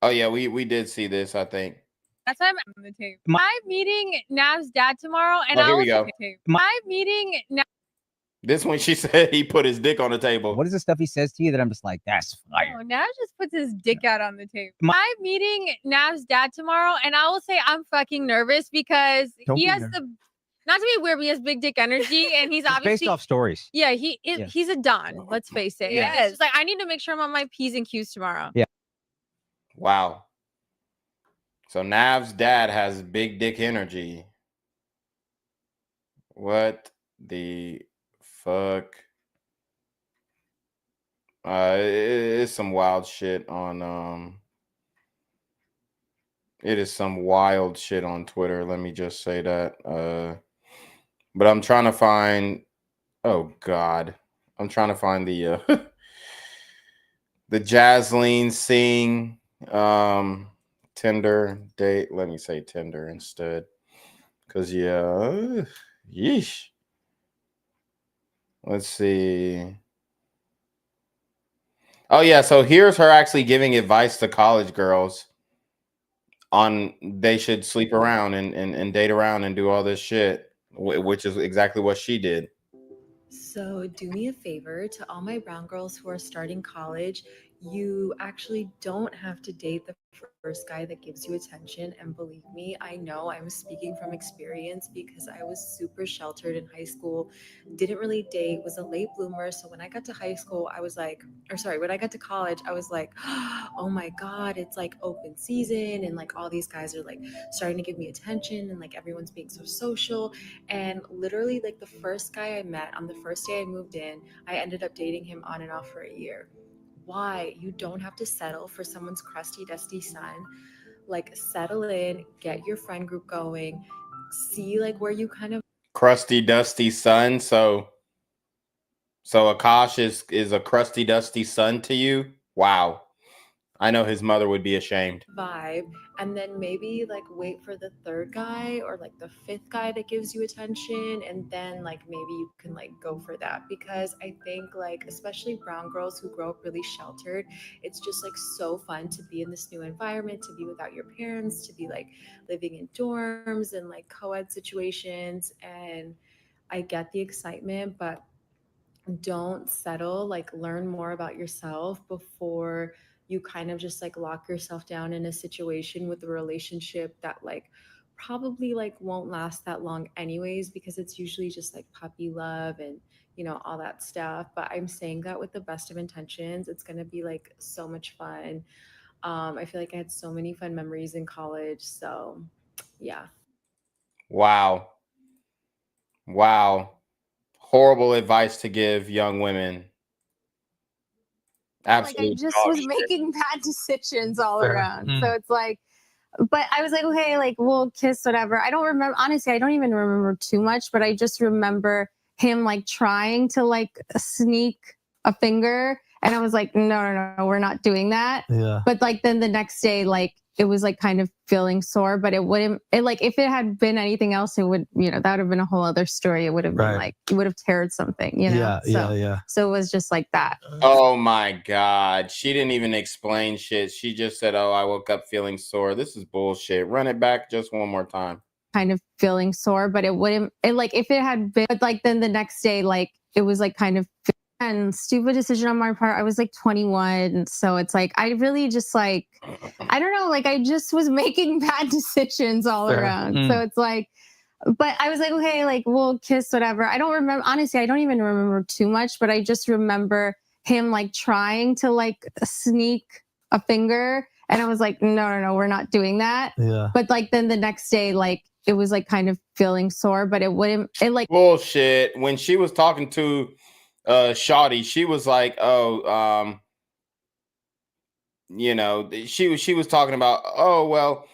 Oh yeah, we did see this, I think. That's why I'm on the tape. I'm meeting Nav's dad tomorrow, and Oh, here I'll we go. I'm meeting Nav. This one, she said he put his dick on the table. What is the stuff he says to you that I'm just like, that's fire? Oh, Nav just puts his dick out on the tape. I'm meeting Nav's dad tomorrow, and I will say I'm fucking nervous because Don't he be has nervous. the, not to be weird, but he has big dick energy, and he's It's obviously based off stories. Yeah, Yeah. he's a don. Let's face it. Yeah. It's just like I need to make sure I'm on my P's and Q's tomorrow. Yeah. Wow. So Nav's dad has big dick energy. What the fuck? It's some wild shit on it is some wild shit on Twitter. Let me just say that. But I'm trying to find, oh God. I'm trying to find the the Jasleen Singh Tinder date. Let me say Tinder instead. Cause yeah, yeesh. Let's see. Oh yeah, so here's her actually giving advice to college girls on they should sleep around and date around and do all this shit, which is exactly what she did. So do me a favor to all my brown girls who are starting college. You actually don't have to date the first guy that gives you attention. And believe me, I know I'm speaking from experience because I was super sheltered in high school, didn't really date, was a late bloomer. So when I got to high school, I was like, or sorry, when I got to college, I was like, oh my God, it's like open season. And like all these guys are like starting to give me attention and like everyone's being so social. And literally like the first guy I met on the first day I moved in, I ended up dating him on and off for a year. Why? You don't have to settle for someone's crusty, dusty son. Like settle in, get your friend group going, see like where you kind of Crusty dusty son. So Akaash is a crusty dusty son to you? Wow. I know his mother would be ashamed. vibe, and then maybe like wait for the third guy or like the fifth guy that gives you attention, and then like maybe you can like go for that. Because I think like especially brown girls who grow up really sheltered, it's just like so fun to be in this new environment, to be without your parents, to be like living in dorms and like co-ed situations. And I get the excitement, but don't settle. Like learn more about yourself before you kind of just like lock yourself down in a situation with a relationship that like probably like won't last that long anyways, because it's usually just like puppy love and you know all that stuff. But I'm saying that with the best of intentions. It's going to be like so much fun. I feel like I had so many fun memories in college, so yeah. Wow. Horrible advice to give young women. Absolutely. Like I just was making bad decisions all around. So it's like, but I was like, okay, like we'll kiss, whatever. I don't remember, honestly, I don't even remember too much, but I just remember him like trying to like sneak a finger. And I was like, no, we're not doing that. Yeah. But like then the next day, like it was like kind of feeling sore, but it wouldn't, it like if it had been anything else, it would, you know, that would have been a whole other story. It would have been like, it would have teared something, you know? Yeah. So it was just like that. Oh my God. She didn't even explain shit. She just said, oh, I woke up feeling sore. This is bullshit. Run it back just one more time. Kind of feeling sore, but it wouldn't, it like if it had been, but like then the next day, like it was like kind of and stupid decision on my part. I was like 21. So it's like, I really just like, I don't know, like I just was making bad decisions all around. So it's like, but I was like, okay, like we'll kiss, whatever. I don't remember, honestly, I don't even remember too much, but I just remember him like trying to like sneak a finger. And I was like, no, we're not doing that. Yeah. But like then the next day, like it was like kind of feeling sore, but it like bullshit. When she was talking to Shawty, she was like, oh, you know, she was talking about, oh well,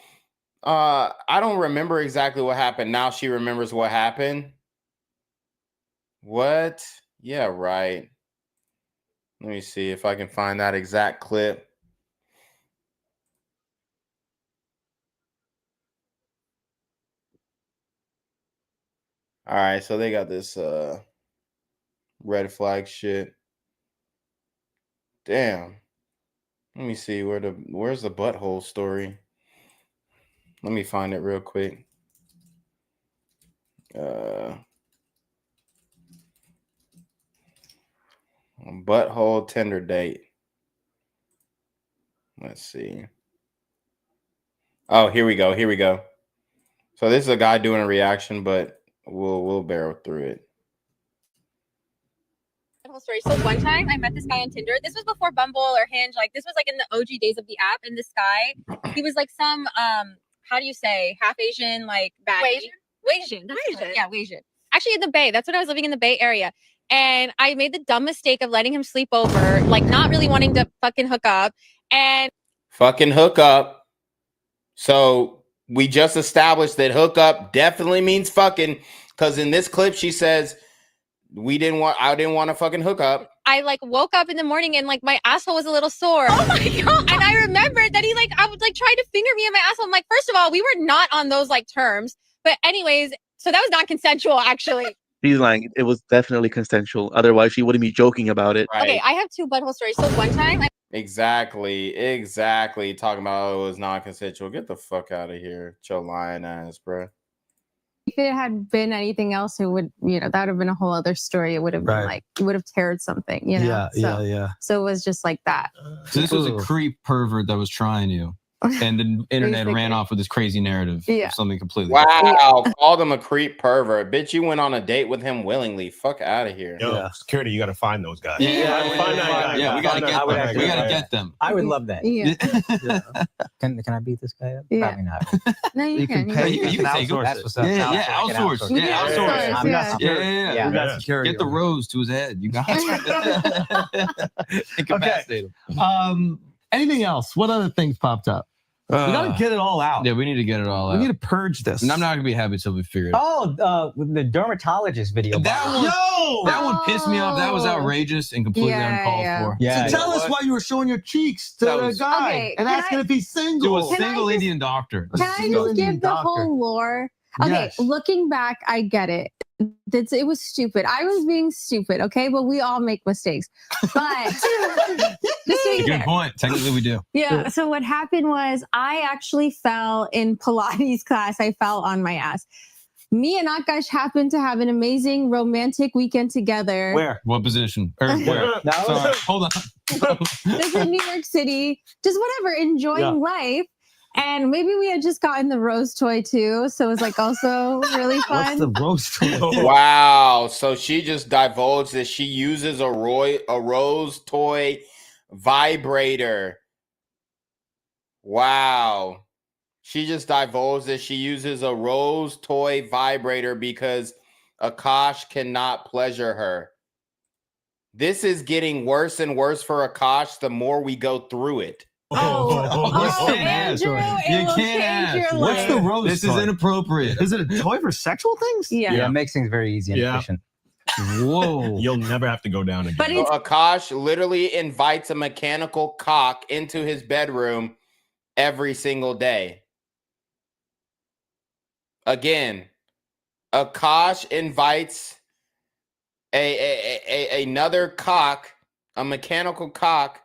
I don't remember exactly what happened. Now she remembers what happened. What? Yeah, right. Let me see if I can find that exact clip. All right, so they got this red flag shit. Damn. Let me see where's the butthole story. Let me find it real quick. Butthole Tinder date. Let's see. Oh, here we go. So this is a guy doing a reaction, but we'll barrel through it. Whole story. So one time I met this guy on Tinder. This was before Bumble or Hinge. Like this was like in the OG days of the app. And this guy, he was like some how do you say, half Asian, like Asian. Yeah, Asian. Actually in the Bay. That's when I was living in the Bay Area. And I made the dumb mistake of letting him sleep over, like not really wanting to fucking hook up. And Fucking hook up. So we just established that hook up definitely means fucking, because in this clip she says I didn't want to fucking hook up. I like woke up in the morning and like my asshole was a little sore. Oh my God. And I remembered that I would like try to finger me in my asshole. I'm like, first of all, we were not on those like terms. But anyways, so that was not consensual actually. She's lying. It was definitely consensual. Otherwise, she wouldn't be joking about it. Right. Okay, I have two butthole stories. So one time Exactly. Talking about it was non-consensual. Get the fuck out of here. Your lying ass, bro. if it had been anything else, it would, that would have been a whole other story. It would have been like, it would have teared something, Yeah. So it was just like that. So this was a creep pervert that was trying you. And the internet ran off with this crazy narrative of something completely different. Called him a creep pervert. Bitch, you went on a date with him willingly. Fuck out of here. Yo, security, you got to find those guys. we gotta get them. I would love that. Yeah. Can I beat this guy up? Yeah. Probably not. No, you can. You can take him. That's what's up. Outsource. We can outsource. We Yeah. got security. Get the rose to his head. You got it. Okay. Anything else? What other things popped up? We gotta get it all out. Yeah, we need to get it all out. We need to purge this. And I'm not gonna be happy until we figure it out. Oh, the dermatologist video. That one pissed me off. That was outrageous and completely uncalled for. Yeah. So tell us why you were showing your cheeks to the guy and asking if he's single. To a single Indian doctor. Can I just give the whole lore? Okay, looking back, I get it. It was stupid. I was being stupid, okay? But we all make mistakes. But good point. Technically, we do. Yeah. So what happened was I actually fell in Pilates class. I fell on my ass. Me and Akaash happened to have an amazing romantic weekend together. Where? What position? Or where? Sorry, hold on. This is in New York City. Just whatever, enjoying life. And maybe we had just gotten the rose toy too. So it was like also really fun. What's the rose toy? Wow. So she just divulged that she uses a rose toy vibrator. Wow. She just divulged that she uses a rose toy vibrator because Akaash cannot pleasure her. This is getting worse and worse for Akaash the more we go through it. Andrew, you can't ask. What's the rose This toy? is inappropriate. Is it a toy for sexual things? Yeah, it makes things very easy and efficient. Whoa. You'll never have to go down again. But So Akaash literally invites a mechanical cock into his bedroom every single day. Again, Akaash invites another cock, a mechanical cock,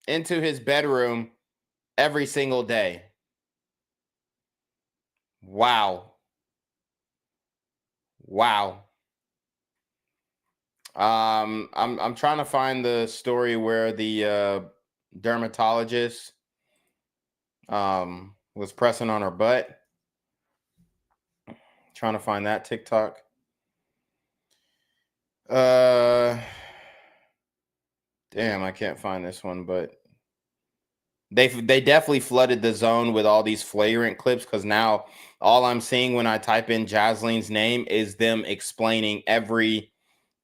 into his bedroom every single day. Wow. I'm trying to find the story where the dermatologist was pressing on her butt. Trying to find that TikTok. Damn, I can't find this one, but they definitely flooded the zone with all these flagrant clips, because now all I'm seeing when I type in Jasleen's name is them explaining every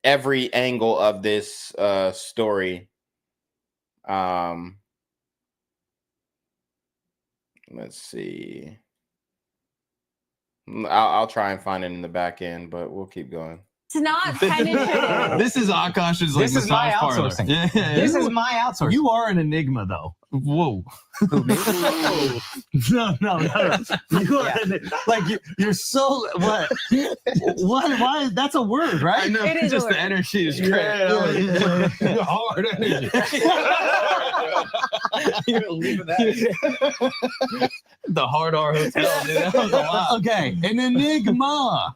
angle of this story. Let's see. I'll try and find it in the back end, but we'll keep going. It's not penetrative. This is Akash's like This is my massage parlor. outsourcing. Yeah. This is my outsourcing. You are an enigma, though. Whoa. No. You are like you're so what? Why? That's a word, right? I know. It is Just a the word. energy is great. Yeah. Hard energy. You're leaving that. The Hard R Hotel, dude. That was a lot. Okay, an enigma.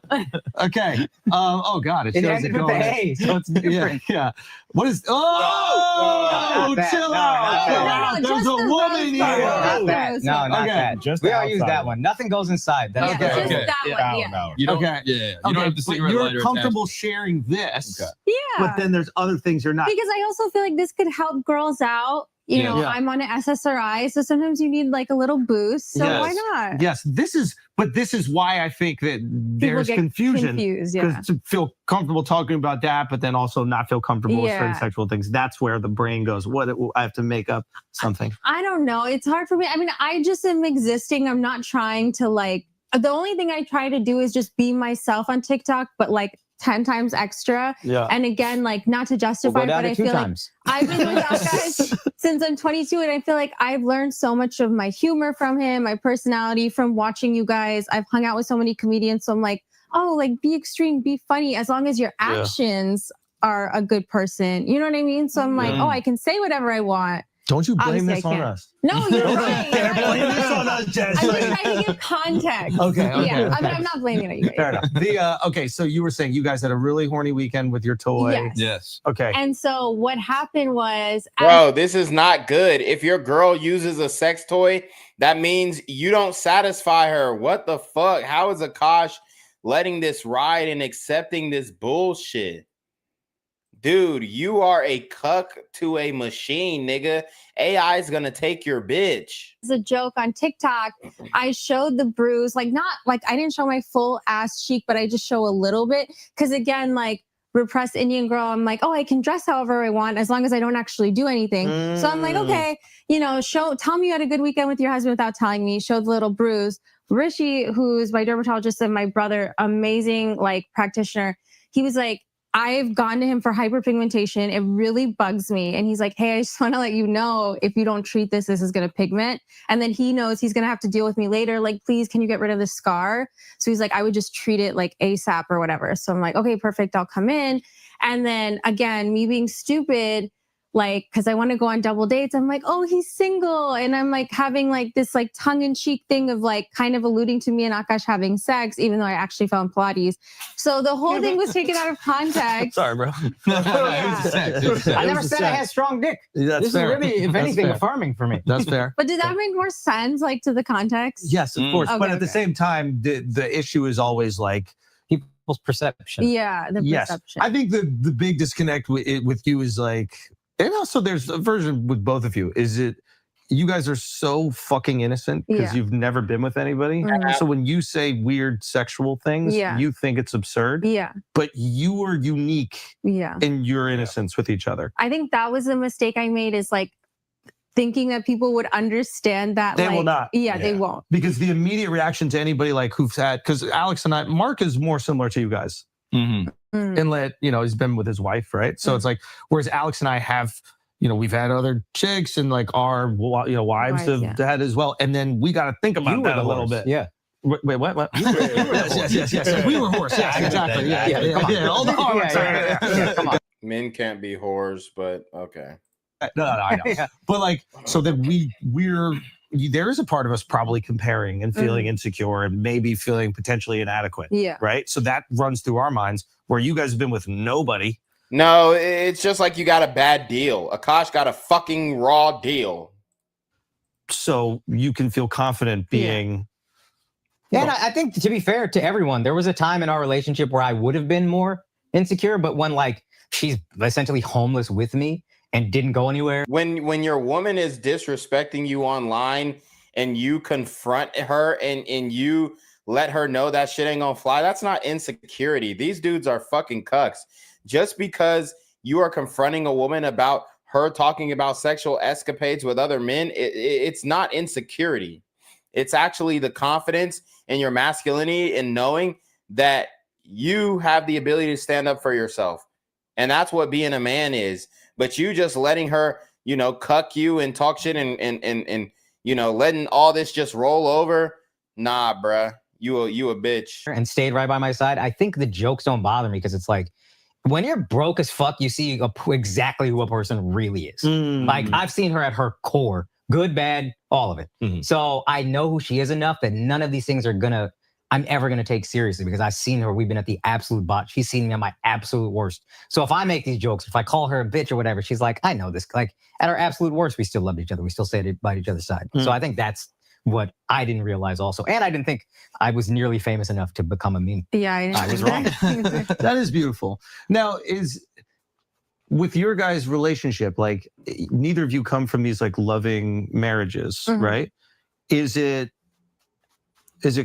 Okay. Oh God, it It shows ended it with going. the A, so it's different. Yeah. What is? Oh, Not that. chill No, out. not Chill that. out. No, There's just a the woman rose here. flower. Not that. No, not Okay. that. Just We the all use outside that one. one. Nothing goes inside. That's Yeah, Okay. just that one. Yeah. No. You don't, Okay. yeah. You don't have the but cigarette you're lighter comfortable sharing this, Yeah. but then there's other things you're not. Because I also feel like this could help girls out. You Yeah. know, Yeah. I'm on an SSRI, so sometimes you need like a little boost. So Yes. why not? Yes, this is why I think that there's get confusion. confused, Because yeah. to feel comfortable talking about that, but then also not feel comfortable with certain Yeah. sexual things. That's where the brain goes. I have to make up something. I don't know. It's hard for me. I mean, I just am existing. I'm not trying to like, the only thing I try to do is just be myself on TikTok, but like 10 times extra. Yeah. And again, like not to We'll justify, go down but to I 2 feel times. like I've been with Akaash since I'm 22, and I feel like I've learned so much of my humor from him, my personality from watching you guys. I've hung out with so many comedians, so I'm like, oh, like be extreme, be funny, as long as your Yeah. actions are a good person. You know what I mean? So I'm like, oh, I can say whatever I want. Don't you blame Obviously, this I on can't. us? No, you're right. You're right. Blame this on us, I'm Jasleen. just trying to give context. Okay, Yeah, I'm not blaming it on you guys. Fair enough. Okay, so you were saying you guys had a really horny weekend with your toy. Yes. Yes. Okay. And so what happened was, Bro, this is not good. If your girl uses a sex toy, that means you don't satisfy her. What the fuck? How is Akaash letting this ride and accepting this bullshit? Dude, you are a cuck to a machine, nigga. AI is gonna take your bitch. as a joke on TikTok, I showed the bruise, like not like I didn't show my full ass cheek, but I just show a little bit. Cause again, like repressed Indian girl, I'm like, oh, I can dress however I want as long as I don't actually do anything. So I'm like, okay, you know, tell me you had a good weekend with your husband without telling me, show the little bruise. Rishi, who's my dermatologist and my brother, amazing like practitioner, he was like, I've gone to him for hyperpigmentation. It really bugs me. And he's like, hey, I just want to let you know, if you don't treat this, this is going to pigment. And then he knows he's going to have to deal with me later. Like, please, can you get rid of the scar? So he's like, I would just treat it like ASAP or whatever. So I'm like, okay, perfect. I'll come in. And then again, me being stupid, like, cause I want to go on double dates. I'm like, oh, he's single. And I'm like having like this like tongue in cheek thing of like kind of alluding to me and Akaash having sex, even though I actually fell in Pilates. So the whole thing was taken out of context. Sorry, bro. I never said I had strong dick. That's This fair. is really, if That's anything, fair. affirming for me. That's fair. But did that make more sense, like to the context? Yes, of course. Okay, But at the okay. same time, the issue is always like people's perception. Yeah, the yes. perception. I think the big disconnect with you is like, and also there's a version with both of you. Is it you guys are so fucking innocent because Yeah. you've never been with anybody. Mhm. So when you say weird sexual things, Yeah. you think it's absurd. Yeah. But you are unique Yeah. in your innocence with each other. I think that was a mistake I made, is like thinking that people would understand that. They like, will not. Yeah, they won't. Because the immediate reaction to anybody like who's had, because Alex and I, Mark is more similar to you guys. Mm. And he's been with his wife, right? So it's like, whereas Alex and I have, we've had other chicks and like our, wives have had as well. And then we got to think about that a little bit. Yeah. Wait, what? Yes. We were horse. Yes, exactly. Yeah. All the horse. Yeah, come on. Men can't be whores, but okay. No, I know. But like, so that there is a part of us probably comparing and feeling insecure and maybe feeling potentially inadequate. Yeah. Right. So that runs through our minds, where you guys have been with nobody. No, it's just like you got a bad deal. Akaash got a fucking raw deal. So you can feel confident being. Yeah, and I think to be fair to everyone, there was a time in our relationship where I would have been more insecure, but when like she's essentially homeless with me and didn't go anywhere. When your woman is disrespecting you online and you confront her and you let her know that shit ain't gonna fly, that's not insecurity. These dudes are fucking cucks. Just because you are confronting a woman about her talking about sexual escapades with other men, it's not insecurity. It's actually the confidence in your masculinity and knowing that you have the ability to stand up for yourself. And that's what being a man is. But you just letting her, you know, cuck you and talk shit and you know, letting all this just roll over. Nah, bruh. You a bitch. And stayed right by my side. I think the jokes don't bother me because it's like, when you're broke as fuck, you see exactly who a person really is. Like I've seen her at her core, good, bad, all of it. So I know who she is enough that none of these things I'm ever gonna take seriously because I've seen her. We've been at the absolute bottom. She's seen me at my absolute worst. So if I make these jokes, if I call her a bitch or whatever, she's like, I know this. Like at our absolute worst, we still loved each other. We still stayed by each other's side. So I think that's what I didn't realize also. And I didn't think I was nearly famous enough to become a meme. Yeah, I was wrong. That is beautiful. Now, with your guys' relationship, like neither of you come from these like loving marriages, right? Is it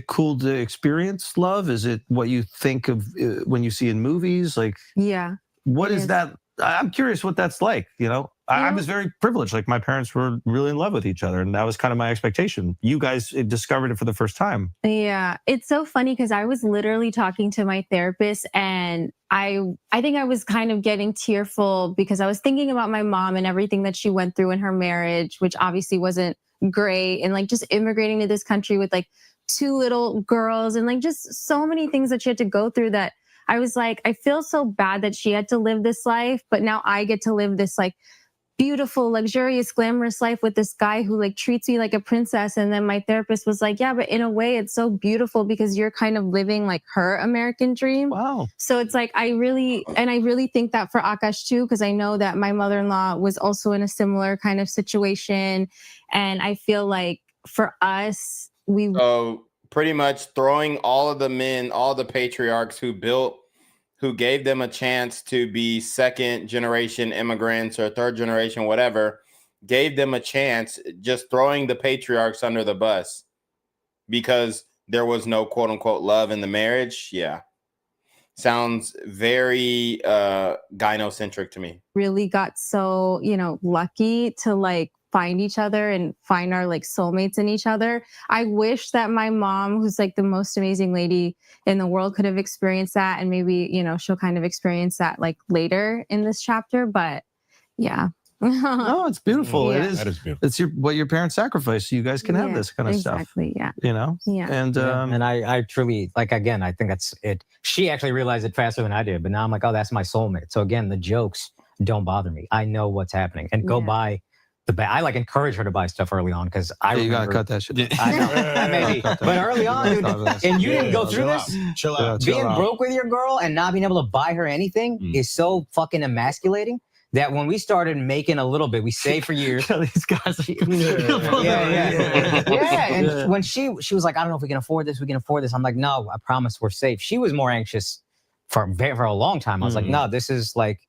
cool to experience love? Is it what you think of when you see in movies? Like, yeah. What is that? I'm curious what that's like. You know, I was very privileged. Like my parents were really in love with each other, and that was kind of my expectation. You guys discovered it for the first time. Yeah, it's so funny because I was literally talking to my therapist, and I think I was kind of getting tearful because I was thinking about my mom and everything that she went through in her marriage, which obviously wasn't great, and like just immigrating to this country with like 2 little girls and like just so many things that she had to go through that I was like, I feel so bad that she had to live this life, but now I get to live this like beautiful, luxurious, glamorous life with this guy who like treats me like a princess. And then my therapist was like, yeah, but in a way it's so beautiful because you're kind of living like her American dream. Wow. So it's like, I really think that for Akaash too, because I know that my mother-in-law was also in a similar kind of situation. And I feel like for us, So pretty much throwing all of the men, all the patriarchs who gave them a chance to be 2nd generation immigrants or 3rd generation, whatever, gave them a chance, just throwing the patriarchs under the bus because there was no quote unquote love in the marriage. Yeah. Sounds very gynocentric to me. Really got so, lucky to like find each other and find our like soulmates in each other. I wish that my mom, who's like the most amazing lady in the world, could have experienced that, and maybe, she'll kind of experience that like later in this chapter, but yeah. No, it's beautiful. Yeah. It is. That is beautiful. It's what your parents sacrificed so you guys can have this kind of stuff. Exactly. Yeah. Yeah. And I truly, like, again, I think that's it. She actually realized it faster than I did, but now I'm like, oh, that's my soulmate. So again, the jokes don't bother me. I know what's happening, and go buy I like encourage her to buy stuff early on because you gotta cut that shit. I know, maybe, but early on, dude, and you didn't go through this. Chill out. Being broke with your girl and not being able to buy her anything is so fucking emasculating that when we started making a little bit, we saved for years. These guys, And when she was like, I don't know if we can afford this. I'm like, no, I promise we're safe. She was more anxious for a long time. I was like, no, this is like,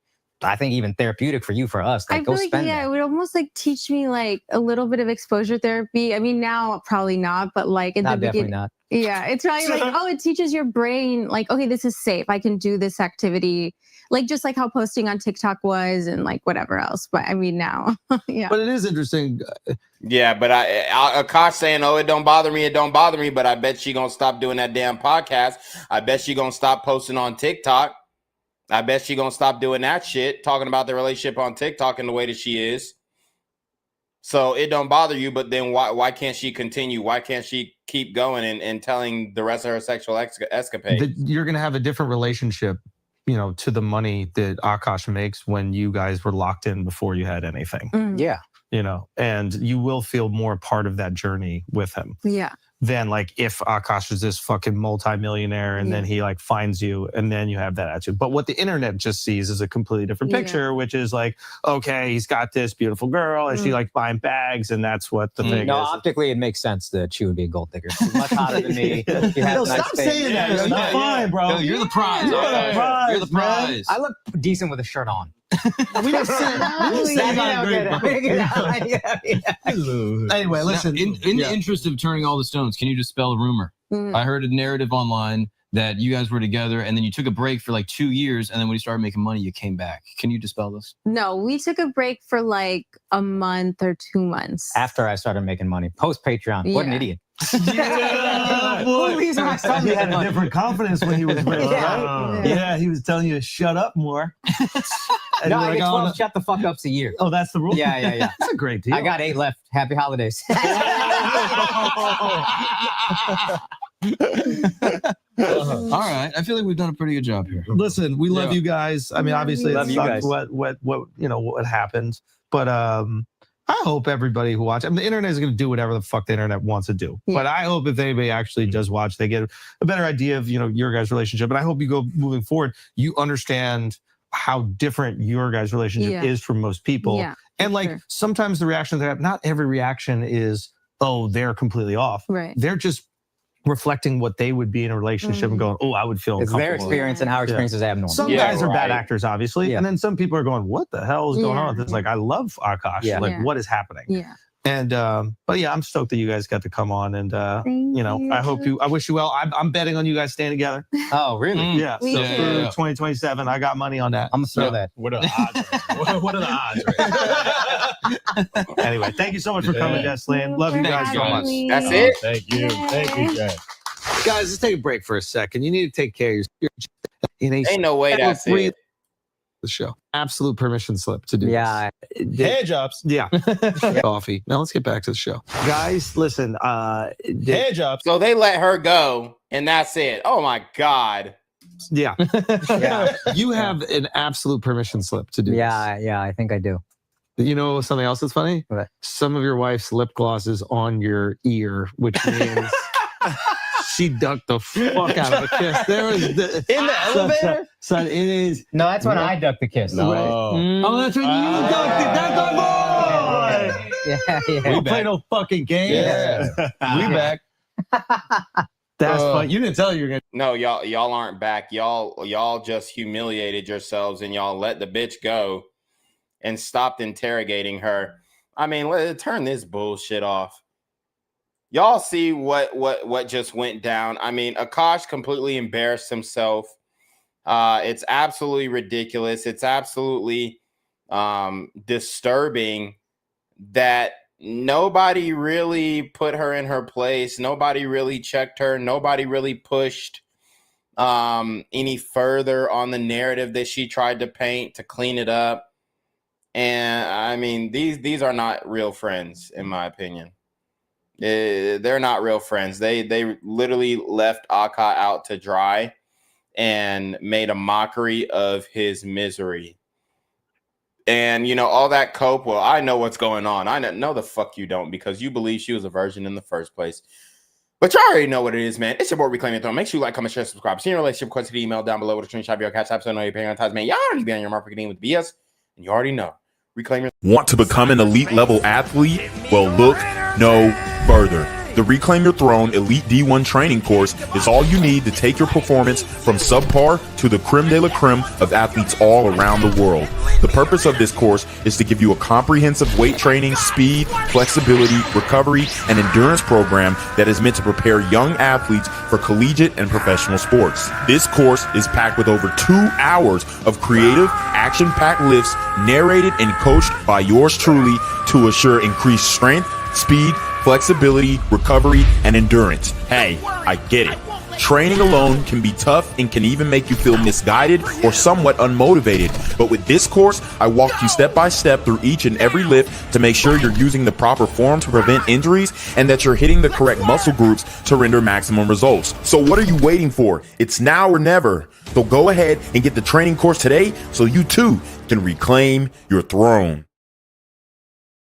I think even therapeutic for you, for us. Like, I go feel like, spend it would almost like teach me like a little bit of exposure therapy. I mean, now probably not, but like in the beginning, not. Yeah, it's probably like, it teaches your brain like, okay, this is safe. I can do this activity. Like just like how posting on TikTok was and like whatever else. But I mean now, yeah. But it is interesting. Yeah, but Akaash saying, oh, it don't bother me, but I bet she gonna stop doing that damn podcast. I bet she gonna stop posting on TikTok. I bet she gonna stop doing that shit, talking about the relationship on TikTok and the way that she is. So it don't bother you, but then why can't she continue? Why can't she keep going and telling the rest of her sexual escapades? You're gonna have a different relationship, to the money that Akaash makes when you guys were locked in before you had anything. Yeah. And you will feel more part of that journey with him. Yeah. than like if Akaash is this fucking multimillionaire and then he like finds you and then you have that attitude. But what the internet just sees is a completely different picture, which is like, okay, he's got this beautiful girl and she like buying bags, and that's what the thing No, is. optically, it makes sense that she would be a gold digger. She's much hotter than me. She has No, nice stop things. saying that. You're fine, bro. No, you're the prize. You're the prize. You're the prize. I look decent with a shirt on. We don't say Anyway, listen. Now, in the interest of turning all the stones, can you dispel a rumor? I heard a narrative online that you guys were together and then you took a break for like 2 years, and then when you started making money, you came back. Can you dispel this? No, we took a break for like a month or 2 months. After I started making money, post Patreon. What an idiot. Yeah, boy. He had a different confidence when he was rich, right? Yeah, he was telling you to shut up more. No, I get 12 shut the fuck ups a year. Oh, that's the rule? Yeah. That's a great deal. I got 8 left. Happy holidays. All right, I feel like we've done a pretty good job here. Listen, we love you guys. I mean, obviously, Love it you sucks guys. what happened, but I hope everybody who watches, I mean, the internet is going to do whatever the fuck the internet wants to do. But I hope if anybody actually does watch, they get a better idea of your guys' relationship. And I hope you go moving forward, you understand how different your guys' relationship is from most people. Yeah, and like sometimes the reactions they have, not every reaction is, oh, they're completely off. Right. They're just reflecting what they would be in a relationship and going, oh, I would feel It's their uncomfortable. experience, and our experience is abnormal. Some guys are bad actors, obviously. And then some people are going, what the hell is going on? It's like, I love Akaash. Like, what is happening? Yeah. And but yeah, I'm stoked that you guys got to come on, and I wish you well. I'm betting on you guys staying together. Oh, really? Yeah. So for 2027, I got money on that. I'm gonna throw that. What are the odds? What are the odds? Anyway, thank you so much for coming, Jasleen. Love you guys so much. That's it. Thank you. Thank you, Jay. Guys, let's take a break for a second. You need to take care of your Ain't no way that's it. The show. Absolute permission slip to do Yeah. this. Hand jobs. Yeah. Coffee. Now let's get back to the show. Guys, listen. Hand jobs. So they let her go, and that's it. Oh my God. Yeah. You have an absolute permission slip to do this. Yeah, I think I do. You know something else that's funny? What? Some of your wife's lip gloss is on your ear, which means she ducked the fuck out of a kiss. There was In the elevator? Son, it is. No, that's when I ducked the kiss. No. Oh, that's when you ducked it. That's our boy. Yeah. We don't play no fucking games. Yeah. We back. That's fun. You didn't tell you were gonna. No, y'all aren't back. Y'all just humiliated yourselves, and y'all let the bitch go and stopped interrogating her. I mean, let's turn this bullshit off. Y'all see what just went down. I mean, Akaash completely embarrassed himself. It's absolutely ridiculous. It's absolutely disturbing that nobody really put her in her place. Nobody really checked her. Nobody really pushed any further on the narrative that she tried to paint to clean it up. And I mean, these are not real friends, in my opinion. They're not real friends. They literally left Akaash out to dry and made a mockery of his misery. And, all that cope, well, I know what's going on. I know the fuck you don't, because you believe she was a virgin in the first place. But you already know what it is, man. It's your boy, Reclaim Your Throne. Make sure you like, comment, share, subscribe. See your relationship request to the email down below with a screenshot of your CashApp, so I know you're paying on time, man. Y'all already be on your marketing with BS, and you already know. Reclaim your. Want to become an elite level athlete? Well, look no further. The Reclaim Your Throne Elite D1 training course is all you need to take your performance from subpar to the creme de la creme of athletes all around the world. The purpose of this course is to give you a comprehensive weight training, speed, flexibility, recovery, and endurance program that is meant to prepare young athletes for collegiate and professional sports. This course is packed with over 2 hours of creative, action-packed lifts narrated and coached by yours truly to assure increased strength, speed, flexibility, recovery, and endurance. Hey, I get it. Training alone can be tough and can even make you feel misguided or somewhat unmotivated. But with this course, I walk you step by step through each and every lift to make sure you're using the proper form to prevent injuries and that you're hitting the correct muscle groups to render maximum results. So what are you waiting for? It's now or never. So go ahead and get the training course today so you too can reclaim your throne.